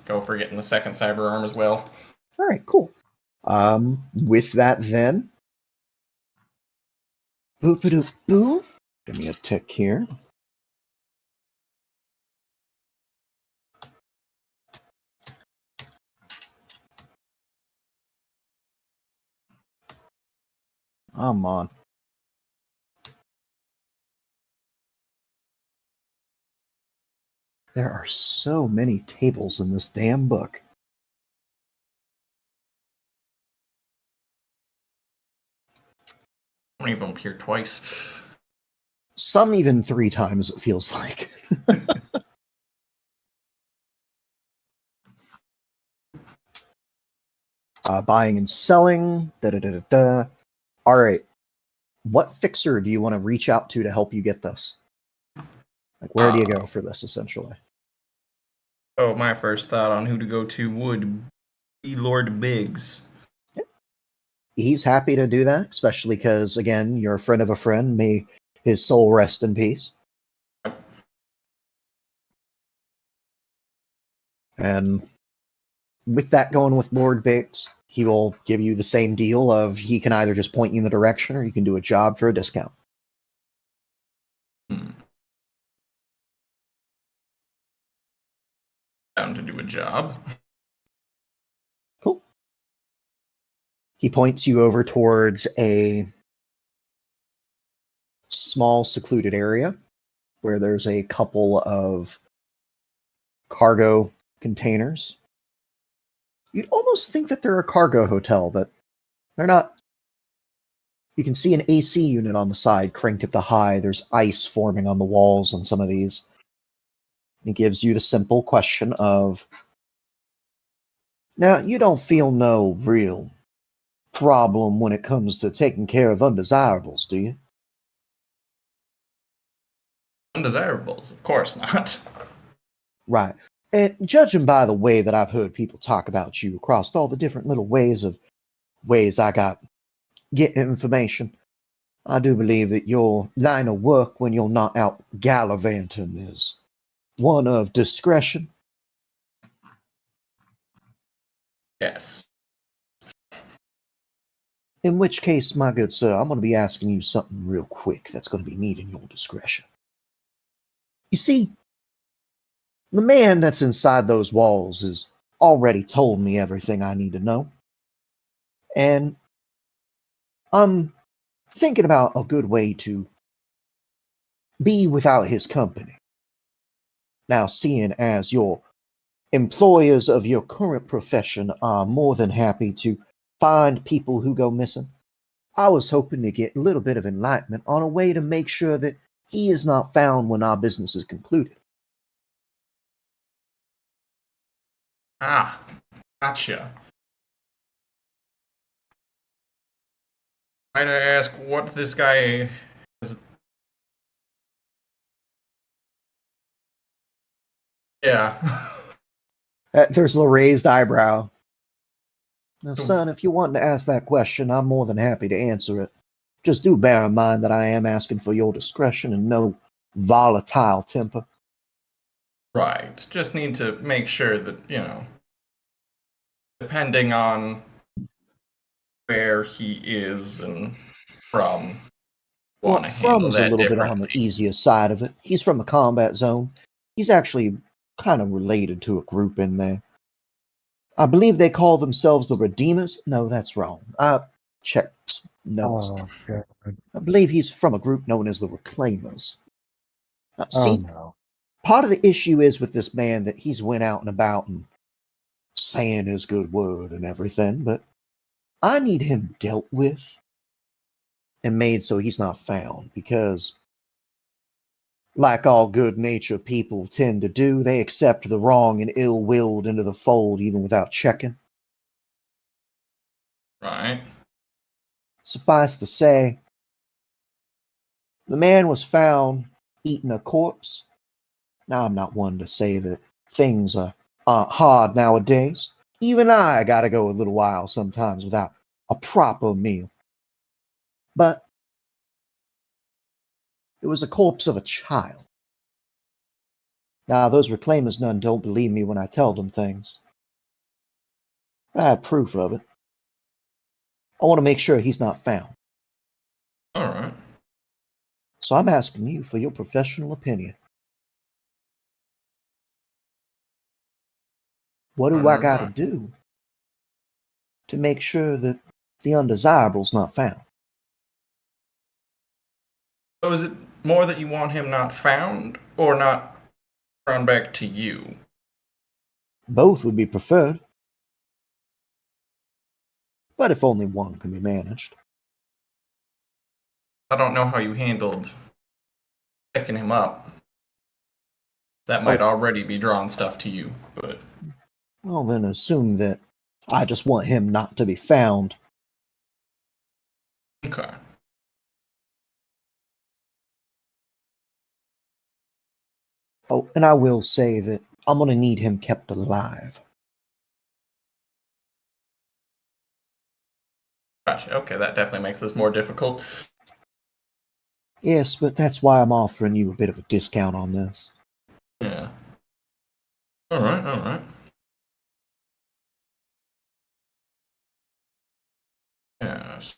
go for getting the second cyber arm as well. All right, cool. With that then, boop-a-doop-boo. Give me a tick here. Come on. There are so many tables in this damn book. How many of them appear twice? Some even 3 times, it feels like. Buying and selling. Da-da-da-da-da. All right. What fixer do you want to reach out to help you get this? Like, where do you go for this, essentially? Oh, my first thought on who to go to would be Lord Biggs. He's happy to do that, especially because, again, you're a friend of a friend. May his soul rest in peace. And with that going with Lord Biggs, he will give you the same deal of he can either just point you in the direction or you can do a job for a discount. Down to do a job. Cool. He points you over towards a small secluded area where there's a couple of cargo containers. You'd almost think that they're a cargo hotel, but they're not. You can see an AC unit on the side cranked up to high. There's ice forming on the walls on some of these. He gives you the simple question of, now, you don't feel no real problem when it comes to taking care of undesirables, do you? Undesirables, of course not. Right. And judging by the way that I've heard people talk about you across all the different little ways I got getting information, I do believe that your line of work when you're not out gallivanting is one of discretion. Yes. In which case, my good sir, I'm going to be asking you something real quick that's going to be needing your discretion. You see, the man that's inside those walls has already told me everything I need to know. And I'm thinking about a good way to be without his company. Now, seeing as your employers of your current profession are more than happy to find people who go missing, I was hoping to get a little bit of enlightenment on a way to make sure that he is not found when our business is concluded. Ah, gotcha. Might I ask what this guy is? Yeah. There's the raised eyebrow. Now, son, if you want to ask that question, I'm more than happy to answer it. Just do bear in mind that I am asking for your discretion and no volatile temper. Right. Just need to make sure that, depending on where he is and from, Well, want to handle from's a that little bit on the differently. easier side of it. He's from a combat zone. He's actually kind of related to a group in there. I believe they call themselves the Redeemers. No, that's wrong. I checked notes. Oh, God. I believe he's from a group known as the Reclaimers. Now, Oh, see, no. part of the issue is with this man that he's went out and about and saying his good word and everything, but I need him dealt with and made so he's not found, because Like all good-natured people tend to do, they accept the wrong and ill-willed into the fold even without checking. Right. Suffice to say, the man was found eating a corpse. Now, I'm not one to say that things aren't hard nowadays. Even I gotta go a little while sometimes without a proper meal. But it was a corpse of a child. Now, those reclaimers none don't believe me when I tell them things. I have proof of it. I want to make sure he's not found. All right. So I'm asking you for your professional opinion. What do I gotta do to make sure that the undesirable's not found? So is it more that you want him not found or not run back to you? Both would be preferred. But if only one can be managed. I don't know how you handled picking him up. That might already be drawing stuff to you, but... Well, then assume that I just want him not to be found. Okay. Oh, and I will say that I'm gonna need him kept alive. Gotcha. Okay, that definitely makes this more difficult. Yes, but that's why I'm offering you a bit of a discount on this. Yeah. Alright, alright. Yes.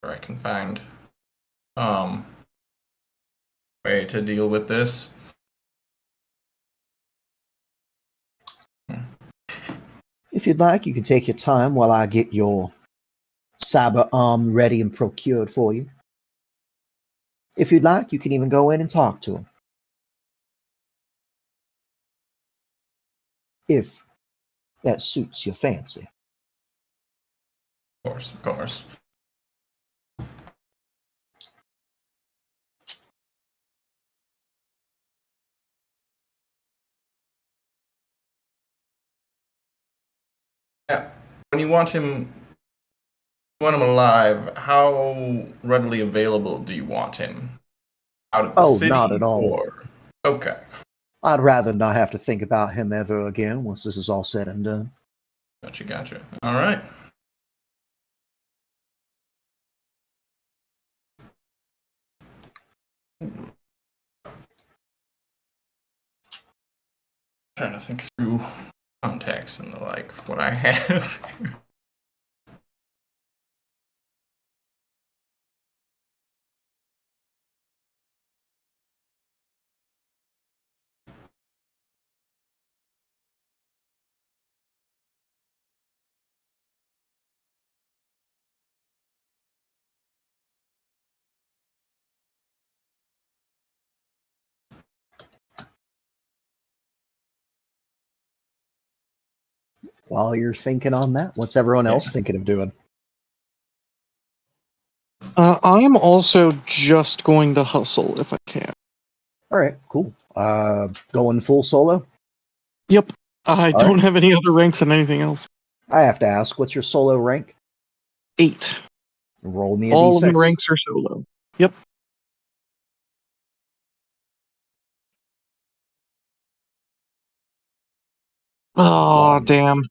I can find way to deal with this. If you'd like, you can take your time while I get your cyber arm ready and procured for you. If you'd like, you can even go in and talk to him. If that suits your fancy. Of course, of course. Yeah. When you want him alive, how readily available do you want him? Out of the city? Not at all. Or... Okay. I'd rather not have to think about him ever again once this is all said and done. Gotcha, gotcha. Alright. Trying to think through contacts and the like of what I have. While you're thinking on that, what's everyone else thinking of doing? I'm also just going to hustle if I can. All right, cool. Going full solo? Yep. I All don't right. have any other ranks in anything else. I have to ask, what's your solo rank? 8. Roll me a All d6. of my ranks are solo. Yep. Oh, One. damn.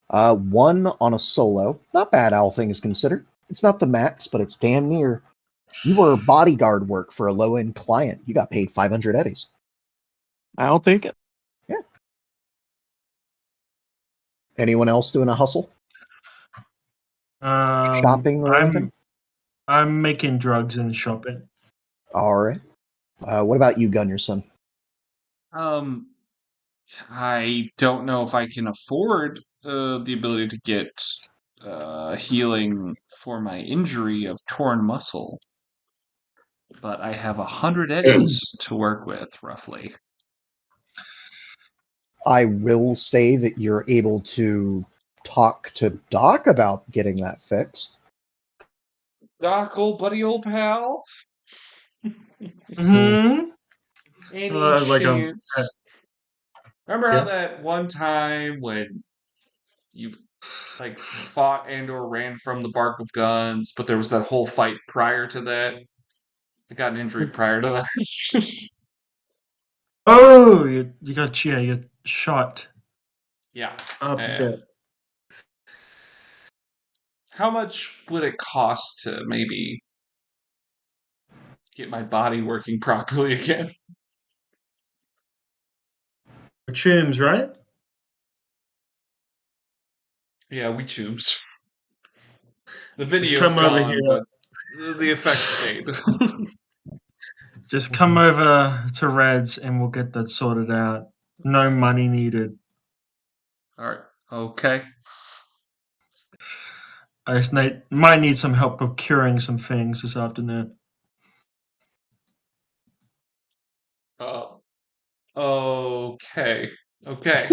1 on a solo. Not bad, all things considered. It's not the max, but it's damn near. You were bodyguard work for a low-end client. You got paid 500 eddies. I'll take it. Yeah. Anyone else doing a hustle? Shopping or anything? I'm making drugs and shopping. All right. What about you, Gunnerson? I don't know if I can afford the ability to get healing for my injury of torn muscle, but I have 100 eddies to work with, roughly. I will say that you're able to talk to Doc about getting that fixed. Doc, old buddy, old pal. Any like chance? Remember how Yeah. that one time when you like fought and or ran from the bark of guns, but there was that whole fight prior to that? I got an injury prior to that. Oh, you got shot. Yeah. Up And how much would it cost to maybe get my body working properly again? Chooms, right? Yeah, we choose. The Just video's come over gone, here. but the effects stayed. Just come over to Reds and we'll get that sorted out. No money needed. All right. Okay. I just might need some help procuring some things this afternoon. Okay. Okay.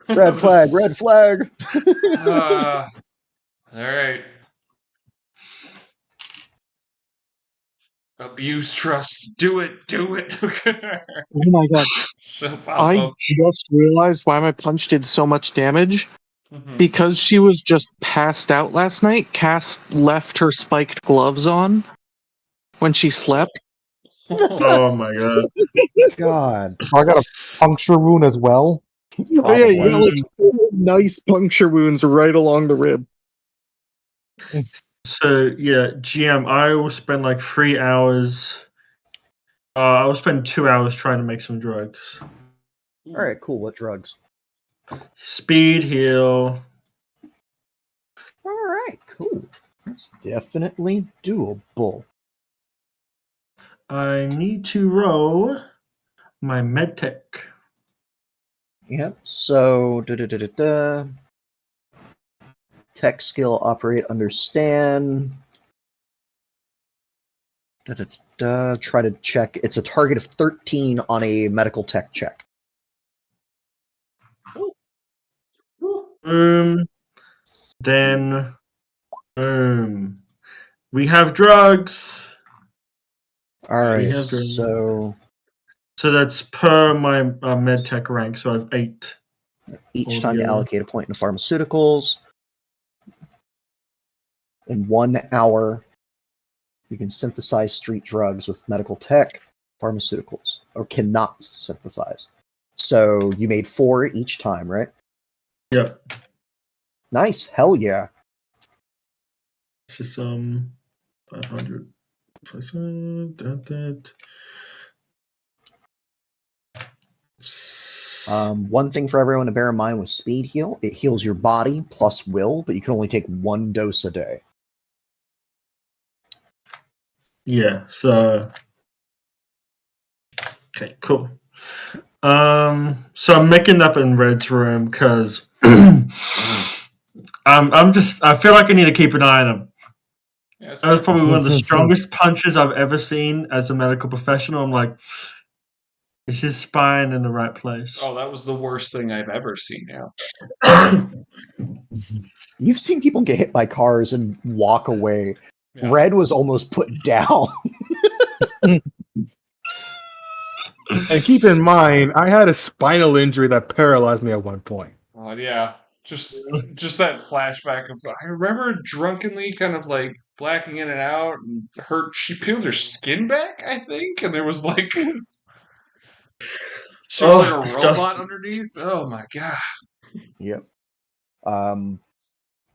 Red flag, red flag. All right. Abuse trust. Do it. Do it. Oh my god. Shut I up. just realized why my punch did so much damage. Mhm. Because she was just passed out last night, Cass left her spiked gloves on when she slept. Oh my god. God. So I got a puncture wound as well. Oh yeah, you got Probably. like four nice puncture wounds right along the rib. So yeah, GM, I will spend like 3 hours. I will spend 2 hours trying to make some drugs. All right, cool. What drugs? Speed heal. All right, cool. That's definitely doable. I need to roll my medtech. Yep. So, tech skill, operate, understand. Try to check. It's a target of 13 on a medical tech check. Then we have drugs. All right. We have drugs. So that's per my medtech rank. So I have 8. each time you altogether. allocate a point in pharmaceuticals. In 1 hour, you can synthesize street drugs with medical tech, pharmaceuticals, or cannot synthesize. So you made 4 each time, right? Yep. Nice. Hell yeah. It's just 500. One thing for everyone to bear in mind with speed heal, it heals your body plus will, but you can only take 1 dose a day. Yeah, so okay, cool. So I'm making up in Red's room because I feel like I need to keep an eye on him. Yeah, that's That was fair. probably one of the strongest punches I've ever seen as a medical professional. I'm like, is his spine in the right place? Oh, that was the worst thing I've ever seen. Yeah. You've seen people get hit by cars and walk away. Yeah. Red was almost put down. And keep in mind, I had a spinal injury that paralyzed me at one point. Oh yeah. Just that flashback of I remember drunkenly kind of like blacking in and out and she peeled her skin back, I think, and there was like she was like a disgusting. robot underneath. Oh my god. Yep.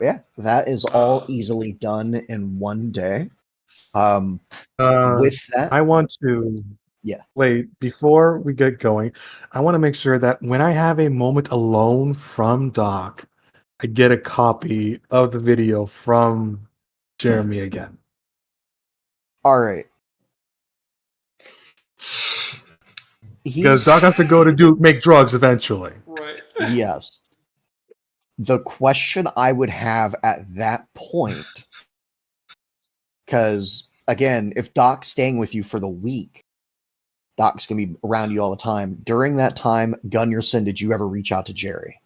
Yeah, that is all easily done in 1 day. With that, I want to. Yeah. Wait, before we get going, I want to make sure that when I have a moment alone from Doc, I get a copy of the video from Jeremy again. All right. Because Doc has to go to make drugs eventually. Right. Yes. The question I would have at that point, because again, if Doc's staying with you for the week, Doc's going to be around you all the time. During that time, Gunnarsson, did you ever reach out to Jerry?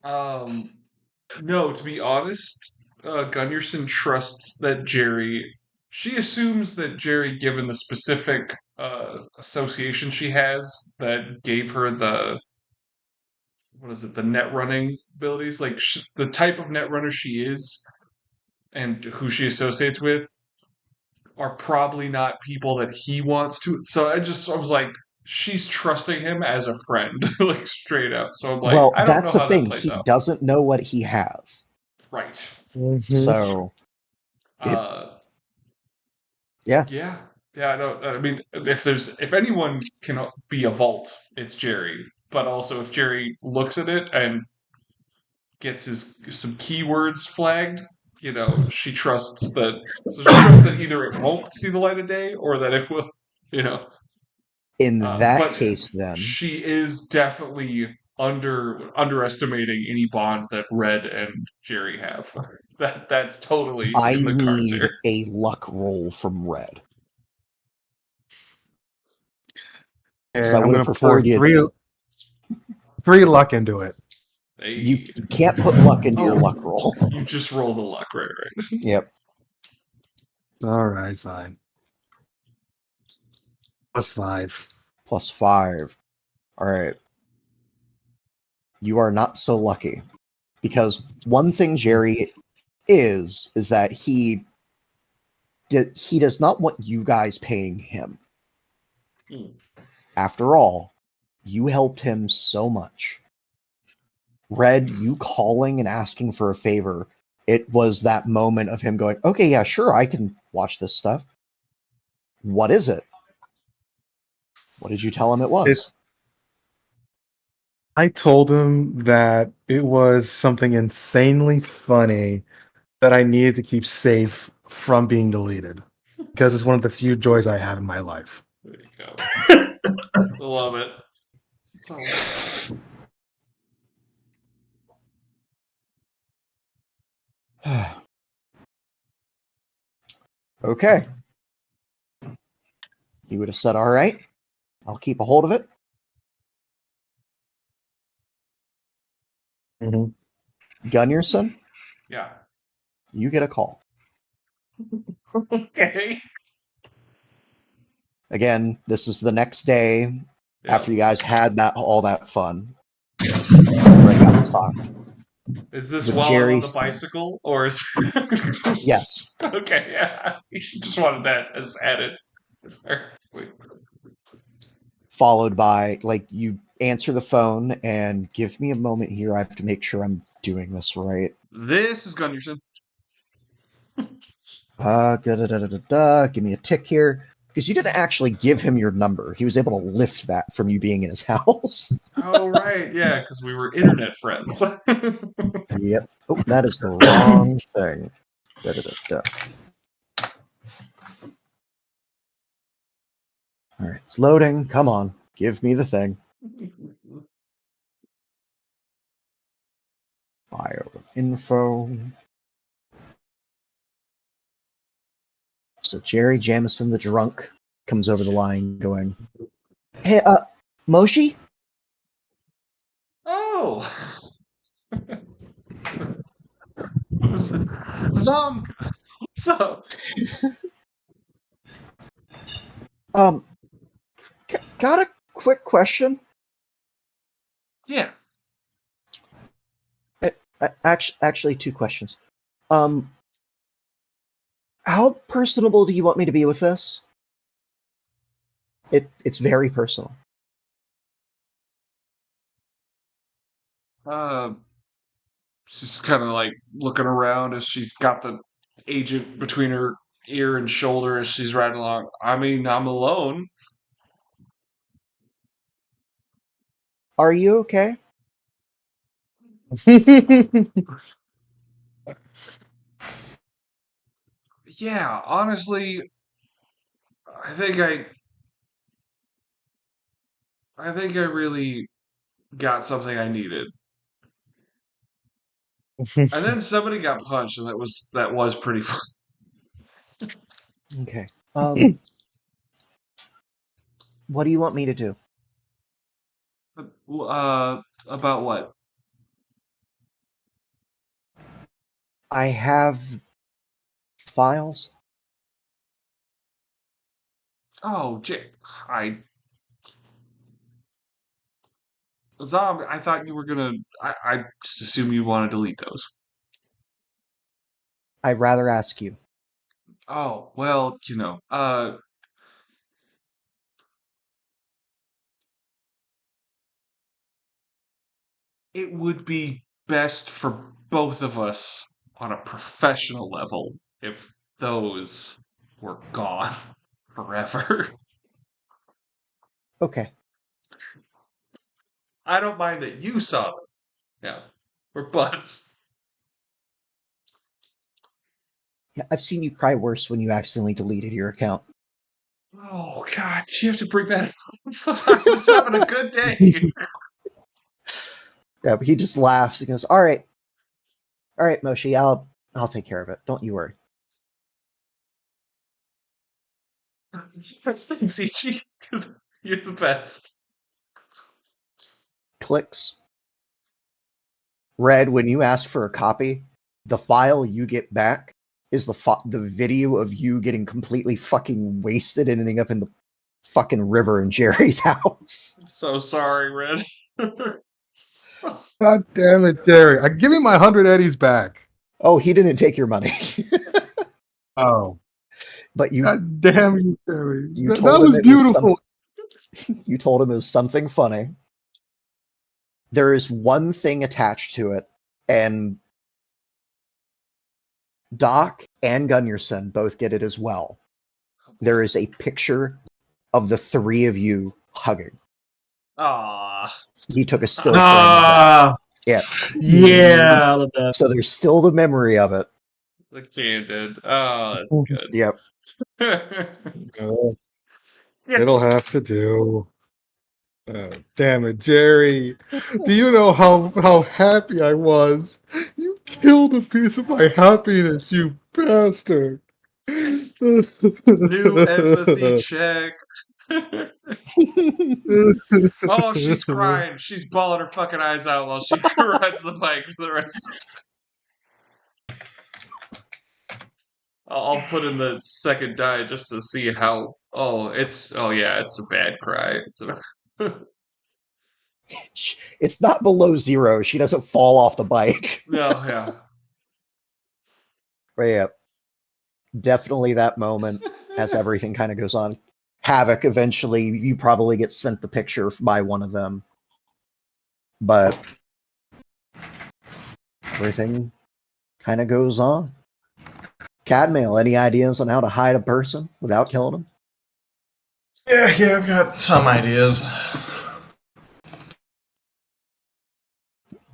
No, to be honest, Gunnarsson trusts that Jerry she assumes that Jerry, given the specific association she has that gave her the the net running abilities, like the type of net runner she is and who she associates with are probably not people that he wants to. So I was like, she's trusting him as a friend, like straight up. So I'm like, Well, I don't know that's the how that thing. plays He out. doesn't know what he has. Right. So, yeah. Yeah. Yeah, I mean, if anyone can be a vault, it's Jerry. But also, if Jerry looks at it and gets some keywords flagged, she trusts that. So she trusts that either it won't see the light of day or that it will. You know. In that But case, then she is definitely underestimating any bond that Red and Jerry have. That's totally I in the cards need here. a luck roll from Red. And I I'm would going have to pour preferred you. three luck into it. Hey. You can't put luck into your luck roll. You just roll the luck, right? Yep. All right, fine. +5. +5. All right. You are not so lucky. Because one thing Jerry is that he does not want you guys paying him. After all, you helped him so much. Red, you calling and asking for a favor, it was that moment of him going, okay, yeah, sure, I can watch this stuff. What is it? What did you tell him it was? I told him that it was something insanely funny that I needed to keep safe from being deleted. Because it's one of the few joys I have in my life. There you go. I love it. Okay. He would have said, all right, I'll keep a hold of it. Gunnarsson? Yeah. You get a call. Okay. Again, this is the next day after you guys had all that fun. Red got stopped. Is this With while Jerry I'm on the bicycle, or is? Yes. Okay, yeah. You just wanted that as added. Wait. Followed by, you answer the phone and give me a moment here. I have to make sure I'm doing this right. This is Gunnarsson. Give me a tick here. Because you didn't actually give him your number. He was able to lift that from you being in his house. Oh, right. Yeah, because we were internet friends. Yep. Oh, that is the wrong thing. All right, it's loading. Come on. Give me the thing. Bio info. So Jerry Jamison, the drunk, comes over the line going, hey, Moshi? Oh! Zom! What's up? Got a quick question? Yeah. Actually, 2 questions. How personable do you want me to be with this? It's very personal. She's kind of like looking around as she's got the agent between her ear and shoulder as she's riding along. I mean, I'm alone. Are you okay? Yeah, honestly, I think I really got something I needed. And then somebody got punched, and that was pretty fun. Okay. What do you want me to do? About what? I have files Oh, Zombie, I thought you were gonna. I just assumed you want to delete those. I'd rather ask you. Oh, well, it would be best for both of us on a professional level if those were gone forever. Okay. I don't mind that you saw them. Yeah. We're buds. Yeah, I've seen you cry worse when you accidentally deleted your account. Oh, God, you have to bring that up. I was having a good day. Yeah, but he just laughs. He goes, all right, Moshi, I'll take care of it. Don't you worry. Thanks, Ichi. You're the best. Clicks. Red, when you ask for a copy, the file you get back is the video of you getting completely fucking wasted and ending up in the fucking river in Jerry's house. I'm so sorry, Red. God damn it, Jerry! Give me my 100 eddies back. Oh, he didn't take your money. Oh, But you. God damn you, Jerry! You That told him was it beautiful. You told him it was something funny. There is one thing attached to it, and Doc and Gunnarsson both get it as well. There is a picture of the three of you hugging. Ah. He took a still frame of that. Yeah. Yeah, I love that. So there's still the memory of it. The candid. Oh, that's good. Yep. It'll have to do. Damn it, Jerry. Do you know how happy I was? You killed a piece of my happiness, you bastard. New empathy check. Oh, she's crying. She's bawling her fucking eyes out while she rides the bike for the rest. I'll put in the second die just to see how. It's a bad cry. It's not below zero. She doesn't fall off the bike. No, yeah. But yeah, definitely that moment as everything kind of goes on. Havoc, eventually, you probably get sent the picture by one of them. But everything kind of goes on. Cadmail, any ideas on how to hide a person without killing them? Yeah, I've got some ideas.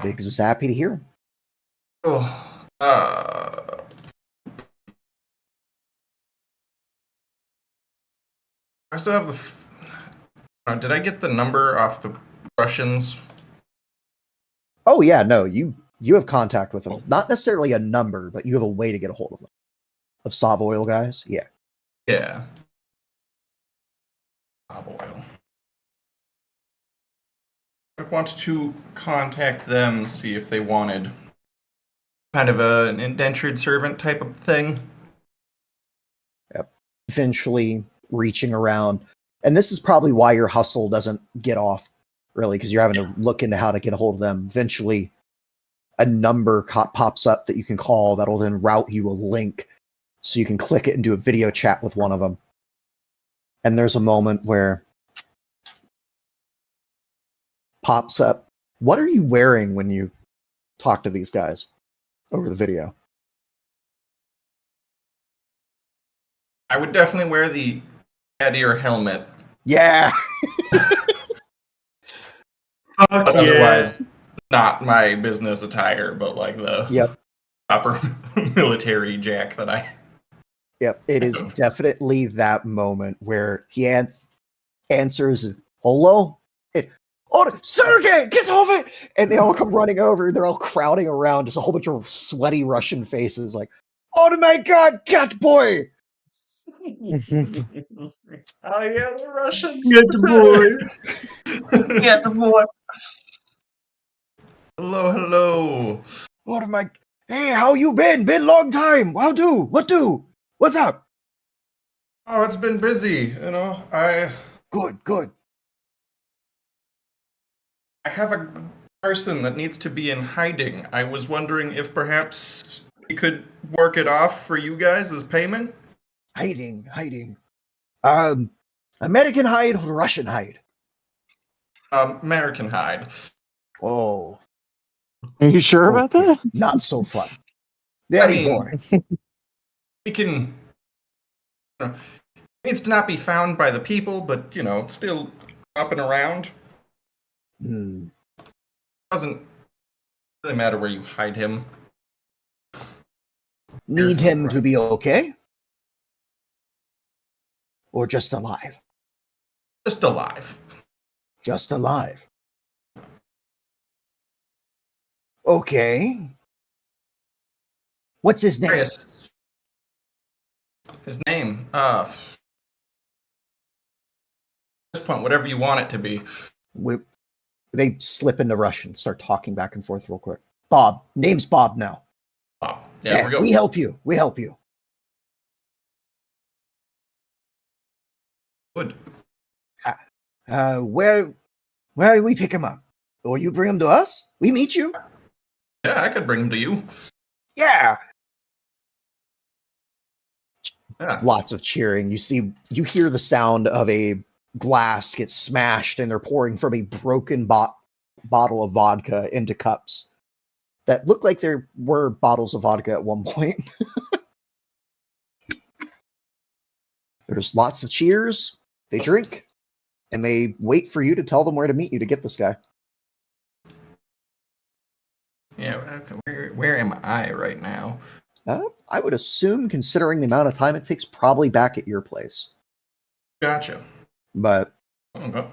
Biggs is happy to hear 'em. Oh, I still have did I get the number off the Russians? Oh yeah, no, you have contact with them. Not necessarily a number, but you have a way to get a hold of them. Of Savoil guys, yeah. Yeah. Oil. I want to contact them, see if they wanted kind of an indentured servant type of thing. Yep. Eventually reaching around. And this is probably why your hustle doesn't get off, really, because you're having to look into how to get a hold of them. Eventually, a number pops up that you can call that'll then route you a link so you can click it and do a video chat with one of them. And there's a moment where pops up, what are you wearing when you talk to these guys over the video? I would definitely wear the head-ear helmet. Yeah. But otherwise, not my business attire, but like the proper military jack that I. Yep, it is definitely that moment where he answers, hello? Oh, Sergey, get over it! And they all come running over. They're all crowding around, just a whole bunch of sweaty Russian faces like, oh my god, cat boy! Oh yeah, the Russians. Get the boy. Get the boy. Hello. Oh my, hey, how you been? Been long time. How do? What do? What's up? Oh, it's been busy. I Good. have a person that needs to be in hiding. I was wondering if perhaps we could work it off for you guys as payment. Hiding. American hide or Russian hide? American hide. Oh, Are you sure about okay. that? Not so fun. Very mean- boring. We can. It needs to not be found by the people, but still up and around. Hmm. Doesn't really matter where you hide him. Need him to be okay? Or just alive? Just alive. Just alive. Okay. What's his name? His name. At this point, whatever you want it to be. They slip into Russian, start talking back and forth real quick. Bob. Name's Bob now. Oh, yeah, we're going. We help you. We help you. Good. Where do we pick him up? Or you bring him to us? We meet you? Yeah, I could bring him to you. Yeah. Yeah. Lots of cheering. You hear the sound of a glass get smashed, and they're pouring from a broken bottle of vodka into cups that look like there were bottles of vodka at one point. There's lots of cheers. They drink, and they wait for you to tell them where to meet you to get this guy. Yeah. Okay. Where am I right now? I would assume, considering the amount of time it takes, probably back at your place. Gotcha. But Okay.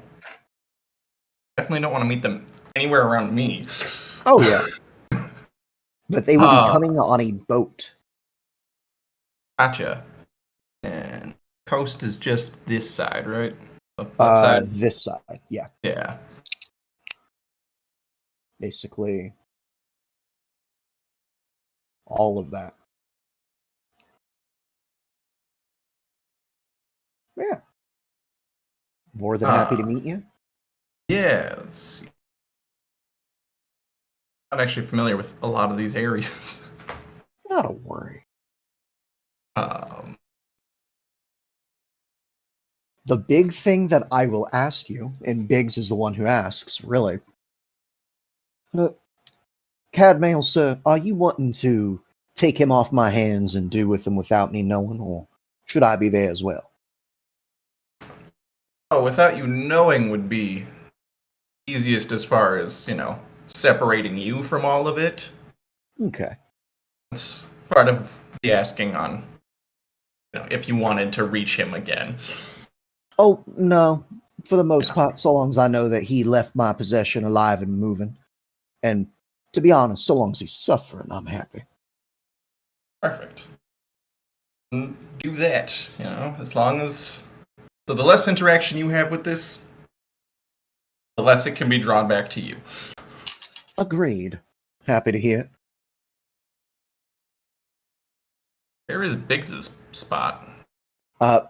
Definitely don't want to meet them anywhere around me. oh yeah. But they would be coming on a boat. Gotcha. And coast is just this side, right? Side? This side, yeah. Yeah. Basically, all of that. Yeah. More than happy to meet you. Yeah, let's see. Not actually familiar with a lot of these areas. Not a worry. The big thing that I will ask you, and Biggs is the one who asks, really. Cadmail, sir, are you wanting to take him off my hands and do with him without me knowing, or should I be there as well? Oh, without you knowing would be easiest as far as, separating you from all of it. Okay. It's part of the asking on, if you wanted to reach him again. Oh, no. For the most part, so long as I know that he left my possession alive and moving. And to be honest, so long as he's suffering, I'm happy. Perfect. Do that, as long as... So the less interaction you have with this, the less it can be drawn back to you. Agreed. Happy to hear it. Where is Biggs's spot?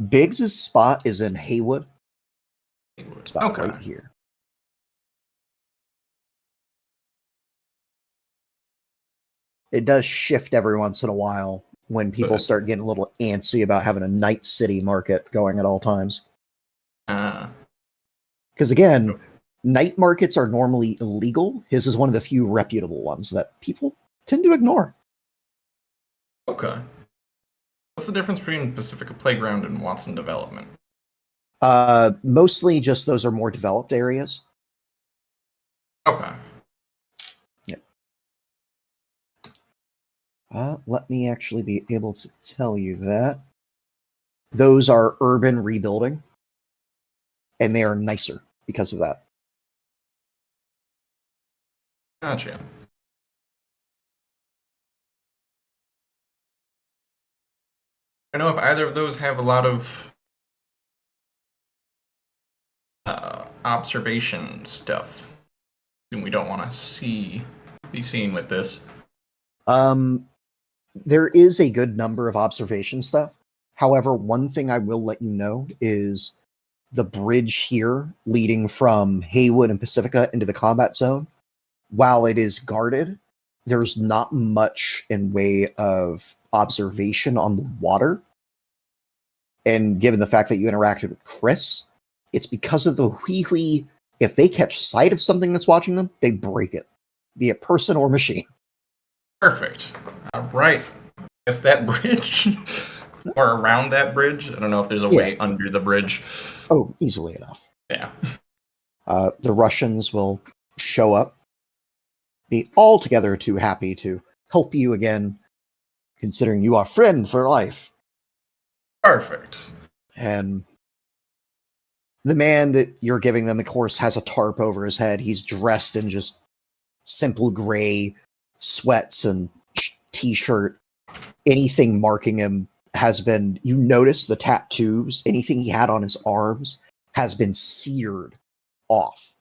Biggs's spot is in Haywood. It's about Okay. right here. It does shift every once in a while when people start getting a little antsy about having a night city market going at all times. Because again, night markets are normally illegal. His is one of the few reputable ones that people tend to ignore. Okay. What's the difference between Pacifica Playground and Watson Development? Mostly just those are more developed areas. Okay. Yep. Let me actually be able to tell you that. Those are urban rebuilding, and they are nicer because of that. Gotcha. I don't know if either of those have a lot of observation stuff. And we don't want to be seen with this. There is a good number of observation stuff. However, one thing I will let you know is the bridge here leading from Haywood and Pacifica into the combat zone, while it is guarded, there's not much in way of observation on the water. And given the fact that you interacted with Chris, it's because of the wee. If they catch sight of something that's watching them, they break it, be it person or machine. Perfect. All right. Guess that bridge, or around that bridge. I don't know if there's a way under the bridge. Oh, easily enough. Yeah. The Russians will show up, be altogether too happy to help you again, considering you are friend for life. Perfect. And the man that you're giving them, of course, has a tarp over his head. He's dressed in just simple gray sweats and t-shirt. Anything marking him has been, you notice the tattoos, anything he had on his arms has been seared off.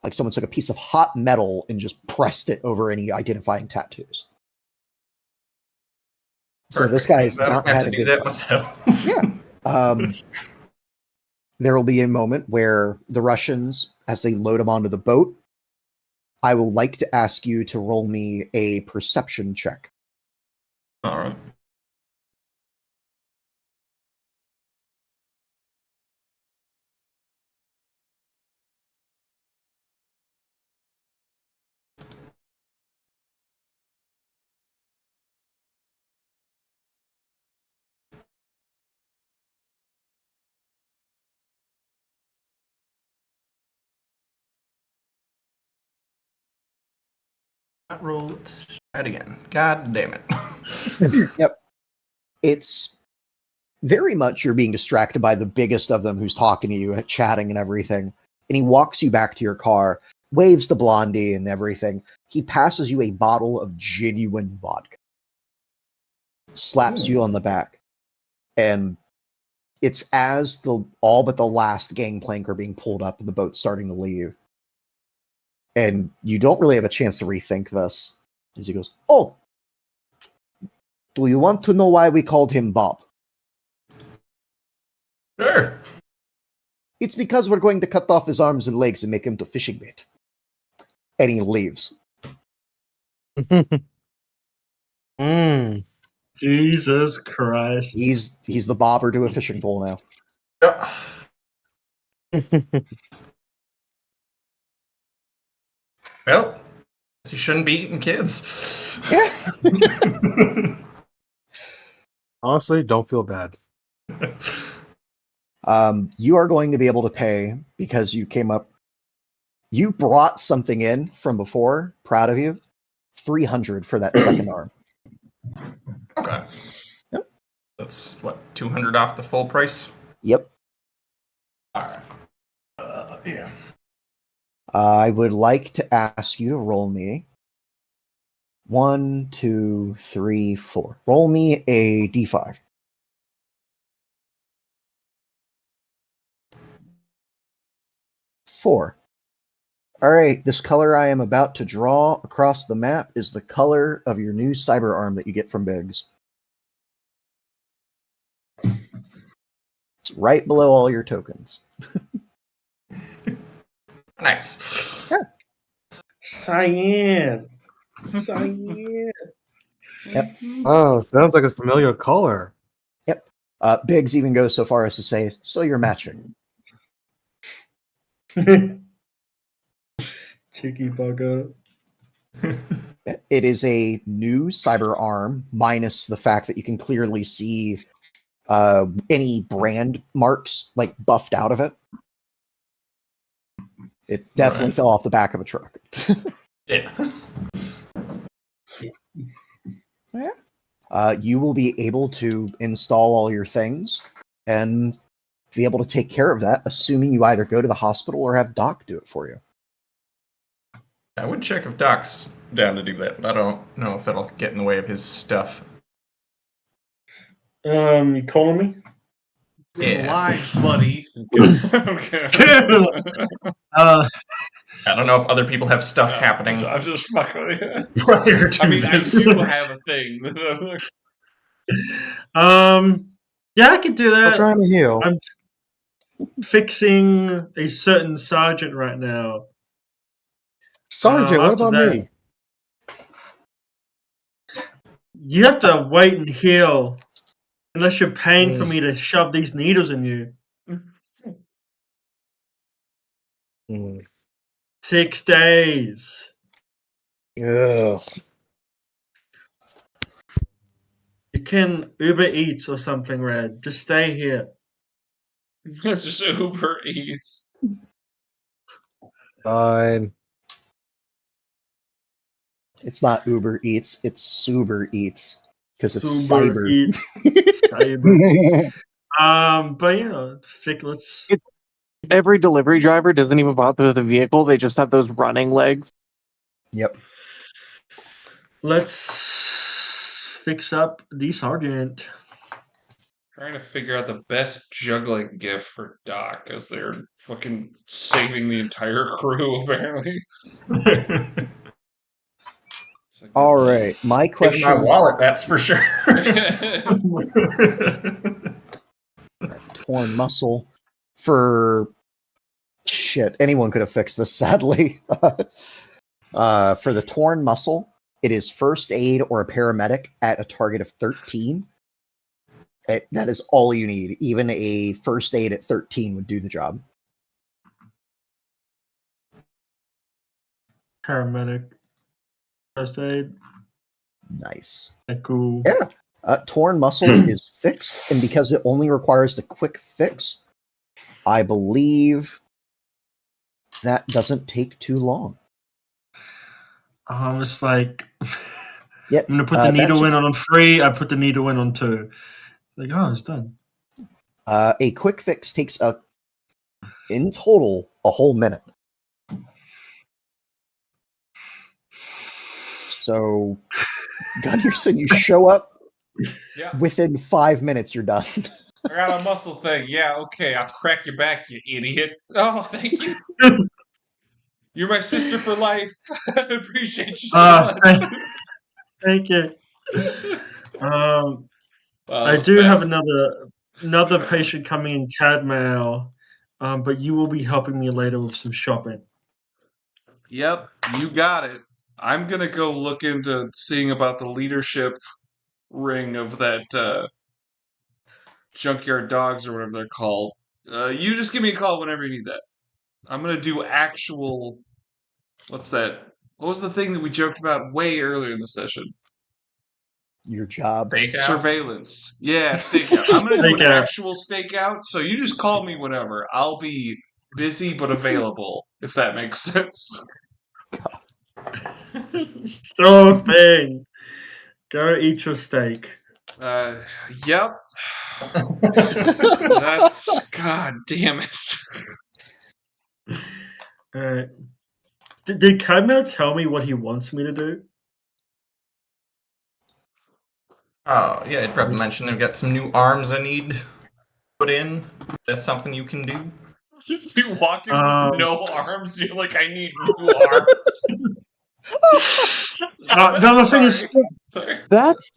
Like someone took a piece of hot metal and just pressed it over any identifying tattoos. So Perfect. this guy's I not don't have had to a do good that time. myself. Yeah. There will be a moment where the Russians, as they load him onto the boat, I will like to ask you to roll me a perception check. All right. Not roll. Let's try it again. God damn it. Yep. It's very much you're being distracted by the biggest of them who's talking to you, chatting and everything. And he walks you back to your car, waves the blondie and everything. He passes you a bottle of genuine vodka, slaps you on the back, and it's as all but the last gangplank are being pulled up and the boat's starting to leave. And you don't really have a chance to rethink this. As he goes, "Oh, do you want to know why we called him Bob? Sure. It's because we're going to cut off his arms and legs and make him to fishing bait." And he leaves. Jesus Christ. He's the bobber to a fishing pole now. Yeah. Well, he shouldn't be eating kids. Yeah. Honestly, don't feel bad. You are going to be able to pay because you came up. You brought something in from before. Proud of you. 300 for that second arm. Okay. Yep. That's what, 200 off the full price? Yep. All right. Yeah. I would like to ask you to roll me 1, 2, 3, 4. Roll me a d5. Four. All right, this color I am about to draw across the map is the color of your new cyber arm that you get from Biggs. It's right below all your tokens. Nice. Yeah. Cyan. Cyan. Yep. Oh, sounds like a familiar color. Yep. Biggs even goes so far as to say, "So you're matching." Cheeky bugger. It is a new cyber arm, minus the fact that you can clearly see any brand marks like buffed out of it. It definitely fell off the back of a truck. Yeah. Yeah. You will be able to install all your things and be able to take care of that, assuming you either go to the hospital or have Doc do it for you. I would check if Doc's down to do that, but I don't know if that'll get in the way of his stuff. You calling me? Yeah. Live, buddy. Okay. I don't know if other people have stuff happening I'm just fucking. prior to I mean, I this. do have a thing. Yeah, I could do I'm that. trying to heal. I'm fixing a certain sergeant right now. Sergeant, what after about that- me? You have to wait and heal, unless you're paying for me to shove these needles in you. Mm. 6 days. Ugh. You can Uber Eats or something, Red. Just stay here. It's just Uber Eats. Fine. It's not Uber Eats, it's Suber Eats. Because it's Super cyber. Eats. Cyber. But let's. Every delivery driver doesn't even bother with the vehicle; they just have those running legs. Yep. Let's fix up the sergeant. Trying to figure out the best juggling gift for Doc, because they're fucking saving the entire crew, apparently. All right. My Take question. my wallet, that's for sure. Torn muscle for shit. Anyone could have fixed this, sadly. For the torn muscle, it is first aid or a paramedic at a target of 13. That is all you need. Even a first aid at 13 would do the job. Paramedic. First aid. Nice. Cool. Yeah. Torn muscle is fixed, and because it only requires the quick fix, I believe that doesn't take too long. It's like Yep. I'm gonna put the needle in on 3. I put the needle in on 2. Like, it's done. A quick fix takes in total a whole minute. So, Gunnarsson, you show up. Yeah. Within 5 minutes, you're done. I got a muscle thing. Yeah, okay. I'll crack your back, you idiot. Oh, thank you. You're my sister for life. I appreciate you so much. Thank you. I do have another patient coming in CAD mail, but you will be helping me later with some shopping. Yep, you got it. I'm gonna go look into seeing about the leadership ring of that junkyard dogs or whatever they're called. You just give me a call whenever you need that. I'm gonna do actual. What's that? What was the thing that we joked about way earlier in the session? Your job. Stakeout? Surveillance. Yeah, stakeout. I'm gonna do an actual stakeout, so you just call me whenever. I'll be busy but available, if that makes sense. Sure thing. Go eat your steak. Yep. That's god damn it. Alright. Did Cadmail tell me what he wants me to do? Oh, yeah, I'd probably mention I've got some new arms I need put in. That's something you can do. Just you walking with no arms, you're like, I need new arms. The other thing is, that's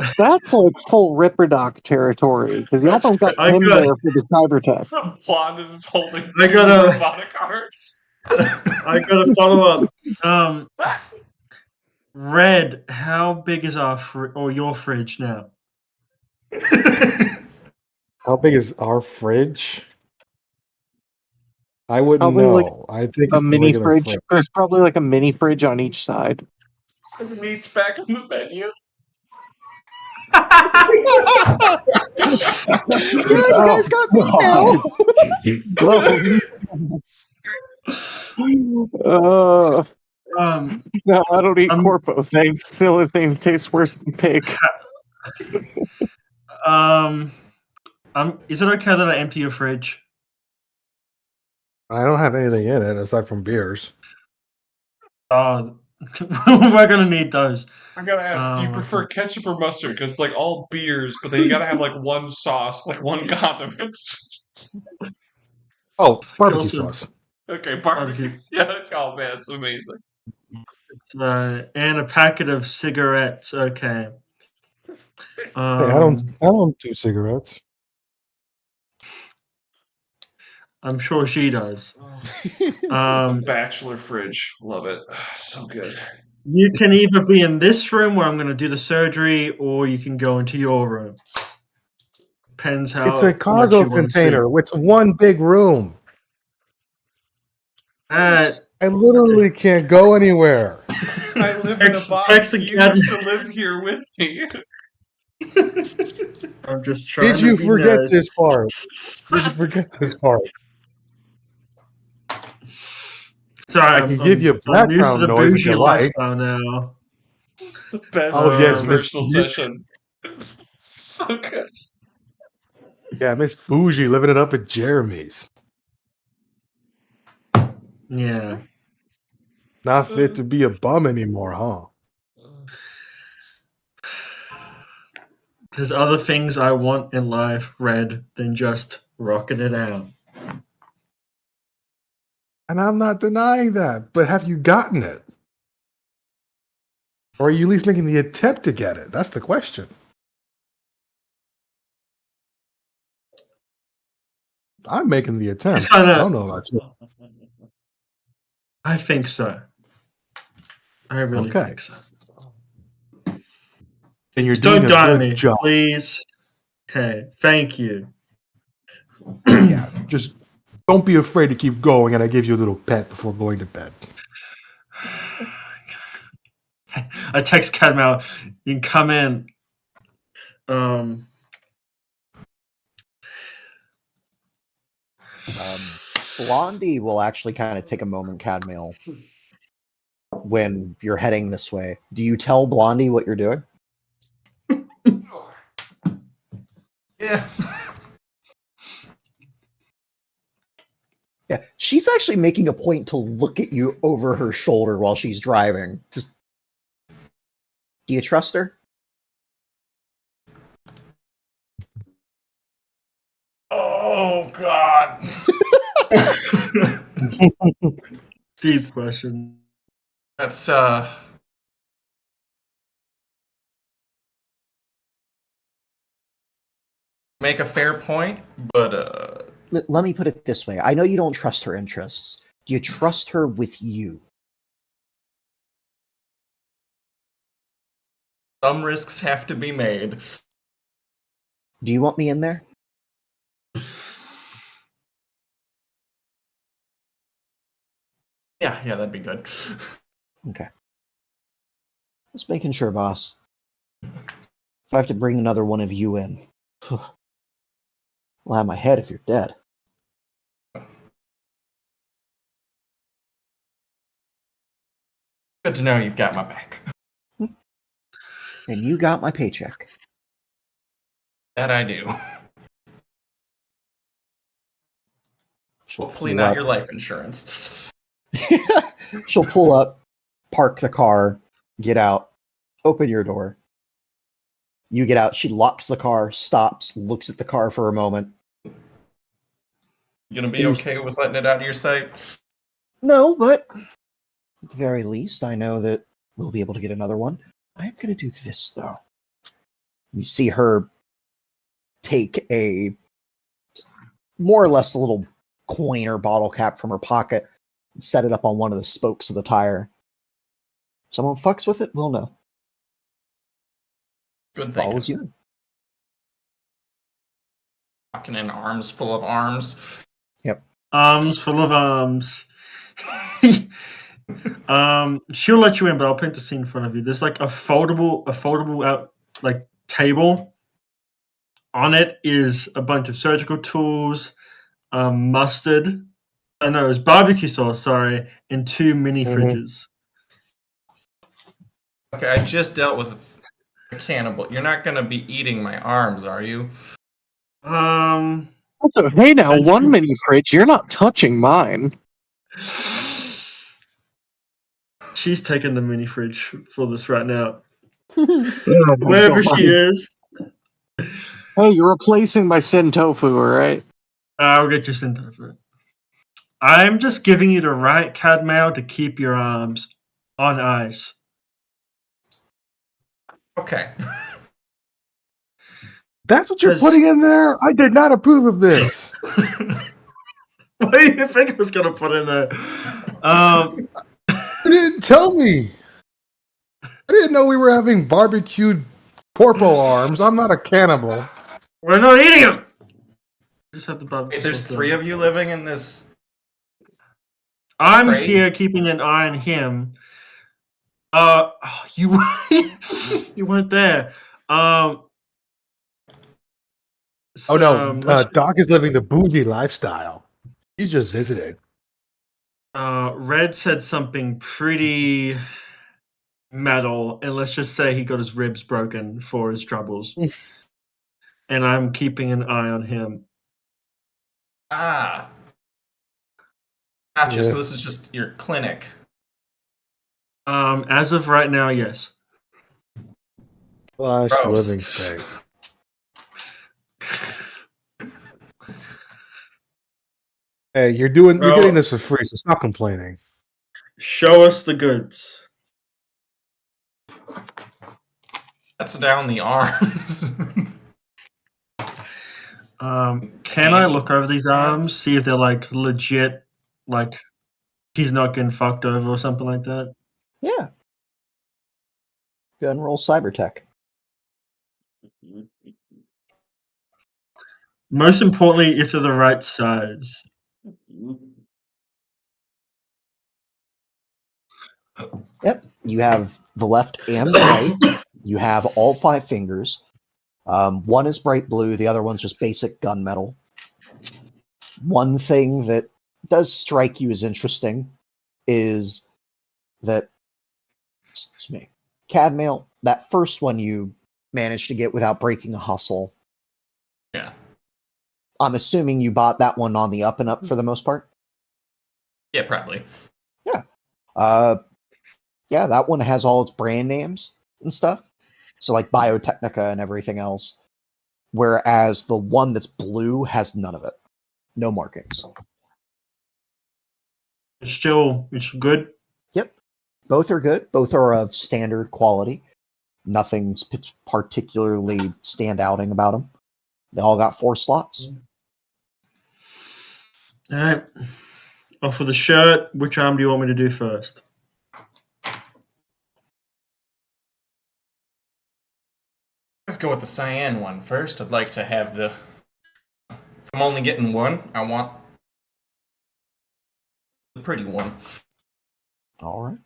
like full Ripperdoc territory because y'all don't got him there for the cyber tech. Blonde is holding robotic arms. I gotta follow up. Red, how big is your fridge now? How big is our fridge? I wouldn't Probably know. like I think a it's mini regular fridge. There's probably like a mini fridge on each side. Some meat's back on the menu. Yeah, you guys got meat now. No, I don't eat Corpo. Thanks. Silly thing tastes worse than pig. Is it okay that I empty your fridge? I don't have anything in it aside from beers. We're gonna need those. I gotta ask, do you prefer ketchup or mustard? Because it's like all beers, but then you gotta have like one sauce, like one condiment. Oh, barbecue sauce. Okay, barbecue. Yeah, oh man, it's amazing. And a packet of cigarettes. Okay. Hey, I don't do cigarettes. I'm sure she does. Bachelor fridge. Love it. So good. You can either be in this room where I'm going to do the surgery, or you can go into your room. Depends how It's a much cargo you want to see. container. It's one big room. Uh, I literally can't go anywhere. I live in a box. You used to live here with me. I'm just trying Did you to be forget nice. this part? Did you forget this part? Sorry, I can give you I'm used to background the noise if bougie you like. lifestyle now. The best Oh, yes, Miss- personal session. So good. Yeah, Miss Bougie living it up at Jeremy's. Yeah. Not fit to be a bum anymore, huh? There's other things I want in life, Red, than just rocking it out. And I'm not denying that, but have you gotten it? Or are you at least making the attempt to get it? That's the question. I'm making the attempt. I don't know about you. I think so. I really Okay. think so. And you're Don't doing a die good me, job. please. Okay, thank you. Yeah, just don't be afraid to keep going, and I give you a little pet before going to bed. I text Cadmel, you can come in. Blondie will actually kind of take a moment, Cadmail, when you're heading this way. Do you tell Blondie what you're doing? Yeah. Yeah, she's actually making a point to look at you over her shoulder while she's driving. Just, do you trust her? Oh God. Deep question. That's make a fair point, but Let me put it this way. I know you don't trust her interests. Do you trust her with you? some risks have to be made. Do you want me in there? Yeah, that'd be good. Okay. Just making sure, boss. If I have to bring another one of you in, I'll have my head if you're dead. Good to know you've got my back. And you got my paycheck. That I do. She'll Hopefully pull not up. your life insurance. She'll pull up, park the car, get out, open your door. You get out. She locks the car, stops, looks at the car for a moment. You gonna be okay with letting it out of your sight? No, but at the very least, I know that we'll be able to get another one. I'm going to do this, though. You see her take a more or less a little coin or bottle cap from her pocket and set it up on one of the spokes of the tire. Someone fucks with it, we'll know. Good Follows thinking. you. Walking in arms full of arms. Yep. Arms full of arms. She'll let you in, but I'll paint the scene in front of you. There's like a foldable out like table. On it is a bunch of surgical tools, mustard. No, it's barbecue sauce. Sorry, and 2 mini fridges. Okay, I just dealt with a cannibal. You're not gonna be eating my arms, are you? Also, hey now, one mini fridge. You're not touching mine. She's taking the mini fridge for this right now. Oh my Wherever God. she is. Hey, you're replacing my sin tofu, all right? I'll get you sent over. I'm just giving you the right Cadmail to keep your arms on ice. Okay. That's what you're putting in there? I did not approve of this. What do you think I was going to put in there? You didn't tell me. I didn't know we were having barbecued porpo arms. I'm not a cannibal. We're not eating them. Just have the barbecue. Wait, there's 3 of you living in this. I'm crate? here keeping an eye on him. You you weren't there. Oh no, Doc is living the bougie lifestyle. He's just visited. Red said something pretty metal, and let's just say he got his ribs broken for his troubles. And I'm keeping an eye on him. Ah. Gotcha, Yeah. so this is just your clinic. As of right now, yes. Flash Gross. living state. Hey, you're getting this for free, so stop complaining. Show us the goods. That's down the arms. Can I look over these arms, see if they're like legit, like he's not getting fucked over or something like that? Yeah. Go ahead and roll cyber tech. Most importantly, if they're the right size. Yep. You have the left and the right. You have all 5 fingers. One is bright blue. The other one's just basic gunmetal. One thing that does strike you as interesting is that, excuse me, Cadmail, that first one you managed to get without breaking a hustle. Yeah. I'm assuming you bought that one on the up and up for the most part? Yeah, probably. Yeah. Yeah, that one has all its brand names and stuff. So like Biotechnica and everything else. Whereas the one that's blue has none of it. No markings. It's good. Yep. Both are good. Both are of standard quality. Nothing's particularly standouting about them. They all got 4 slots. All right. Oh, for the shirt, which arm do you want me to do first? Let's go with the cyan one first. I'd like to have the... If I'm only getting one, I want the pretty one. All right.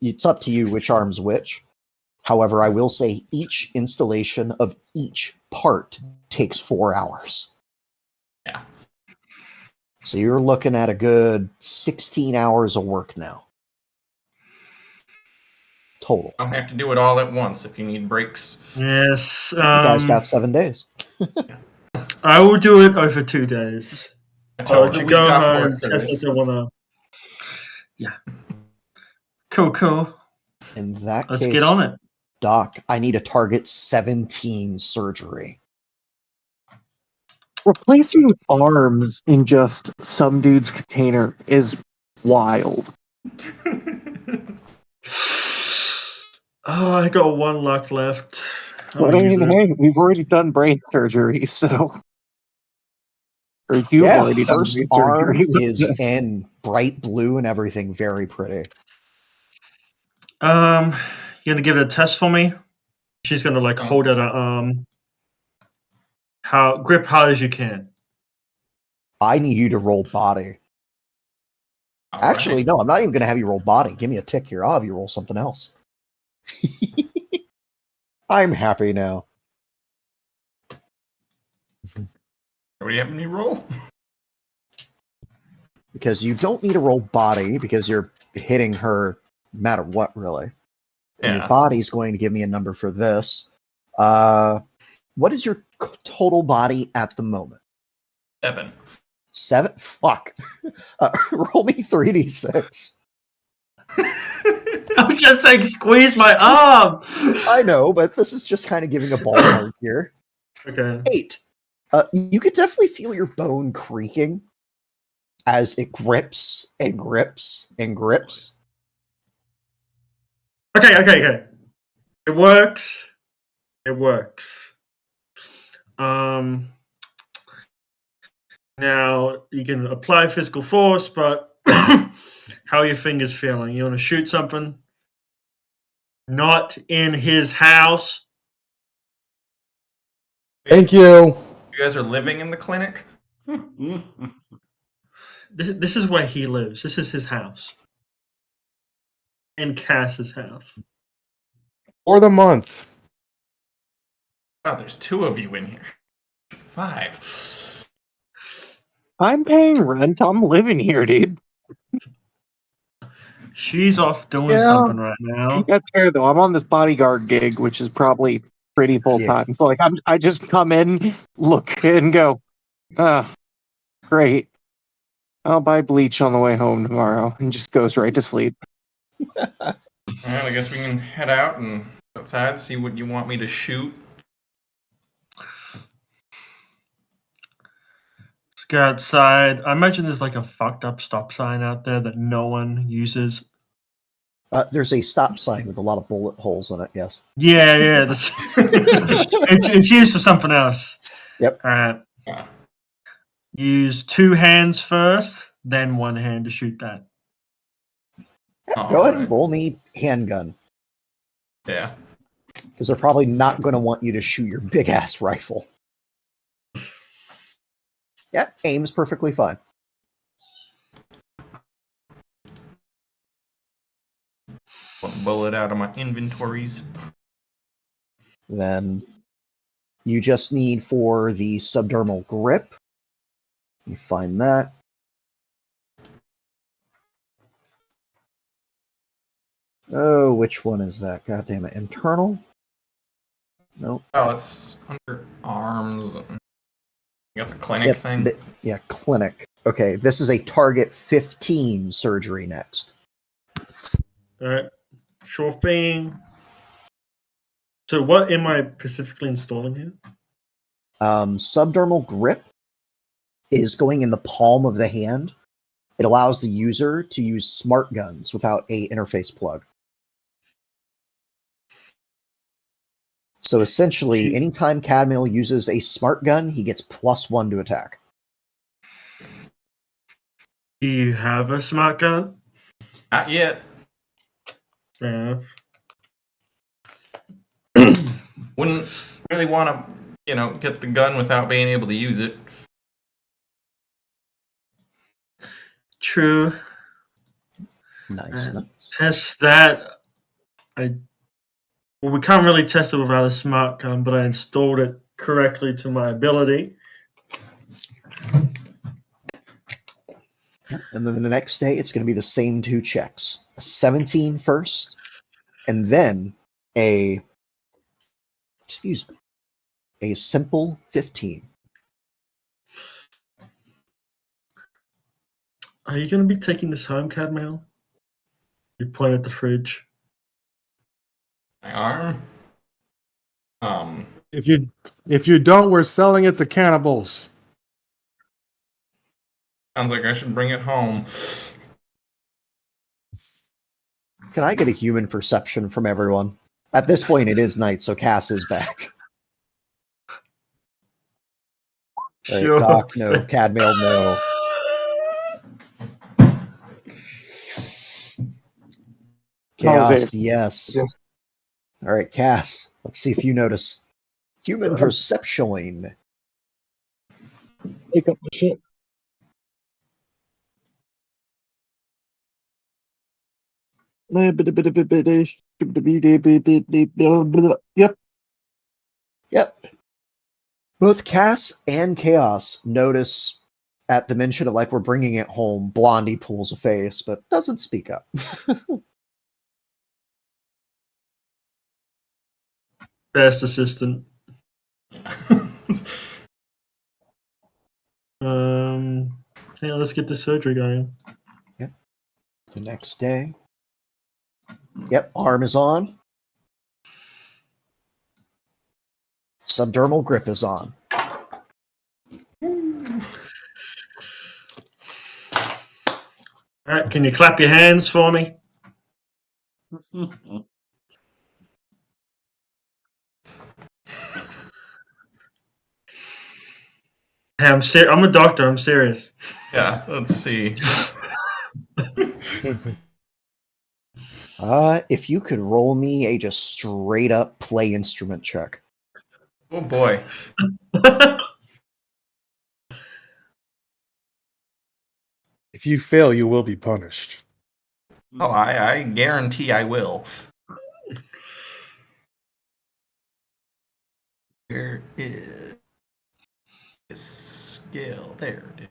It's up to you which arm's which. However, I will say each installation of each part takes 4 hours. Yeah. So you're looking at a good 16 hours of work now. Total. I don't have to do it all at once if you need breaks. Yes. You guys got 7 days. I will do it over 2 days. I'll Let you go home, test if I wanna. Yeah. Cool. In that Let's case, get on it. Doc, I need a target 17 surgery. Replacing arms in just some dude's container is wild. Oh, I got 1 luck left. But I mean, hey, we've already done brain surgery, so. Or you've Yeah, already done first brain arm surgery. with is this. in bright blue and everything. Very pretty. You gonna give it a test for me? She's gonna like hold out her arm. Grip hard as you can. I need you to roll body. All Actually, right. no, I'm not even going to have you roll body. Give me a tick here. I'll have you roll something else. I'm happy now. What do you have me roll? Because you don't need to roll body because you're hitting her no matter what, really. And Yeah. your body's going to give me a number for this. What is your total body at the moment? 7. 7? Fuck. Roll me 3d6. I'm just saying, squeeze my arm. I know, but this is just kind of giving a ballpark here. Okay. 8. You could definitely feel your bone creaking as it grips and grips and grips. Okay. It works. Now you can apply physical force, but how are your fingers feeling? You want to shoot something? Not in his house. Thank you. You guys are living in the clinic? This is where he lives. This is his house. And Cass's house. For the month. Wow, there's 2 of you in here. 5. I'm paying rent. I'm living here, dude. She's off doing Yeah. something right now. That's fair though. I'm on this bodyguard gig, which is probably pretty full time. So like I just come in, look, and go, great. I'll buy bleach on the way home tomorrow, and just goes right to sleep. Alright, I guess we can head out and outside, see what you want me to shoot. Let's go outside. I imagine there's like a fucked up stop sign out there that no one uses. There's a stop sign with a lot of bullet holes in it, yes. Yeah. It's used for something else. Yep. All right. Use 2 hands first, then 1 hand to shoot that. Go ahead and roll me handgun, Yeah. because they're probably not going to want you to shoot your big-ass rifle. Yeah, aim's perfectly fine. One bullet out of my inventories. Then you just need for the subdermal grip. You find that. Oh, which one is that? God damn it. Internal? Nope. Oh, it's under arms. That's a clinic thing. Yeah, clinic. Okay, this is a target 15 surgery next. All right. Sure thing. So what am I specifically installing here? Subdermal grip is going in the palm of the hand. It allows the user to use smart guns without a interface plug. So essentially, anytime Cadmiel uses a smart gun, he gets +1 to attack. Do you have a smart gun? Not yet. Yeah. Wouldn't really want to, get the gun without being able to use it. True. Nice. Test that. We can't really test it without a smart gun, but I installed it correctly to my ability. And then the next day, it's going to be the same 2 checks. A 17 first, and then a simple 15. Are you going to be taking this home, Cadmiel? You point at the fridge. My arm? If you don't, we're selling it to cannibals. Sounds like I should bring it home. Can I get a human perception from everyone? At this point, it is night, so Cass is back. Sure. Doc, no. Cadmiel, no. Chaos, yes. Yeah. All right, Cass. Let's see if you notice. Human perception. Pick up my shit. Yep. Yep. Both Cass and Chaos notice at the mention of we're bringing it home, Blondie pulls a face, but doesn't speak up. Best assistant. Yeah, let's get the surgery going. Yep. The next day. Yep, arm is on. Subdermal grip is on. All right, can you clap your hands for me? Hey, I'm a doctor. I'm serious. Yeah, let's see. If you could roll me a just straight up play instrument check. Oh boy. If you fail, you will be punished. Oh, I guarantee I will. Where is skill? There it is.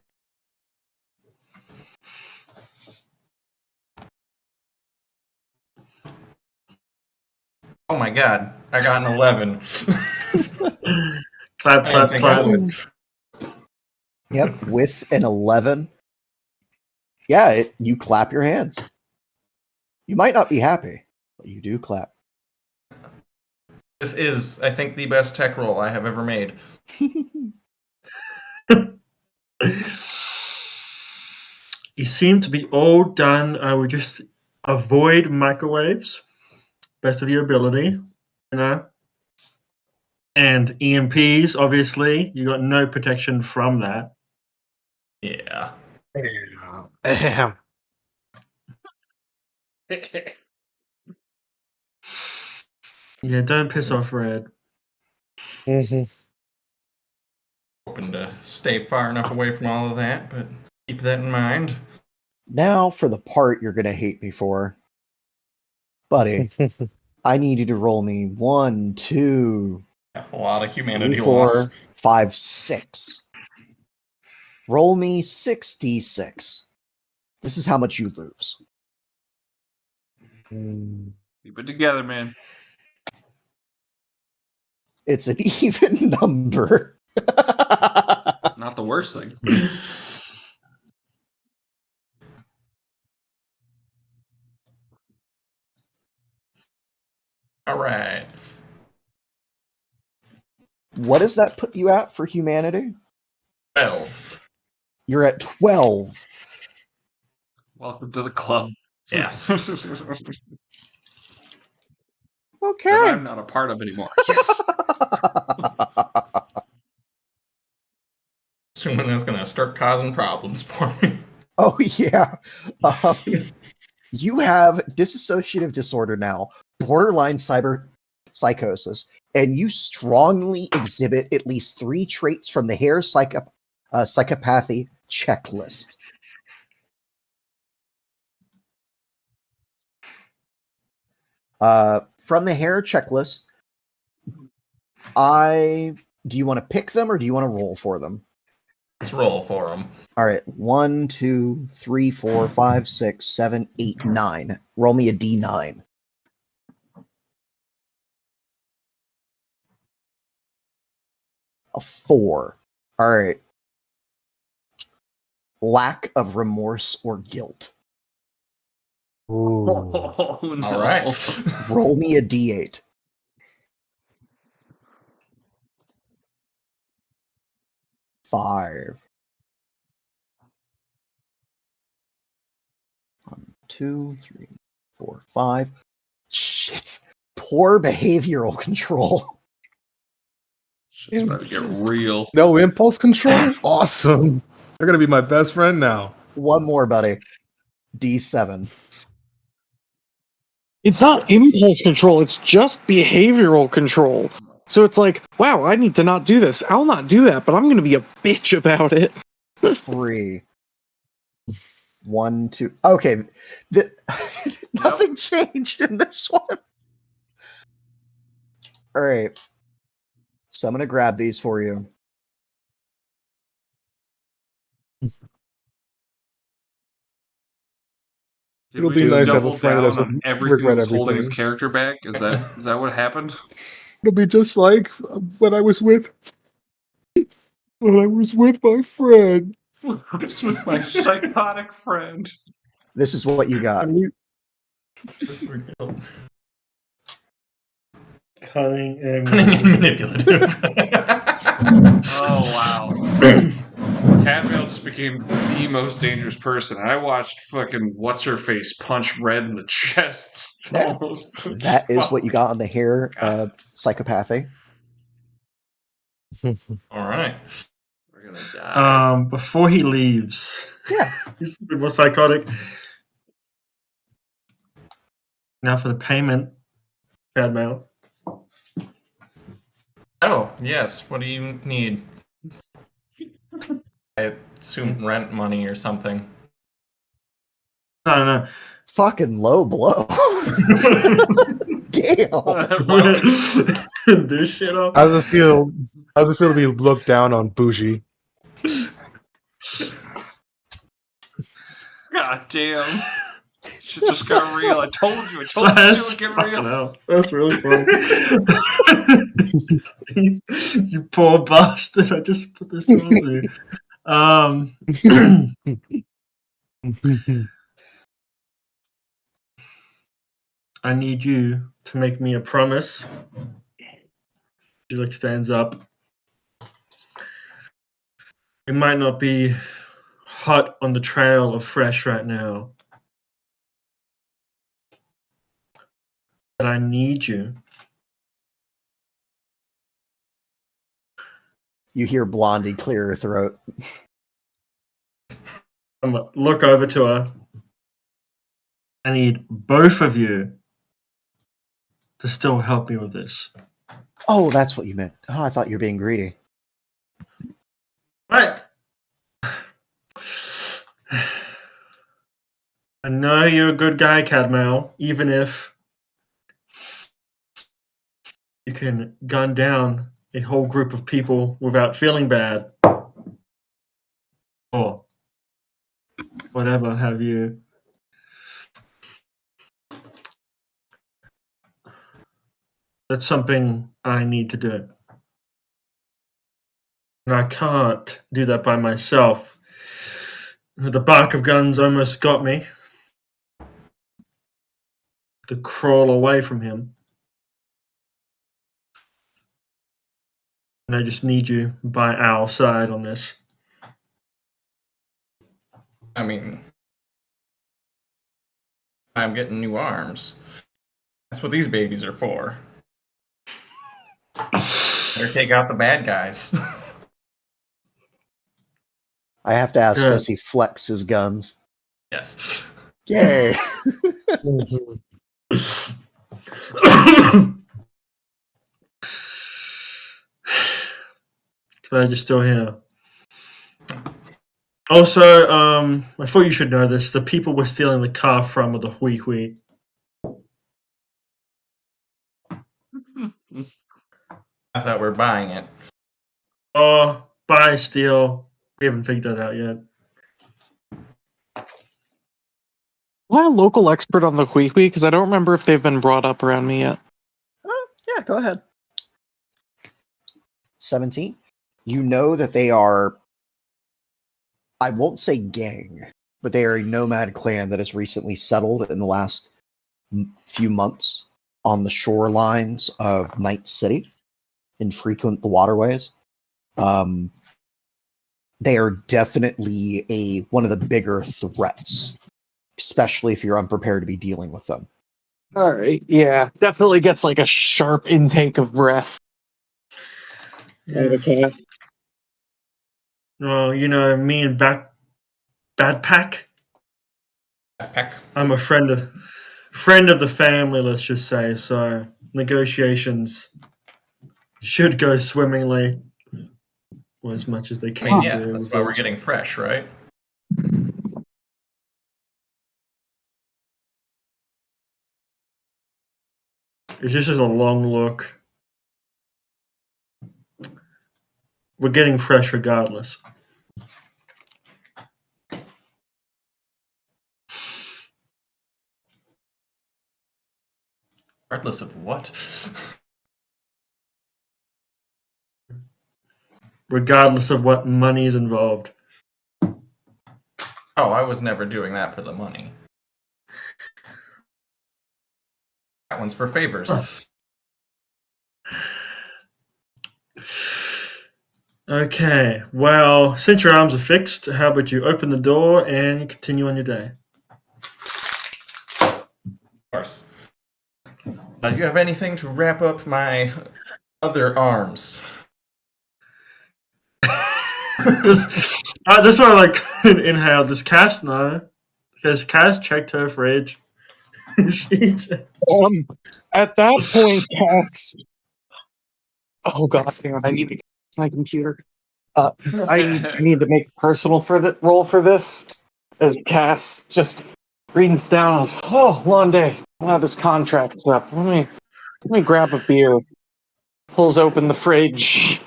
Oh my god, I got an 11. Clap, I clap, didn't think I clap. would. Yep, with an 11. Yeah, you clap your hands. You might not be happy, but you do clap. This is, I think, the best tech roll I have ever made. You seem to be all done. I would just avoid microwaves, best of your ability, and EMPs. Obviously, you got no protection from that. Yeah. Ahem. Yeah, don't piss off Red. Mhm. Hoping to stay far enough away from all of that, but keep that in mind. Now for the part you're going to hate me for. Buddy, I need you to roll me 1, 2, A lot of 3, humanity 4, loss. 5, 6. Roll me 6d6. This is how much you lose. Mm. Keep it together, man. It's an even number. Not the worst thing. All right. What does that put you at for humanity? 12. You're at 12. Welcome to the club. Yeah. Okay. That I'm not a part of anymore. Yes. Assuming that's going to start causing problems for me. Oh, yeah. You have dissociative disorder now, borderline cyber psychosis, and you strongly exhibit at least 3 traits from the Hare psychopathy checklist. From the Hare checklist, do you want to pick them or do you want to roll for them? Let's roll for them. All right, 1, 2, 3, 4, 5, 6, 7, 8, 9. Roll me a d9. A 4. All right. Lack of remorse or guilt. Ooh. Oh, no. All right. Roll me a d8. 5. 1, 2, 3, 4, 5. Shit. Poor behavioral control. Shit's about to get real. No impulse control? Awesome. They're going to be my best friend now. One more, buddy. D7. It's not impulse control, it's just behavioral control. So it's like, wow, I need to not do this. I'll not do that, but I'm going to be a bitch about it. 3. 1, 2. Okay. Nothing changed in this one. All right. So I'm going to grab these for you. Did It'll we be just nice to have double a friend that down doesn't on everything regret that's holding his everything. character back? Is that what happened? It'll be just like when I was with my friend. This was my psychotic friend. This is what you got. Cunning and Cunning and manipulative. Oh, wow. Cadvale just became the most dangerous person. I watched fucking what's-her-face punch Red in the chest. Yeah. Almost. That is what you Fuck. got on the Hare psychopathy. All right. gonna die. Before he leaves. Yeah. He's a bit more psychotic. Now for the payment. Bad mail. Oh, yes. What do you need? I assume rent money or something. No. Fucking low blow. Damn. Wow. This shit up. How does it feel? How does it feel to be looked down on, bougie? God damn. Shit just got real. I told you. I told you it would get real. Hell, that's really funny. you poor bastard. I just put this on you. I need you to make me a promise. She like stands up. It might not be hot on the trail of fresh right now, but I need you. You hear Blondie clear her throat. I'm gonna look over to her. I need both of you to still help me with this. Oh, that's what you meant. Oh, I thought you were being greedy. Right. I know you're a good guy, Cadmel, even if you can gun down a whole group of people without feeling bad. Or whatever have you. That's something I need to do. And I can't do that by myself. The bark of guns almost got me to crawl away from him. And I just need you by our side on this. I mean, I'm getting new arms. That's what these babies are for. Better take out the bad guys. I have to ask, Good. does he flex his guns? Yes. Yay! Glad you're still here. Also, I thought you should know this. The people we're stealing the car from are the Hui Hui. I thought we were buying it. Oh, buy, steal. We haven't figured that out yet. Am I a local expert on the Hui Hui? Because I don't remember if they've been brought up around me yet. Oh, yeah, go ahead. 17. You know that they are, I won't say gang, but they are a nomad clan that has recently settled in the last few months on the shorelines of Night City and frequent the waterways. They are definitely one of the bigger threats, especially if you're unprepared to be dealing with them. All right, yeah, definitely gets like a sharp intake of breath. Yeah. Okay. Well, you know, me and Bad Pack. Backpack. I'm a friend of the family, let's just say. So negotiations should go swimmingly, or as much as they I can. mean, yeah, do. that's why we're getting fresh, right? It's just as a long look. We're getting fresh regardless. Regardless of what? Regardless of what money is involved. Oh, I was never doing that for the money. That one's for favors. Okay, well, since your arms are fixed, how about you open the door and continue on your day? Of course. Do you have anything to wrap up my other arms? This one, like, inhale. Does Cass know? Has Cass checked her fridge? At that point, Cass. Oh god, hang on, I need to get my computer. I need to make a personal roll for this. As Cass just reads down, oh, long day. I'll have this contract up. Let me grab a beer. Pulls open the fridge.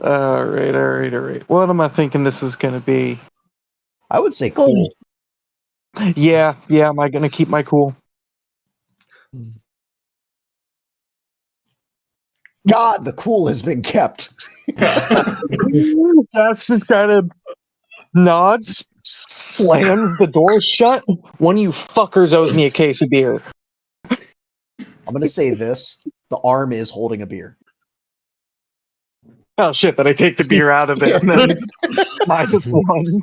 All right. What am I thinking this is going to be? I would say cool. Yeah. Am I going to keep my cool? God, the cool has been kept. That's just kind of nods, slams the door shut. One of you fuckers owes me a case of beer. I'm going to say this. The arm is holding a beer. Oh shit, then I take the beer out of it and then -1.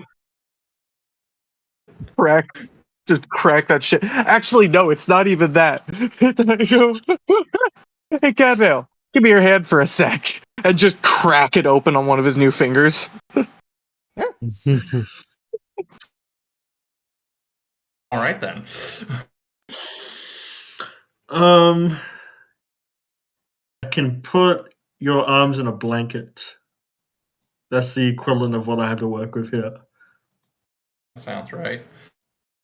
Just crack that shit. Actually, no, it's not even that. Then I go, hey, Cadvale, give me your hand for a sec. And just crack it open on one of his new fingers. All right, then. I can put your arms in a blanket. That's the equivalent of what I have to work with here. Sounds right.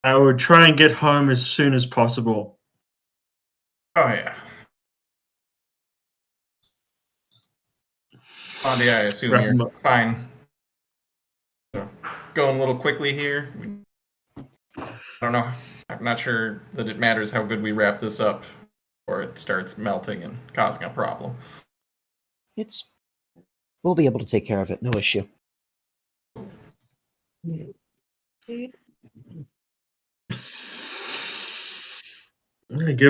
I would try and get home as soon as possible. Oh, yeah. Bondi, I assume you're fine. Going a little quickly here. I don't know. I'm not sure that it matters how good we wrap this up, or it starts melting and causing a problem. We'll be able to take care of it. No issue. Give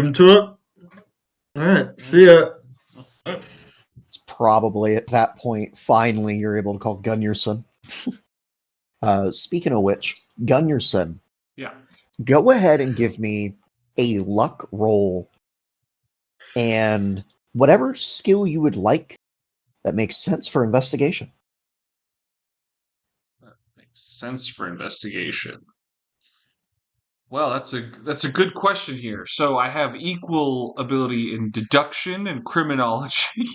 him to it. All right, see ya. It's probably at that point, finally, you're able to call Gunnarsson. Speaking of which, Gunnarsson. Yeah. Go ahead and give me a luck roll and whatever skill you would like that makes sense for investigation. That makes sense for investigation. Well, that's a good question here. So I have equal ability in deduction and criminology.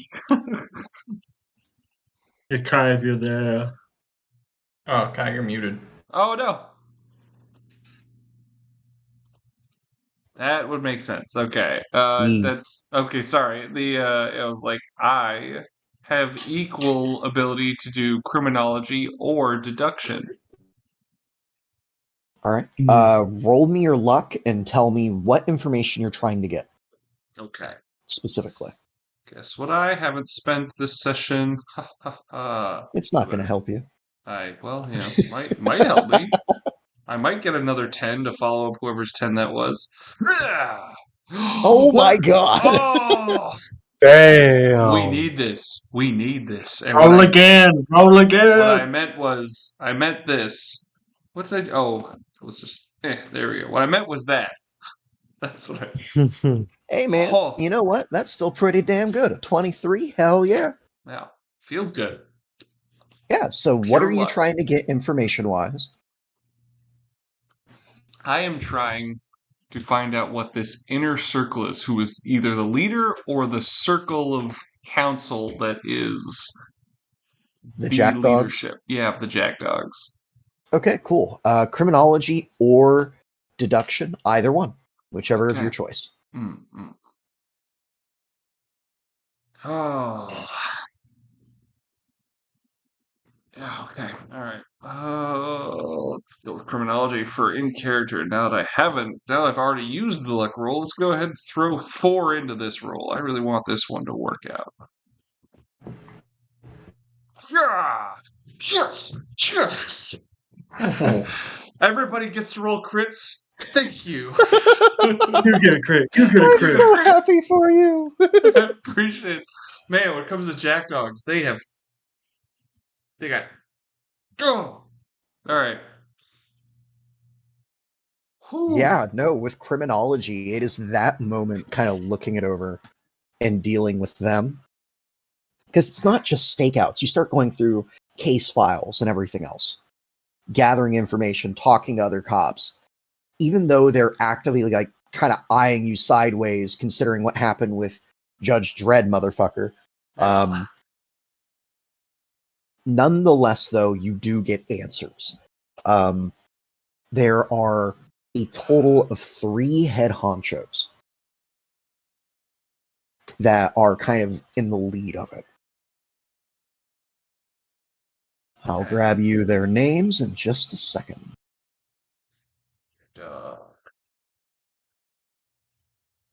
Hey, Kai, if you're there. Oh, Kai, you're muted. Oh no. That would make sense. Okay. That's okay, sorry. It was like I have equal ability to do criminology or deduction. All right. Roll me your luck and tell me what information you're trying to get. Okay. Specifically. Guess what I haven't spent this session. It's not going to help you. Might help me. I might get another 10 to follow up whoever's 10 that was. Oh my god! Oh! Damn. We need this. And Roll again. What I meant this. What did I? Oh, it was just. There we go. What I meant was that. That's what I. Hey man, you know what? That's still pretty damn good. A 23? Hell yeah. Yeah, feels good. Yeah. So, Pure what are you luck. trying to get information-wise? I am trying to find out what this inner circle is, who is either the leader or the circle of council that is The Jackdogs? leadership. Yeah, of the Jackdogs. Okay, cool. Criminology or deduction, either one, whichever of your choice. Oh. Yeah, okay. All right. Let's go with criminology for in character. Now that I've already used the luck roll, let's go ahead and throw 4 into this roll. I really want this one to work out. Yeah! Yes! Everybody gets to roll crits. Thank you. You get a crit. I'm so happy for you. I appreciate it. Man, when it comes to Jackdogs, they got. Go! Alright. Yeah, no, with criminology, it is that moment kind of looking it over and dealing with them. Because it's not just stakeouts. You start going through case files and everything else, gathering information, talking to other cops, even though they're actively like kind of eyeing you sideways, considering what happened with Judge Dredd, motherfucker. Nonetheless, though, you do get answers. There are a total of 3 head honchos that are kind of in the lead of it. I'll grab you their names in just a second.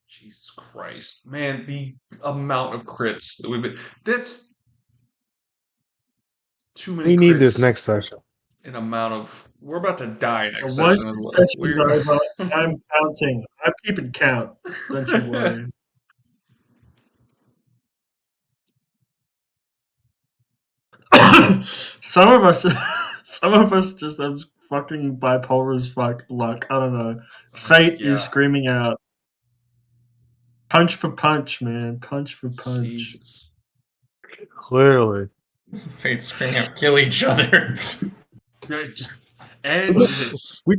Jesus Christ. Man, the amount of crits that we've been... That's too many We crits. need this next session. An amount of... We're about to die next Once session. the session's over, I'm counting. I'm keeping count. Don't you worry. some of us just have fucking bipolar as fuck luck. I don't know. Fate is screaming out. Punch for punch, man. Punch for punch. Jesus. Clearly. Fate's screaming out, kill each other. End this. We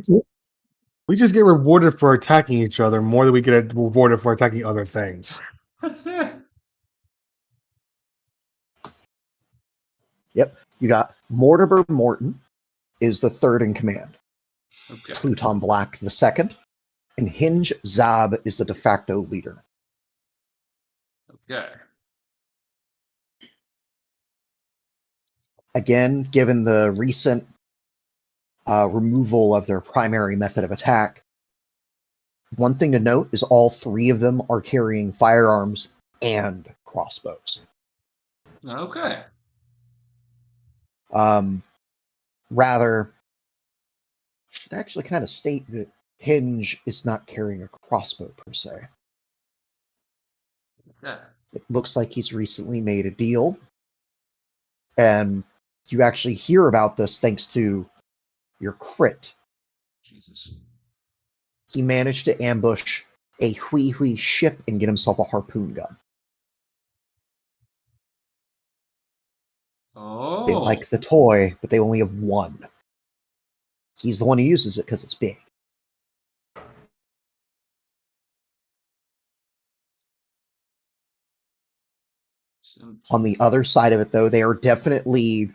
just get rewarded for attacking each other more than we get rewarded for attacking other things. Yep. You got Mortimer Morton is the 3rd in command. Okay. Pluton Black the 2nd. And Hinge Zab is the de facto leader. Okay. Again, given the recent removal of their primary method of attack, one thing to note is all 3 of them are carrying firearms and crossbows. Okay. Rather, should actually kind of state that Hinge is not carrying a crossbow per se. Yeah. It looks like he's recently made a deal, and you actually hear about this thanks to your crit. Jesus. He managed to ambush a Hui ship and get himself a harpoon gun. Oh. They like the toy, but they only have 1. He's the one who uses it because it's big. On the other side of it, though, they are definitely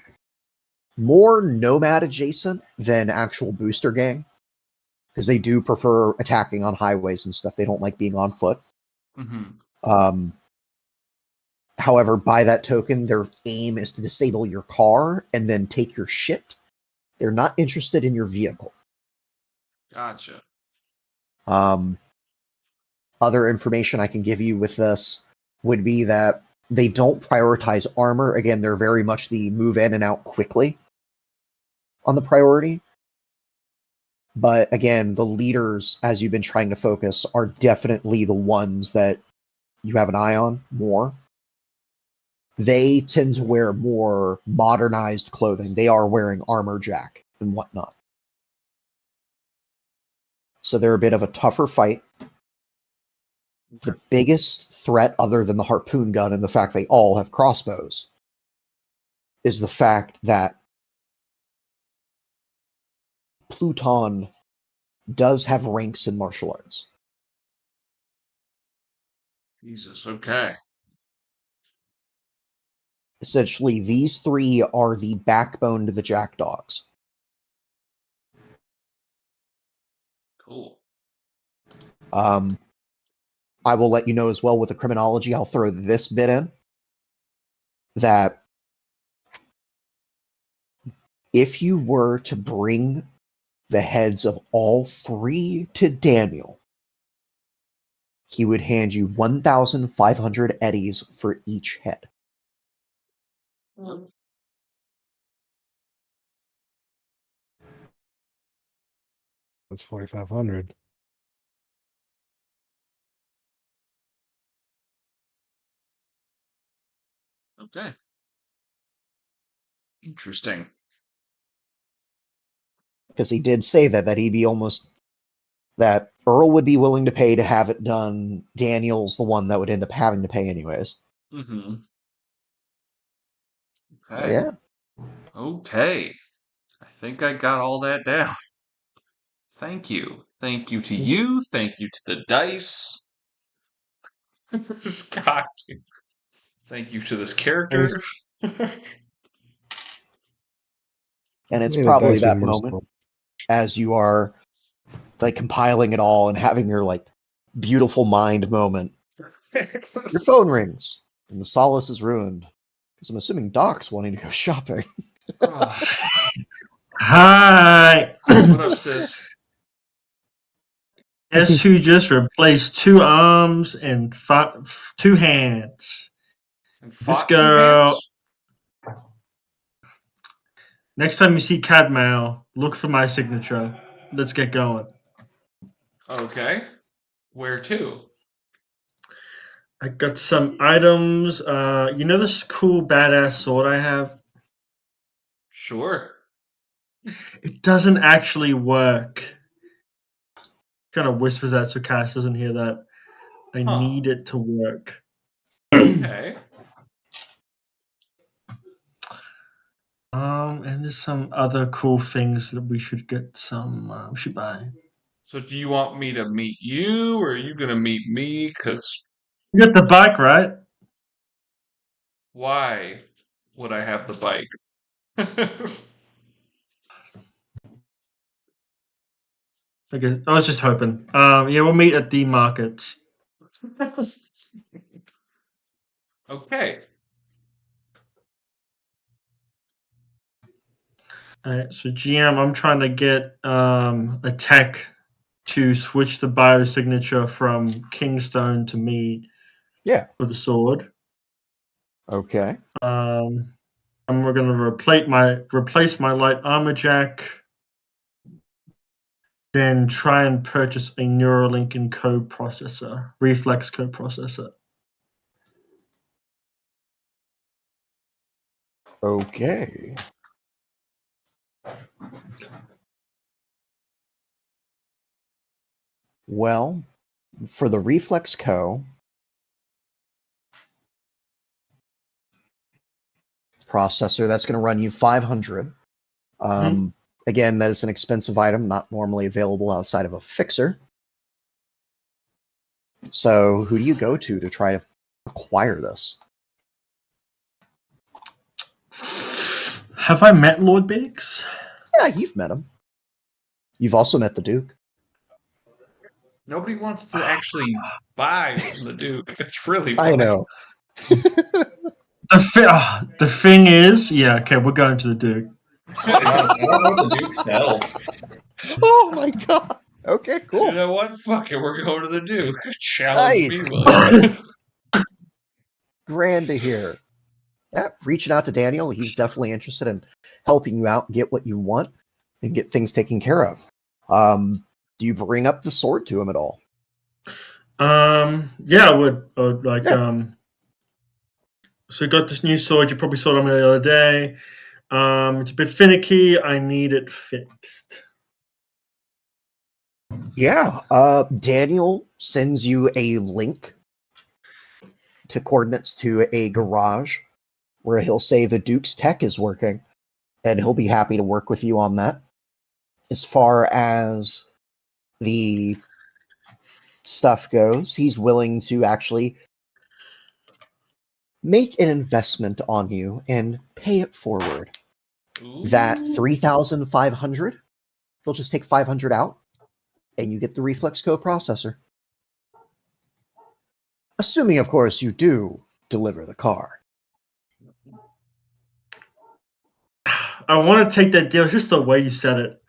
more nomad adjacent than actual booster gang, because they do prefer attacking on highways and stuff. They don't like being on foot. Mm-hmm. However, by that token, their aim is to disable your car and then take your shit. They're not interested in your vehicle. Gotcha. Other information I can give you with this would be that they don't prioritize armor. Again, they're very much the move in and out quickly on the priority. But again, the leaders, as you've been trying to focus, are definitely the ones that you have an eye on more. They tend to wear more modernized clothing. They are wearing armor jack and whatnot. So they're a bit of a tougher fight. The biggest threat, other than the harpoon gun and the fact they all have crossbows, is the fact that Pluton does have ranks in martial arts. Jesus, okay. Essentially, these 3 are the backbone to the Jackdogs. Cool. I will let you know as well with the criminology. I'll throw this bit in. That if you were to bring the heads of all 3 to Daniel, he would hand you 1,500 eddies for each head. That's 4,500. Okay. Interesting. Because he did say that he'd be almost... that Earl would be willing to pay to have it done. Daniel's the one that would end up having to pay anyways. Mm-hmm. Okay. Yeah. Okay. I think I got all that down. Thank you. Thank you to you. Thank you to the dice. God. Thank you to this character. And it's May the probably dice be that moment merciful. as you are like compiling it all and having your like beautiful mind moment. Your phone rings and the solace is ruined. Because I'm assuming Doc's wanting to go shopping. Oh, Hi. what up, sis? Guess who just replaced 2 arms and 2 hands? And This fought 2 girl. hands? Next time you see Cadmail, look for my signature. Let's get going. Okay. Where to? I got some items. You know this cool badass sword I have? Sure. It doesn't actually work. Kind of whispers that so Cass doesn't hear that. I Huh. need it to work. Okay. And there's some other cool things that we should get some. We should buy. So do you want me to meet you, or are you gonna meet me? Because You got the bike, right? why would I have the bike? Okay, I was just hoping. Yeah, we'll meet at the markets. Okay. Alright, so GM, I'm trying to get a tech to switch the biosignature from Kingstone to me. Yeah. For the sword. Okay. And we're gonna replace my light armor jack. Then try and purchase a Neuralink code processor, reflex code processor. Okay. Well, for the Reflex Co. processor, that's going to run you 500. Again, that is an expensive item, not normally available outside of a fixer. So, who do you go to try to acquire this? Have I met Lord Biggs? Yeah, you've met him. You've also met the Duke. Nobody wants to actually buy from the Duke. It's really I funny. know. The thing is, yeah, okay, we're going to the Duke. I don't know what the Duke sells. Oh my god. Okay, cool. You know what? Fuck it, we're going to the Duke. Challenge Nice. me, William. Grand to hear. Yeah, reaching out to Daniel, he's definitely interested in helping you out, get what you want, and get things taken care of. Do you bring up the sword to him at all? Yeah, I would like. Yeah. So I got this new sword. You probably saw it on me the other day. It's a bit finicky. I need it fixed. Yeah. Daniel sends you a link to coordinates to a garage where he'll say the Duke's tech is working, and he'll be happy to work with you on that. As far as the stuff goes, he's willing to actually make an investment on you and pay it forward. That 3,500, he'll just take 500 out, and you get the Reflex Co processor. Assuming, of course, you do deliver the car. I want to take that deal. Just the way you said it,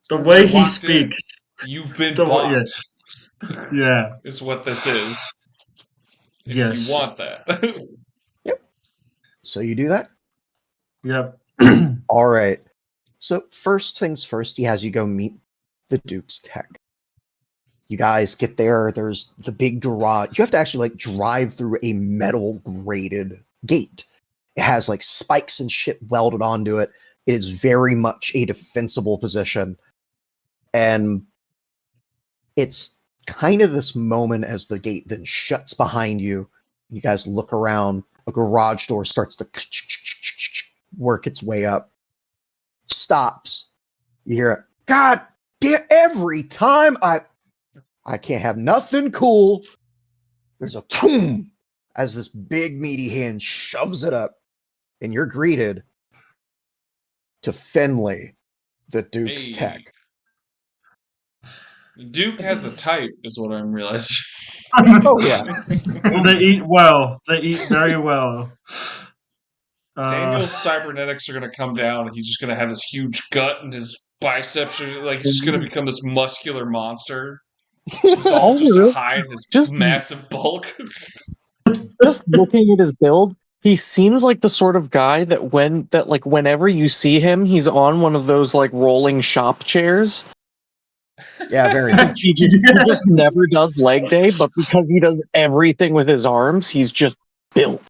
the way he speaks. You've been bought. Yeah, is what this is. If yes. you want that. Yep. So you do that? Yep. All right. So first things first, he has you go meet the Duke's tech. You guys get there. There's the big garage. You have to actually like drive through a metal grated gate. It has like spikes and shit welded onto it. It is very much a defensible position. And it's kind of this moment as the gate then shuts behind you. You guys look around. A garage door starts to work its way up. Stops. You hear it. God damn, every time I can't have nothing cool. There's a boom as this big meaty hand shoves it up, and you're greeted to Finley, the Duke's Hey. tech. Duke has a type, is what I'm realizing. Oh yeah. Well, they eat well. They eat very well. Daniel's cybernetics are going to come down, and he's just going to have this huge gut, and his biceps are like he's just going to become this muscular monster. It's all just to hide his massive bulk. Just looking at his build, he seems like the sort of guy that whenever you see him, he's on one of those like rolling shop chairs. Yeah, very much. He just never does leg day, but because he does everything with his arms, he's just built.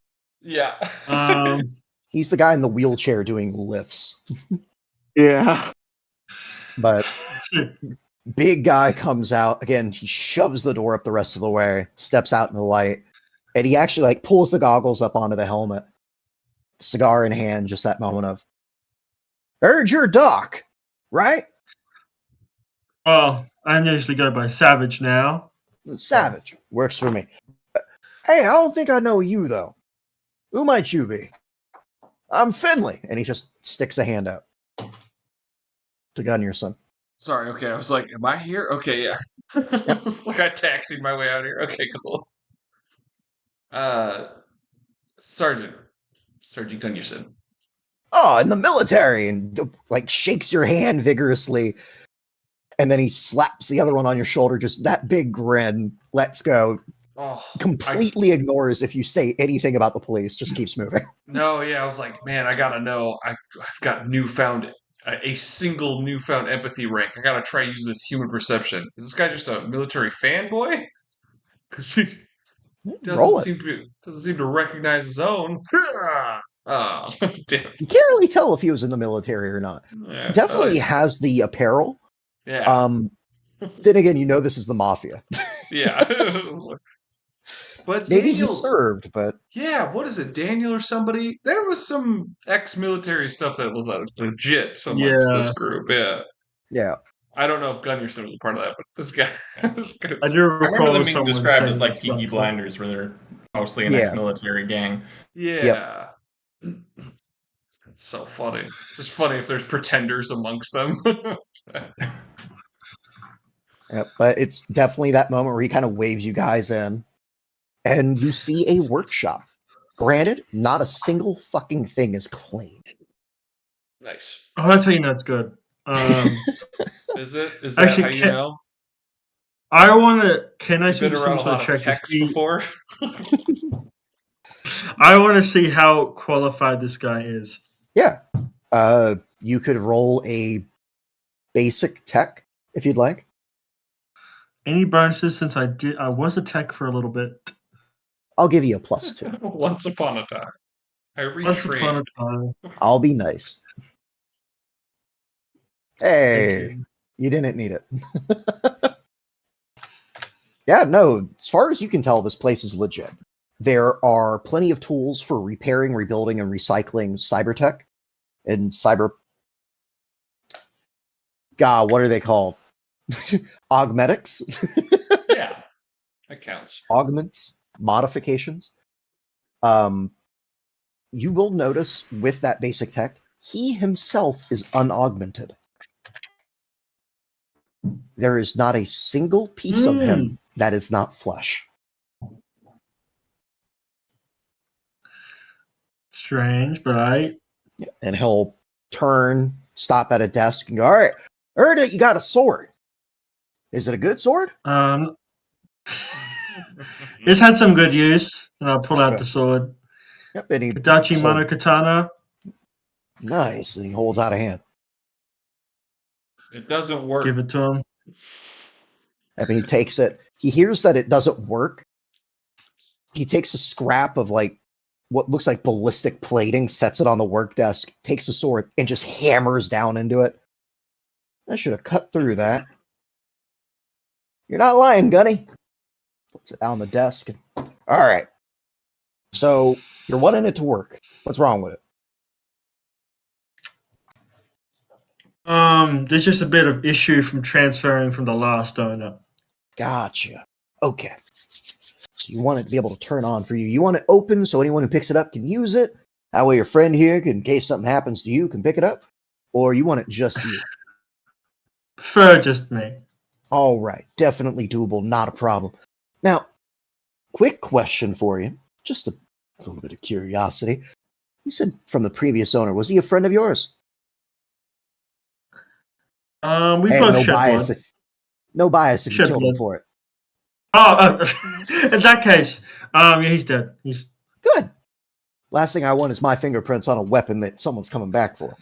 Yeah. He's the guy in the wheelchair doing lifts. Yeah. But big guy comes out. Again, he shoves the door up the rest of the way, steps out in the light, and he actually like pulls the goggles up onto the helmet. Cigar in hand, just that moment of, heard you're Doc, right? Oh, I usually go by Savage now. Savage. Works for me. Hey, I don't think I know you, though. Who might you be? I'm Finley. And he just sticks a hand out to Gunnarsson. Sorry, okay. I was like, am I here? Okay, yeah. It was like I taxied my way out here. Okay, cool. Sergeant Gunnarsson. Oh, in the military. And like shakes your hand vigorously. And then he slaps the other one on your shoulder. Just that big grin. Let's go. Oh, completely ignores if you say anything about the police. Just keeps moving. No, yeah, I was like, man, I gotta know. I've got a single newfound empathy rank. I gotta try using this human perception. Is this guy just a military fanboy? Because he doesn't seem to recognize his own. Oh, damn. You can't really tell if he was in the military or not. Yeah, Definitely has the apparel. Yeah. Then again, you know this is the mafia. Yeah. But maybe Daniel, he served, but yeah, what is it, Daniel or somebody? There was some ex-military stuff that was legit amongst this group. Yeah. I don't know if Gunnarsson was a part of that, but this guy. I do I remember them being someone described as saying like stuff Peaky like- Blinders, where they're mostly an Yeah. ex-military gang. Yeah. It's so funny. It's just funny if there's pretenders amongst them. Yeah, but it's definitely that moment where he kind of waves you guys in, and you see a workshop. Granted, not a single fucking thing is clean. Nice. Oh, that's how you know it's good. Is it? Is that Actually, how you know? I want to. Can I You've see been some around a sort lot of of check to techs see? before. I want to see how qualified this guy is. Yeah. You could roll a basic tech if you'd like. Any bonuses since I was a tech for a little bit. I'll give you a +2. Once upon a time. I Once upon a retrained. time. I'll be nice. Hey, you didn't need it. Yeah, no, as far as you can tell, this place is legit. There are plenty of tools for repairing, rebuilding, and recycling cyber tech and cyber. God, what are they called? Augmetics? Yeah, that counts. Augments? Modifications? You will notice with that basic tech, he himself is unaugmented. There is not a single piece of him that is not flesh. Strange, but I. Yeah, and he'll turn, stop at a desk, and go, all right, heard it, you got a sword. Is it a good sword? It's had some good use, and I'll pull out Okay. the sword. Yep, and he Adachi Monokatana. Nice, and he holds out a hand. It doesn't work. Give it to him. I mean, he takes it. He hears that it doesn't work. He takes a scrap of like what looks like ballistic plating, sets it on the work desk, takes the sword, and just hammers down into it. I should have cut through that. You're not lying, Gunny. Puts it down the desk. All right. So you're wanting it to work. What's wrong with it? There's just a bit of issue from transferring from the last owner. Gotcha. Okay. So you want it to be able to turn on for you. You want it open so anyone who picks it up can use it. That way your friend here, in case something happens to you, can pick it up. Or you want it just you. Prefer just me. All right. Definitely doable. Not a problem. Now, quick question for you. Just a little bit of curiosity. You said from the previous owner. Was he a friend of yours? We Hey, both no shed bias. blood. No bias if you Shed killed him blood. for it. Oh, in that case, yeah, he's dead. He's Good. Last thing I want is my fingerprints on a weapon that someone's coming back for.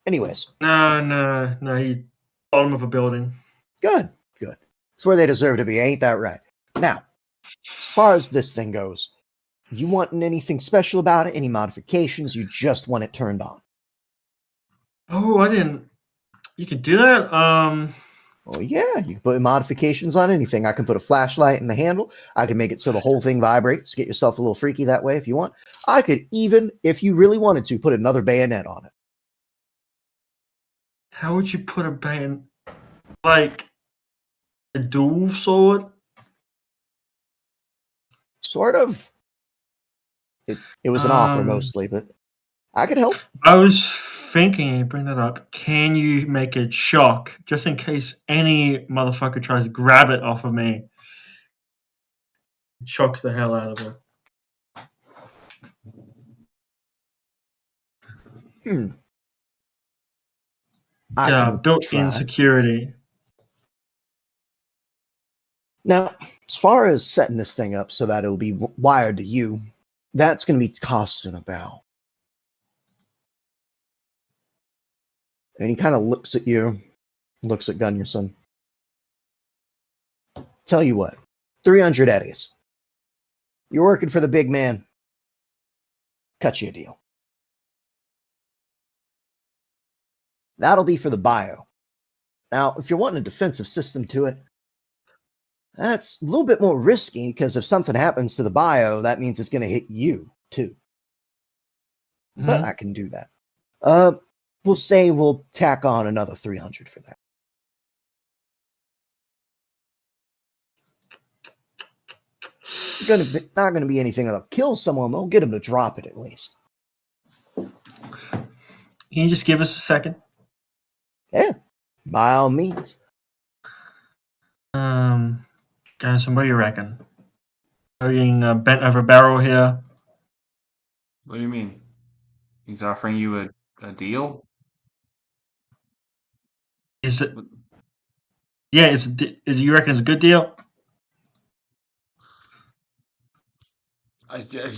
Anyways. no. He bottom of a building. Good. It's where they deserve to be, ain't that right? Now, as far as this thing goes, you wanting anything special about it? Any modifications? You just want it turned on? Oh, I didn't. You can do that. Oh yeah, you can put modifications on anything. I can put a flashlight in the handle. I can make it so the whole thing vibrates. Get yourself a little freaky that way if you want. I could even, if you really wanted to, put another bayonet on it. How would you put a band like a dual sword? Sort of. It was an offer mostly, but I could help. I was thinking, you bring that up. Can you make it shock just in case any motherfucker tries to grab it off of me? It shocks the hell out of it. Built-in security. Now, as far as setting this thing up so that it'll be wired to you, that's going to be costing about. And he kind of looks at you, looks at Gunnarsson. Tell you what, 300 eddies. You're working for the big man. Cut you a deal. That'll be for the bio. Now, if you're wanting a defensive system to it, that's a little bit more risky because if something happens to the bio, that means it's going to hit you too. Mm-hmm. But I can do that. We'll say we'll tack on another 300 for that. Not going to be anything that'll kill someone. We'll get him to drop it at least. Can you just give us a second? Yeah, by all means. Guys, what do you reckon? Are you getting bent over barrel here? What do you mean? He's offering you a deal? Is it? Yeah, is you reckon it's a good deal?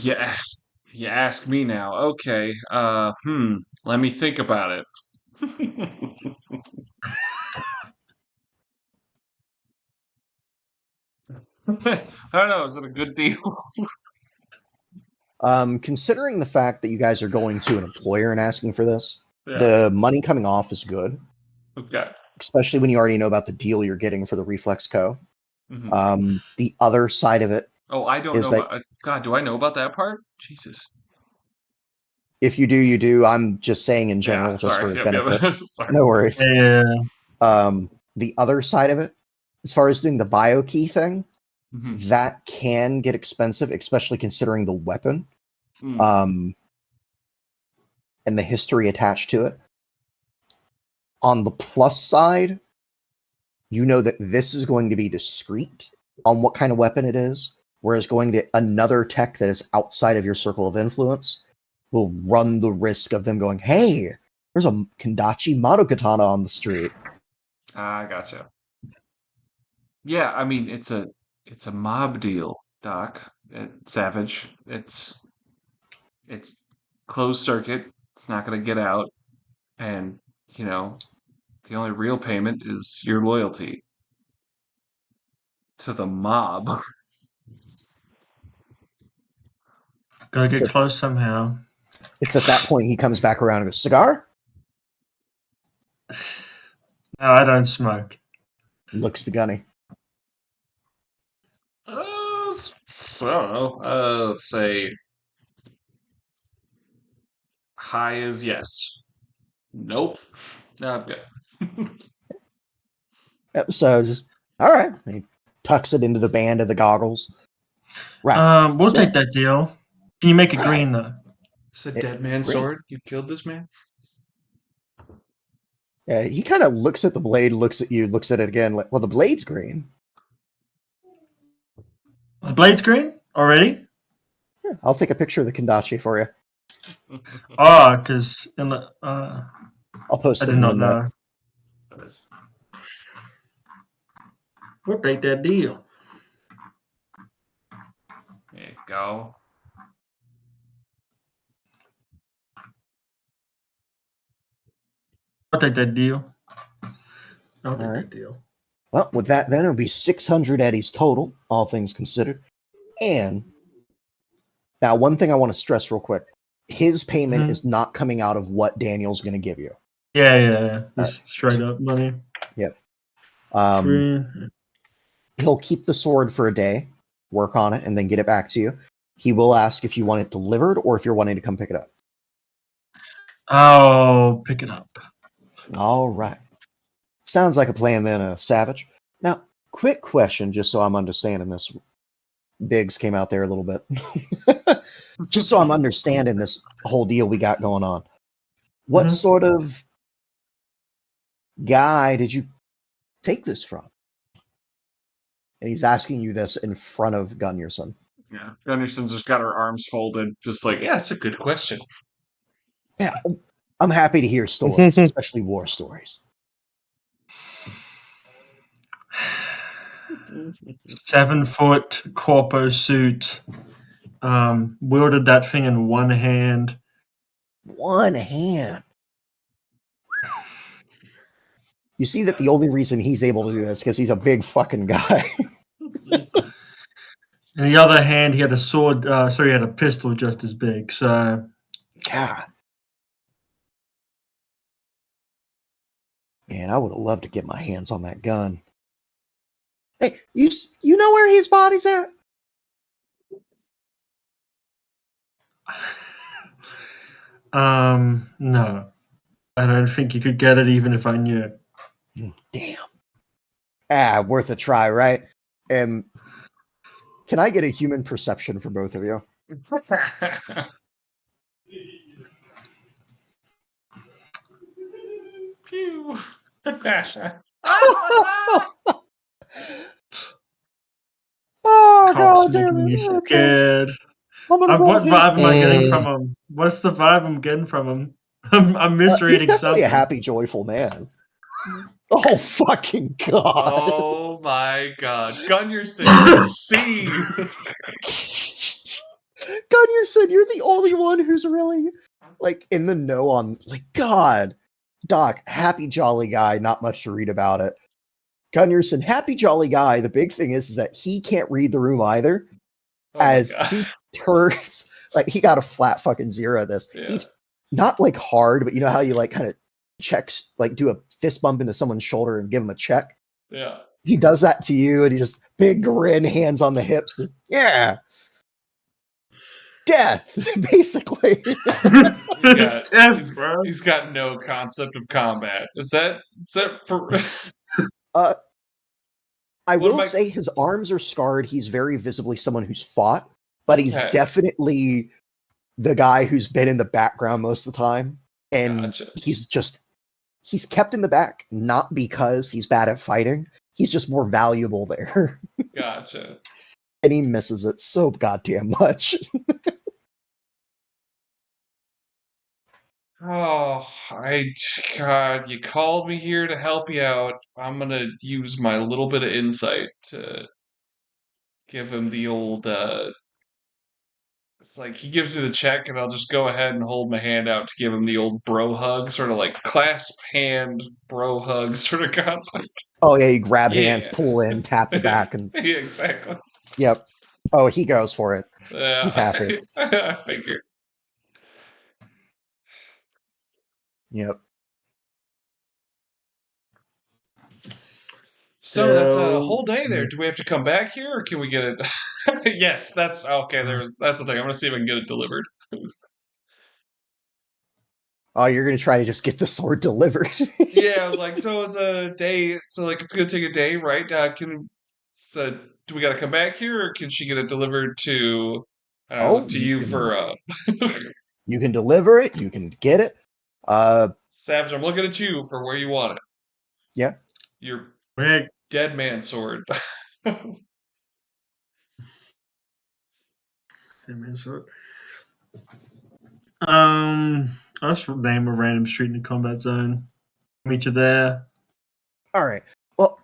Yeah, you ask me now. Okay. Let me think about it. I don't know. Is it a good deal? Considering the fact that you guys are going to an employer and asking for this, the money coming off is good. Okay. Especially when you already know about the deal you're getting for the Reflex Co. Mm-hmm. The other side of it. Oh, I don't know. God, do I know about that part? Jesus. If you do, you do. I'm just saying in general, just for benefit. No worries. Yeah. The other side of it, as far as doing the bio key thing, that can get expensive, especially considering the weapon, and the history attached to it. On the plus side, you know that this is going to be discreet on what kind of weapon it is, whereas going to another tech that is outside of your circle of influence will run the risk of them going, hey, there's a Kendachi Katana on the street. I gotcha. Yeah, I mean, it's a mob deal, Doc. Savage. It's closed circuit. It's not going to get out. And, the only real payment is your loyalty to the mob. Gotta get close somehow. It's at that point he comes back around and goes, cigar? No, I don't smoke. He looks to Gunny. I don't know. Let's say high is yes. Nope. No, I'm good. So just all right. He tucks it into the band of the goggles. Right. We'll So- take that deal. Can you make it Right. green though? It's a dead man's green. sword. You killed this man. Yeah, he kind of looks at the blade, looks at you, looks at it again. Like, well, the blade's green. The blade's green already? Yeah, I'll take a picture of the Kendachi for you. Oh, because in the I'll post I it did in not the know. That is- We'll take that deal. There you go. I'll take that deal. I'll take All right. that deal. Well, with that, then it'll be 600 eddies total, all things considered. And now, one thing I want to stress real quick: his payment is not coming out of what Daniel's going to give you. Yeah. Just straight up money. Yep. Green. He'll keep the sword for a day, work on it, and then get it back to you. He will ask if you want it delivered or if you're wanting to come pick it up. I'll pick it up. All right. Sounds like a plan then, Savage. Now, quick question, just so I'm understanding this. Biggs came out there a little bit. Just so I'm understanding this whole deal we got going on. What sort of guy did you take this from? And he's asking you this in front of Gunnarsson. Yeah. Gunnarson's just got her arms folded, just like, yeah, it's a good question. Yeah, I'm happy to hear stories, especially war stories. 7-foot corpo suit. Wielded that thing in one hand. One hand. You see that the only reason he's able to do this is because he's a big fucking guy. In the other hand, he had a sword. Sorry, he had a pistol just as big. So, God. Man, I would have loved to get my hands on that gun. Hey, you know where his body's at? no, I don't think you could get it even if I knew. Damn. Worth a try, right? Can I get a human perception for both of you? Pew. Oh, Cops God damn making me it. Okay. scared. I'm gonna What roll vibe his- am I getting from him? What's the vibe I'm getting from him? I'm He's misreading definitely something. a happy, joyful man. Oh, fucking God. Oh my God. Gunnarsson, see. Gunnarsson, you're the only one who's really, like, in the know on, like, God. Doc, happy, jolly guy, not much to read about it. Gunnarsson, happy, jolly guy. The big thing is that he can't read the room either. Oh my As God. he turns, like, he got a flat fucking zero of this. Yeah. Not, like, hard, but you know how you, like, kind of checks, like, do a fist bump into someone's shoulder and give him a check? Yeah. He does that to you, and he just, big grin, hands on the hips. Yeah. Death, basically. He's got no concept of combat. Is that for I will say his arms are scarred. He's very visibly someone who's fought, but he's definitely the guy who's been in the background most of the time. And he's kept in the back, not because he's bad at fighting. He's just more valuable there. Gotcha. And he misses it so goddamn much. Oh, God, you called me here to help you out. I'm gonna use my little bit of insight to give him the old, it's like he gives me the check and I'll just go ahead and hold my hand out to give him the old bro hug, sort of like clasp hand bro hug sort of concept. Oh yeah, you grab hands, pull in, tap the back, and yeah, exactly. Yep. Oh, he goes for it. Yeah, He's happy. I figured. Yep. So that's a whole day there. Do we have to come back here, or can we get it? Yes, that's okay. That's the thing. I'm gonna see if I can get it delivered. Oh, you're gonna try to just get the sword delivered. Yeah, I was like, so it's a day. So like, it's gonna take a day, right? Do we gotta come back here, or can she get it delivered to to you for You can deliver it. You can get it. Savage? I'm looking at you for where you want it. Yeah. Your Rick. dead man sword. Dead man sword. I'll just name a random street in the combat zone. Meet you there. All right. Well,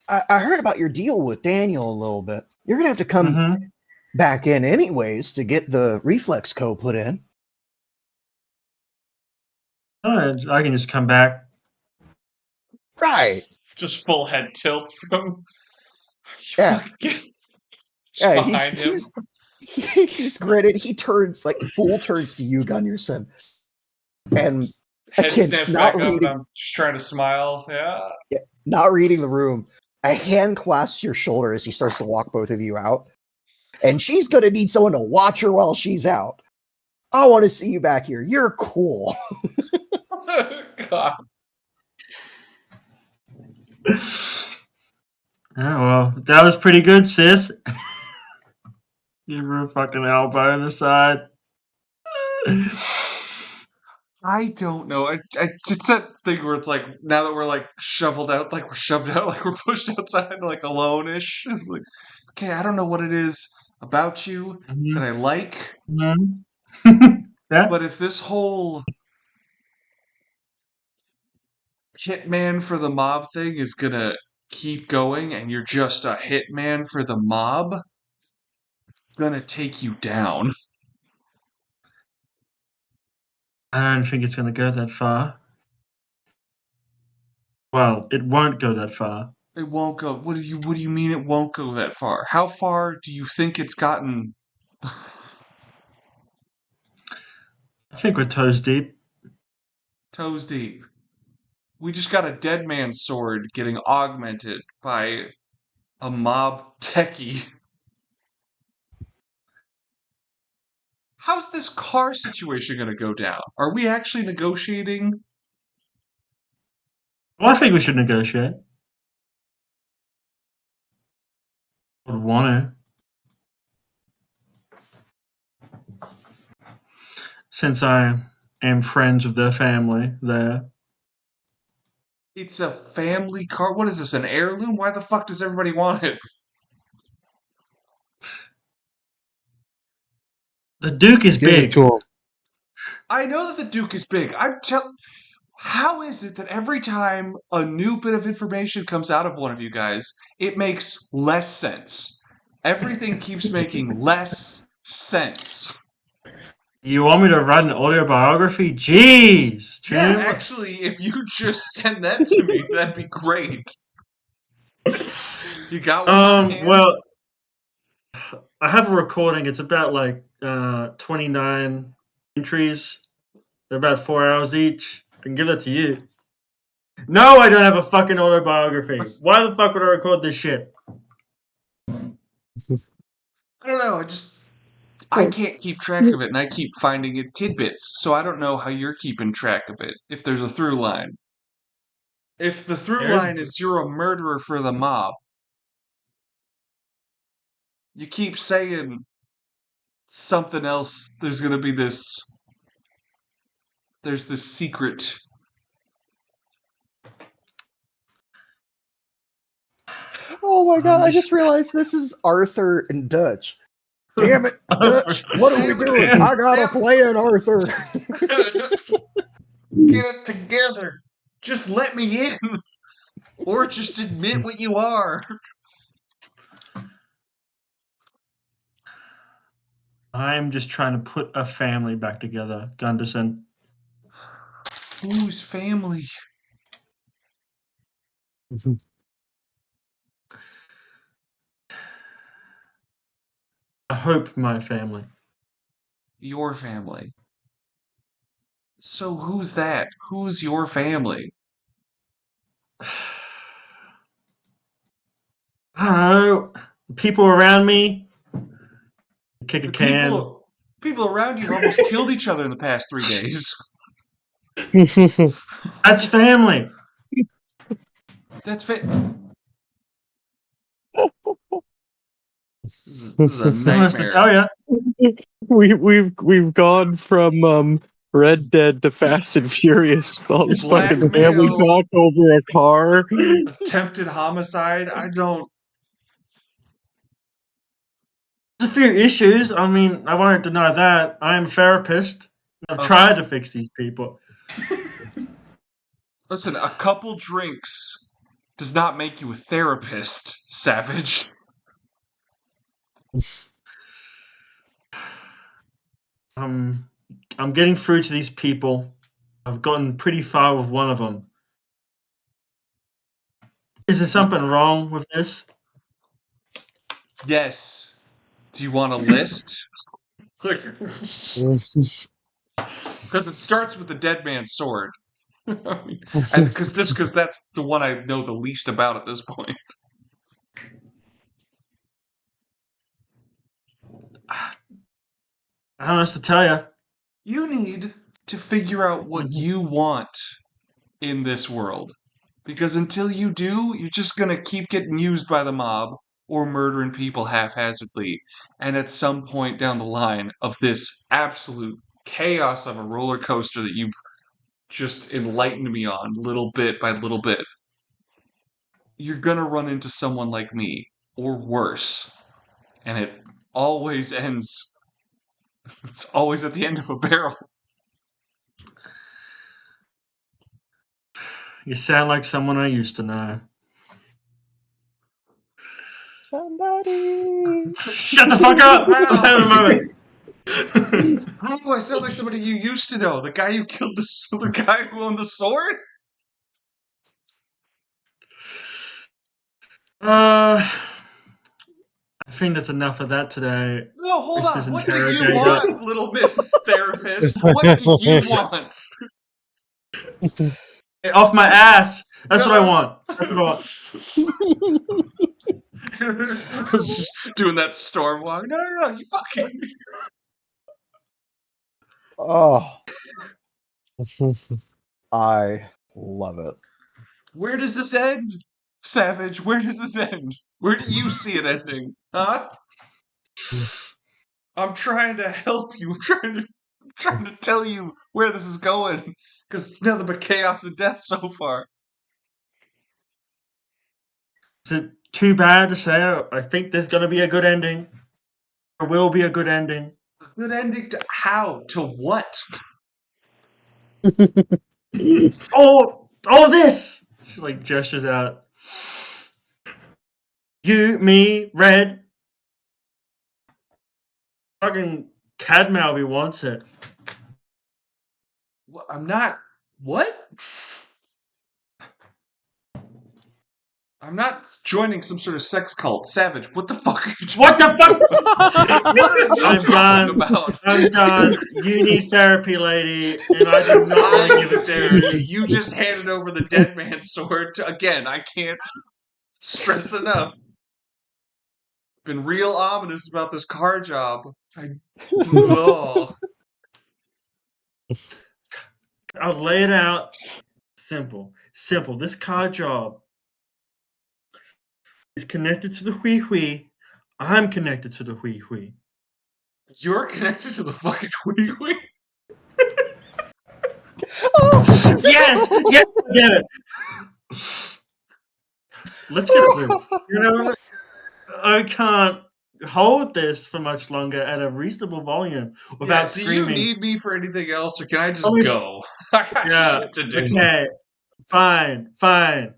I heard about your deal with Daniel a little bit. You're gonna have to come back in anyways to get the reflex code put in. I can just come back. Right. Just full head tilt from. Yeah. Yeah. Behind him. He's gritted. He turns full turns to you, Gunderson, and Head again, snaps not back up, reading. and I'm just trying to smile. Yeah. Not reading the room. A hand clasps your shoulder as he starts to walk both of you out. And she's going to need someone to watch her while she's out. I want to see you back here. You're cool. God. Yeah, well, that was pretty good, sis. Give her a fucking elbow in the side. I don't know. It's that thing where it's like, now that we're like shoveled out, like we're shoved out, like we're pushed outside, like alone-ish. Like, okay, I don't know what it is about you that I like, Yeah. but if this whole hitman for the mob thing is gonna keep going and you're just a hitman for the mob, I'm gonna take you down. I don't think it's going to go that far. Well, it won't go that far. It won't go. What do you mean it won't go that far? How far do you think it's gotten? I think we're toes deep. Toes deep. We just got a dead man's sword getting augmented by a mob techie. How's this car situation going to go down? Are we actually negotiating? Well, I think we should negotiate. Would want to. Since I am friends with their family there. It's a family car. What is this, an heirloom? Why the fuck does everybody want it? The Duke is Give it big. to him. I know that the Duke is big. How is it that every time a new bit of information comes out of one of you guys, it makes less sense? Everything keeps making less sense. You want me to write an autobiography? Jeez, Jim. Yeah, actually, if you just send that to me, that'd be great. You got one? Well, I have a recording. It's about 29 entries. They're about 4 hours each. I can give that to you. No, I don't have a fucking autobiography. Why the fuck would I record this shit? I don't know. I can't keep track of it, and I keep finding it tidbits, so I don't know how you're keeping track of it, if there's a through line. If the through line is you're a murderer for the mob, you keep saying something else, there's this secret. Oh my god, I just realized this is Arthur and Dutch. Damn it, Dutch, what are we doing? I got a plan, Arthur. Get it together. Just let me in. Or just admit what you are. I'm just trying to put a family back together, Gunderson. Whose family? I hope my family. Your family. So who's that? Who's your family? I don't know. People around me. Kick a can. People around you have almost killed each other in the past 3 days. That's family. That's fit. This is a I have to nightmare. tell you. We've gone from Red Dead to Fast and Furious. All this fucking family Blackmail. talk over a car. Attempted homicide. I don't. There's a few issues. I mean, I won't deny that. I am a therapist. I've tried to fix these people. Listen, a couple drinks does not make you a therapist, Savage. I'm getting through to these people. I've gotten pretty far with one of them. Is there something wrong with this? Yes. Do you want a list? Because it starts with the dead man's sword. Because that's the one I know the least about at this point. I don't know what to tell you. You need to figure out what you want in this world. Because until you do, you're just going to keep getting used by the mob or murdering people haphazardly. And at some point down the line of this absolute chaos of a roller coaster that you've just enlightened me on little bit by little bit, you're going to run into someone like me or worse. And it always ends, it's always at the end of a barrel. You sound like someone I used to know. Somebody. Shut the fuck up! Wait a moment. Oh, I sound like somebody you used to know. The guy who killed the guy who owned the sword? I think that's enough of that today. No, hold This on. What isn't do you interrogator. want, little Miss Therapist? What do you want? Get off my ass! That's what I want. That's what I want. I was just doing that storm walk. No, you fucking. Oh. I love it. Where does this end? Savage, where does this end? Where do you see it ending? Huh? I'm trying to help you. I'm trying to tell you where this is going. Because it's nothing but chaos and death so far. Is it too bad to say? I think there's going to be a good ending. There will be a good ending. Good ending to how? To what? Oh, this! She like gestures out. You, me, Red. Fucking Cadmalby wants it. What? I'm not. What? I'm not joining some sort of sex cult. Savage, what the fuck are you talking What the fuck? What are you I'm talking done. about? I'm done. You need therapy, lady, and I do not want to give it to you. You just handed over the dead man's sword to, again, I can't stress enough. Been real ominous about this car job. Oh. I'll lay it out. Simple. This car job is connected to the Hui. I'm connected to the Hui. You're connected to the fucking Wee. Yes, I get it. Let's get it moving. You know, I can't hold this for much longer at a reasonable volume without screaming. Do you need me for anything else, or can I just go? I got shit to do. Okay, fine.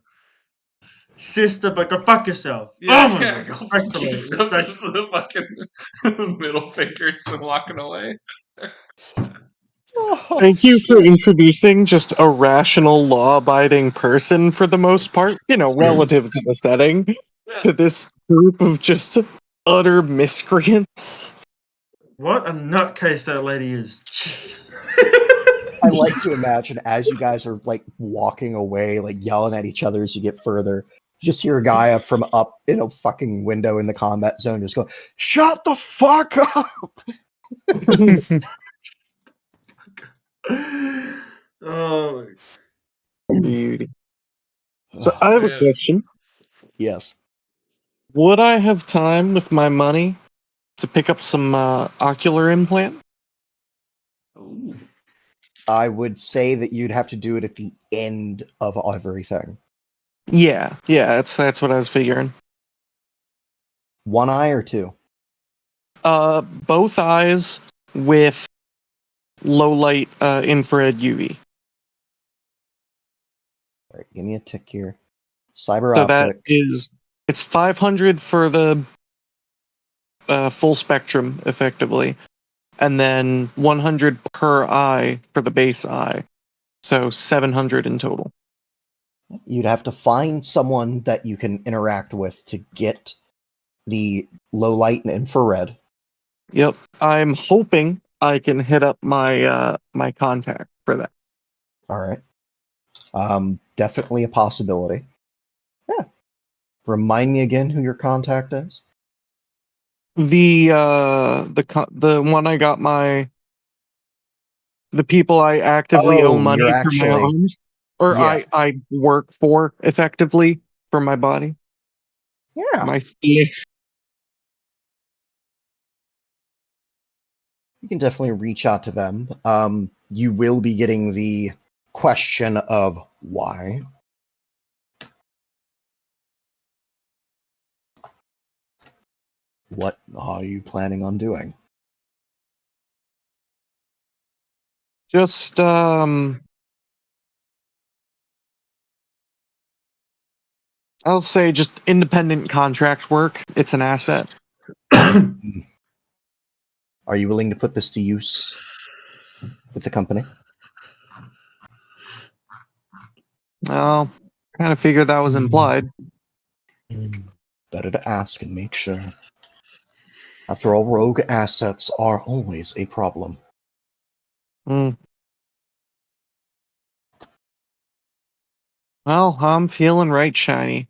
Sister, but go fuck yourself. Yeah, go fuck Respectfully. yourself. Just the fucking middle fingers and walking away. Thank you for introducing just a rational, law-abiding person for the most part, relative to the setting, to this group of just utter miscreants. What a nutcase that lady is. I like to imagine as you guys are like walking away, like yelling at each other as you get further, you just hear a guy up from up in a fucking window in the combat zone just go, "Shut the fuck up!" Oh, Beauty. So I have a question. Yes. Would I have time with my money to pick up some ocular implant? Ooh. I would say that you'd have to do it at the end of everything. Yeah, that's what I was figuring. One eye or two? Both eyes with low light infrared UV. All right, give me a tick here. Cyber So that optic. it's 500 for the full spectrum, effectively, and then 100 per eye for the base eye. So 700 in total. You'd have to find someone that you can interact with to get the low light and infrared. Yep, I'm hoping I can hit up my my contact for that. All right. Definitely a possibility. Yeah. Remind me again who your contact is. The one I got the people I actively owe Oh, you're money for my actually arms, or yeah. I work for effectively for my body, Yeah. my flesh. You can definitely reach out to them. You will be getting the question of why. What are you planning on doing? Just I'll say just independent contract work. It's an asset. Are you willing to put this to use with the company? Well, kind of figured that was implied. Better to ask and make sure. After all, rogue assets are always a problem. Hmm. Well, I'm feeling right shiny.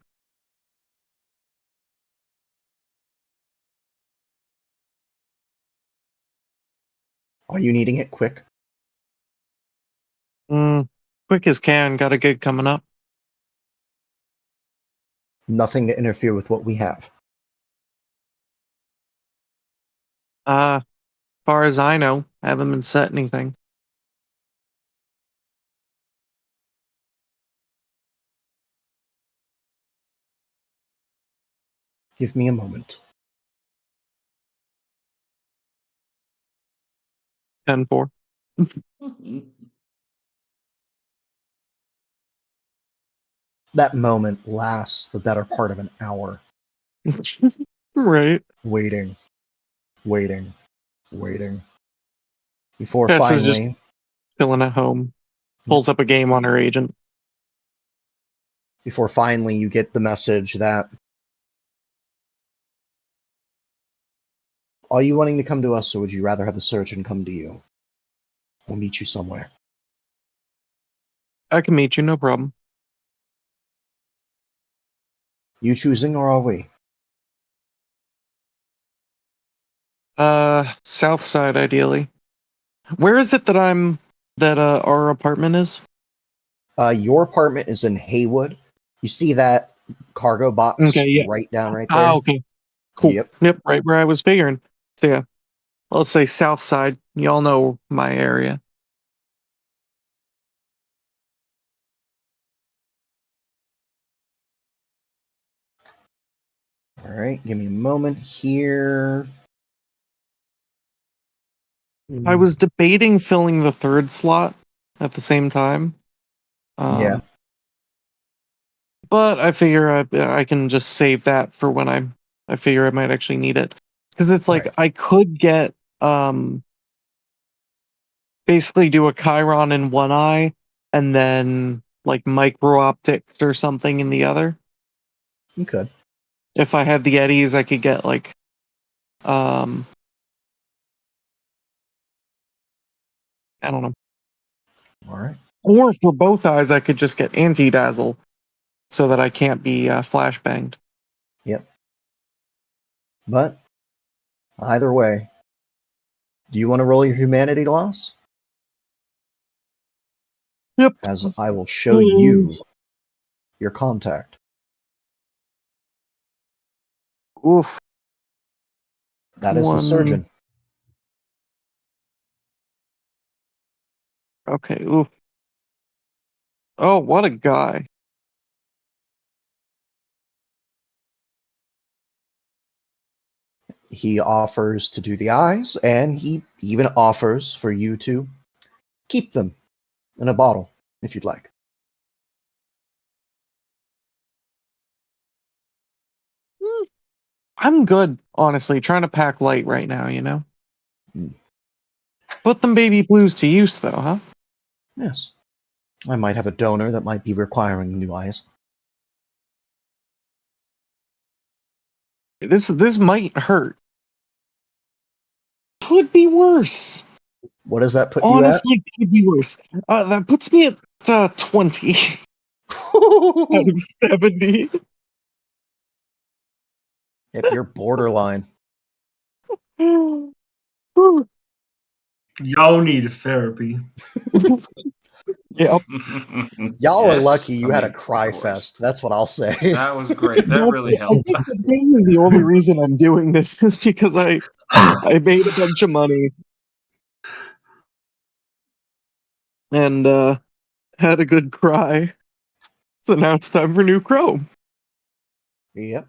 Are you needing it quick? Quick as can. Got a gig coming up. Nothing to interfere with what we have. Far as I know, haven't been set anything. Give me a moment. 10-4. That moment lasts the better part of an hour. Right. Waiting, waiting, waiting. Before Tess is just finally, chilling at home. Pulls up a game on her agent. you get the message that are you wanting to come to us, or would you rather have the surgeon come to you? We'll meet you somewhere. I can meet you, no problem. You choosing, or are we? South side, ideally. Where is it that our apartment is? Your apartment is in Haywood. You see that cargo box Okay, yeah. right there? Okay. Cool. Yep. Right where I was figuring. So yeah. Let's say south side. Y'all know my area. All right, give me a moment here. I was debating filling the third slot at the same time. Yeah. But I figure I can just save that for when I figure I might actually need it. Because it's like Right. I could get basically do a Chiron in one eye and then like micro optics or something in the other. You could. If I had the eddies, I could get like I don't know. All right. Or for both eyes, I could just get anti-dazzle so that I can't be flashbanged. Yep. But either way, do you want to roll your humanity loss? Yep. as I will show you your contact. Oof. That is the One. surgeon. Okay. Oof. Oh, what a guy. He offers to do the eyes, and he even offers for you to keep them in a bottle if you'd like. I'm good, honestly. Trying to pack light right now, you know? Mm. Put them baby blues to use, though, huh? Yes. I might have a donor that might be requiring new eyes. This might hurt. Could be worse. What does that put Honestly, could be worse. That puts me at 20 you out at? of 70. If you're borderline. Y'all need therapy. Yep. Y'all are Yes, lucky you I had a mean, cry of course. fest. That's what I'll say. That was great. That really I helped. think that mainly the only reason I'm doing this is because I made a bunch of money and had a good cry. So now it's time for new Chrome. Yep.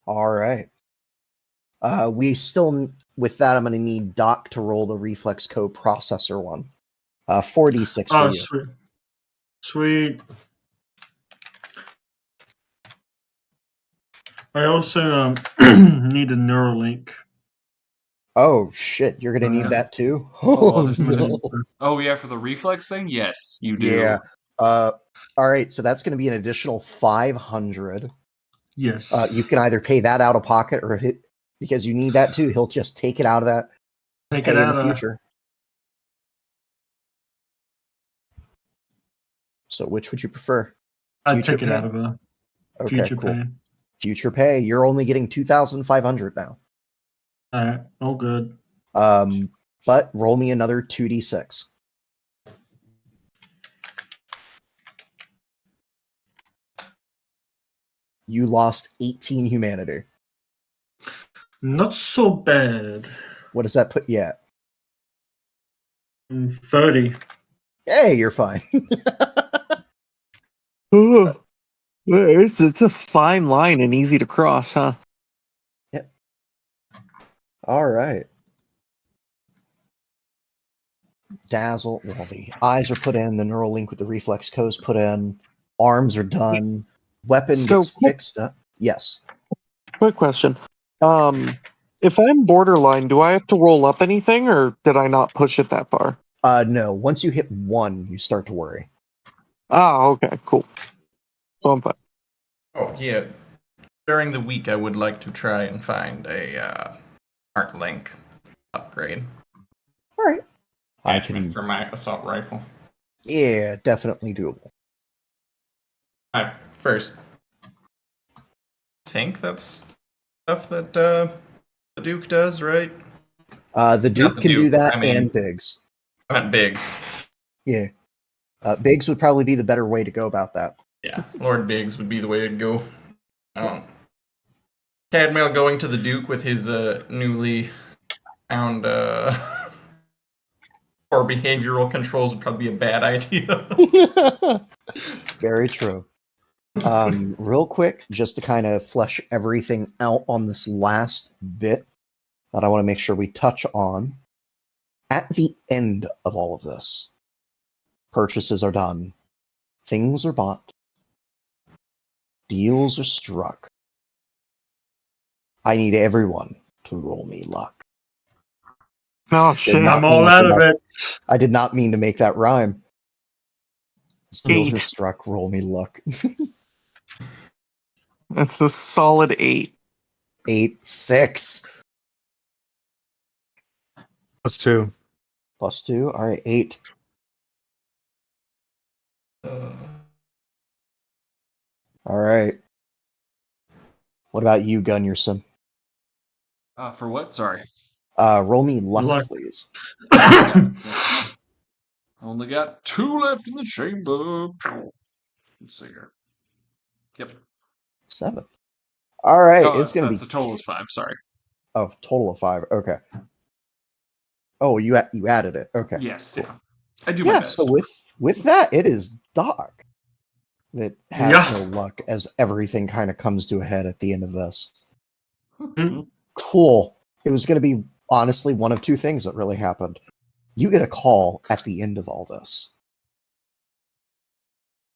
All right. We still, with that, I'm going to need Doc to roll the reflex co-processor one. 4d6 for Oh, you. sweet. Sweet. I also need a Neuralink. Oh, shit. You're going to need that too? Oh, Oh, there's no. Oh, yeah, for the reflex thing? Yes, you do. Yeah. All right. So that's going to be an additional 500. Yes. You can either pay that out of pocket or hit, because you need that too. He'll just take it out of that Take pay it in out the of future. So which would you prefer? I'd Future take it pay? out of a Okay, future cool. pay. Future pay. You're only getting 2,500 now. Alright, all good. But roll me another 2d6. You lost 18 humanity. Not so bad. What does that put you at? 30. Hey, you're fine. It's a fine line and easy to cross, huh? Yep. All right. Dazzle. Well, the eyes are put in. The neural link with the reflex co's put in. Arms are done. Weapon So, gets fixed up. Yes. quick question. If I'm borderline, do I have to roll up anything, or did I not push it that far? No. Once you hit 1, you start to worry. Ah, okay, cool. So I'm fine. Oh, yeah. During the week, I would like to try and find a Art Link upgrade. All right. I Attachment can. for my assault rifle. Yeah, definitely doable. I first think that's stuff that the Duke does, right? The Duke the can do Duke, that I mean- and Biggs. I meant Biggs. Yeah. Biggs would probably be the better way to go about that. Yeah, Lord Biggs would be the way to go. Cadmiel going to the Duke with his newly found poor behavioral controls would probably be a bad idea. Very true. Real quick, just to kind of flesh everything out on this last bit that I want to make sure we touch on. At the end of all of this, purchases are done, things are bought, deals are struck. I need everyone to roll me luck. Oh shit! not I'm all mean out for of that- it. I did not mean to make that rhyme. Deals are 8. struck, roll me luck. That's a solid 8. 8, 6. +2. +2. All right, 8. All right. What about you, Gunnerson? For what? Sorry. Roll me luck, Luck. please. Only got 2 left in the chamber. Let's see here. Yep. 7. All right, Oh, it's going to that's be... a total of 5, sorry. Oh, total of 5. Okay. Oh, you added it. Okay. Yes, cool. yeah. I do my best. So with that, it is Doc that has Yeah. no luck as everything kind of comes to a head at the end of this. Mm. Cool. It was going to be, honestly, one of 2 things that really happened. You get a call at the end of all this.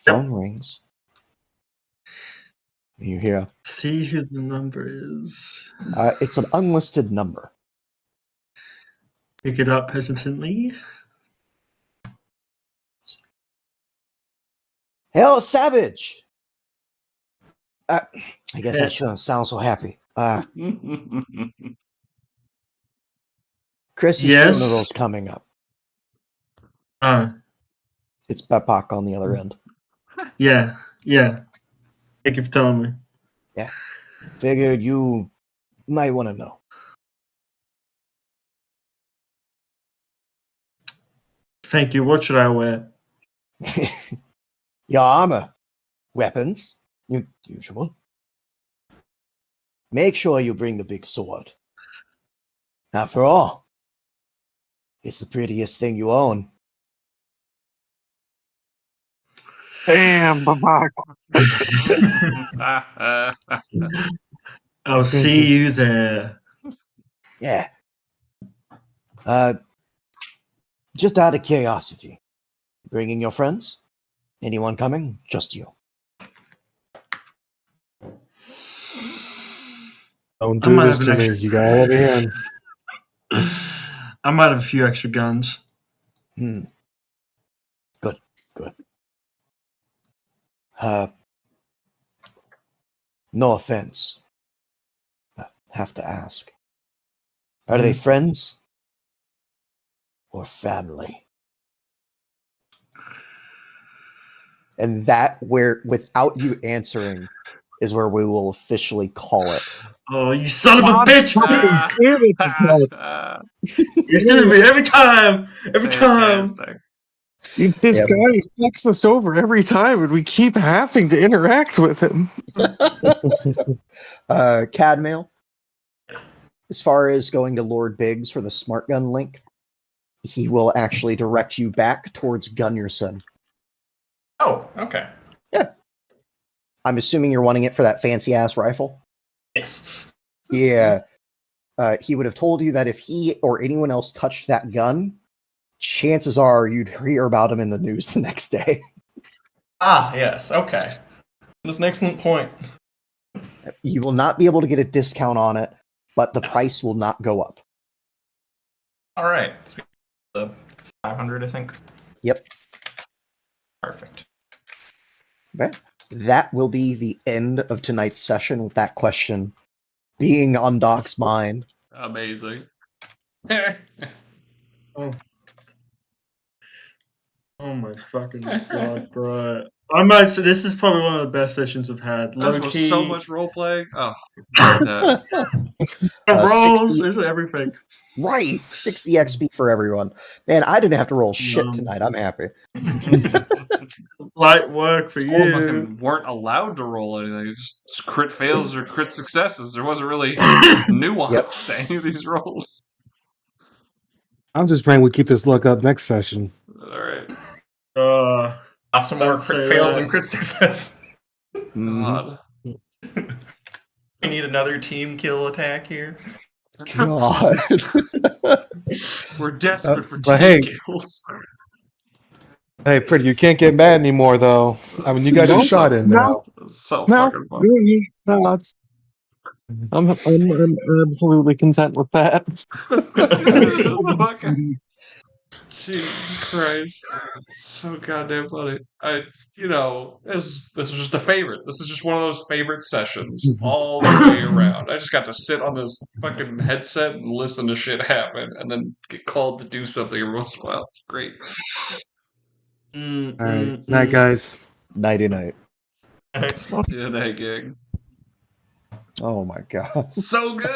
Phone rings. You hear, See who the number is. it's an unlisted number. Pick it up hesitantly. Hell, Savage! I guess I shouldn't sound so happy. Chris's Yes? funeral's coming up. It's Bepak on the other end. Yeah. Thank you for telling me. Figured you might want to know. Thank you. What should I wear? Your armor. Weapons. Usual. Make sure you bring the big sword. After all, it's the prettiest thing you own. Damn, Babak. I'll see you there. Yeah. Just out of curiosity, bringing your friends? Anyone coming? Just you. Don't I do might this have to an me. extra- You gotta let me in. I might have a few extra guns. Good. No offense, but have to ask. Are they friends? Or family? And that, where, without you answering, is where we will officially call it. Oh, you son of a bitch! You're stealing me every time! Every time! Fantastic. This Yep. guy fucks us over every time, and we keep having to interact with him. Cadmail, as far as going to Lord Biggs for the smart gun link, he will actually direct you back towards Gunnarsson. Oh, okay. Yeah. I'm assuming you're wanting it for that fancy ass rifle? Yes. Yeah. He would have told you that if he or anyone else touched that gun, chances are you'd hear about him in the news the next day. Ah, yes. Okay. That's an excellent point. You will not be able to get a discount on it, but the price will not go up. All right. The 500, I think. Yep. Perfect. Okay. That will be the end of tonight's session with that question being on Doc's mind. Amazing. Oh my fucking god, bro. I might say this is probably one of the best sessions we've had. This Low was key. so much role playing. Oh, that. Rolls, 60 there's everything. Right, 60 XP for everyone. Man, I didn't have to roll shit Yum. tonight. I'm happy. Light work for People you. fucking weren't allowed to roll anything. Just crit fails or crit successes. There wasn't really nuance to any of these rolls. I'm just praying we keep this luck up next session. All right. Lots of more Don't crit say fails that. and crit success. God. We need another team kill attack here. God. We're desperate for but team hey. kills. Hey, Pretty, you can't get mad anymore, though. I mean, you got your shot in now. So No, fucking fun. no, I'm absolutely content with that. Jesus Christ. So goddamn funny. This was just a favorite. This is just one of those favorite sessions all the way around. I just got to sit on this fucking headset and listen to shit happen and then get called to do something every once in a while. It's great. All right. Night, guys. Nighty night. Yeah, that gig. Oh my god. So good.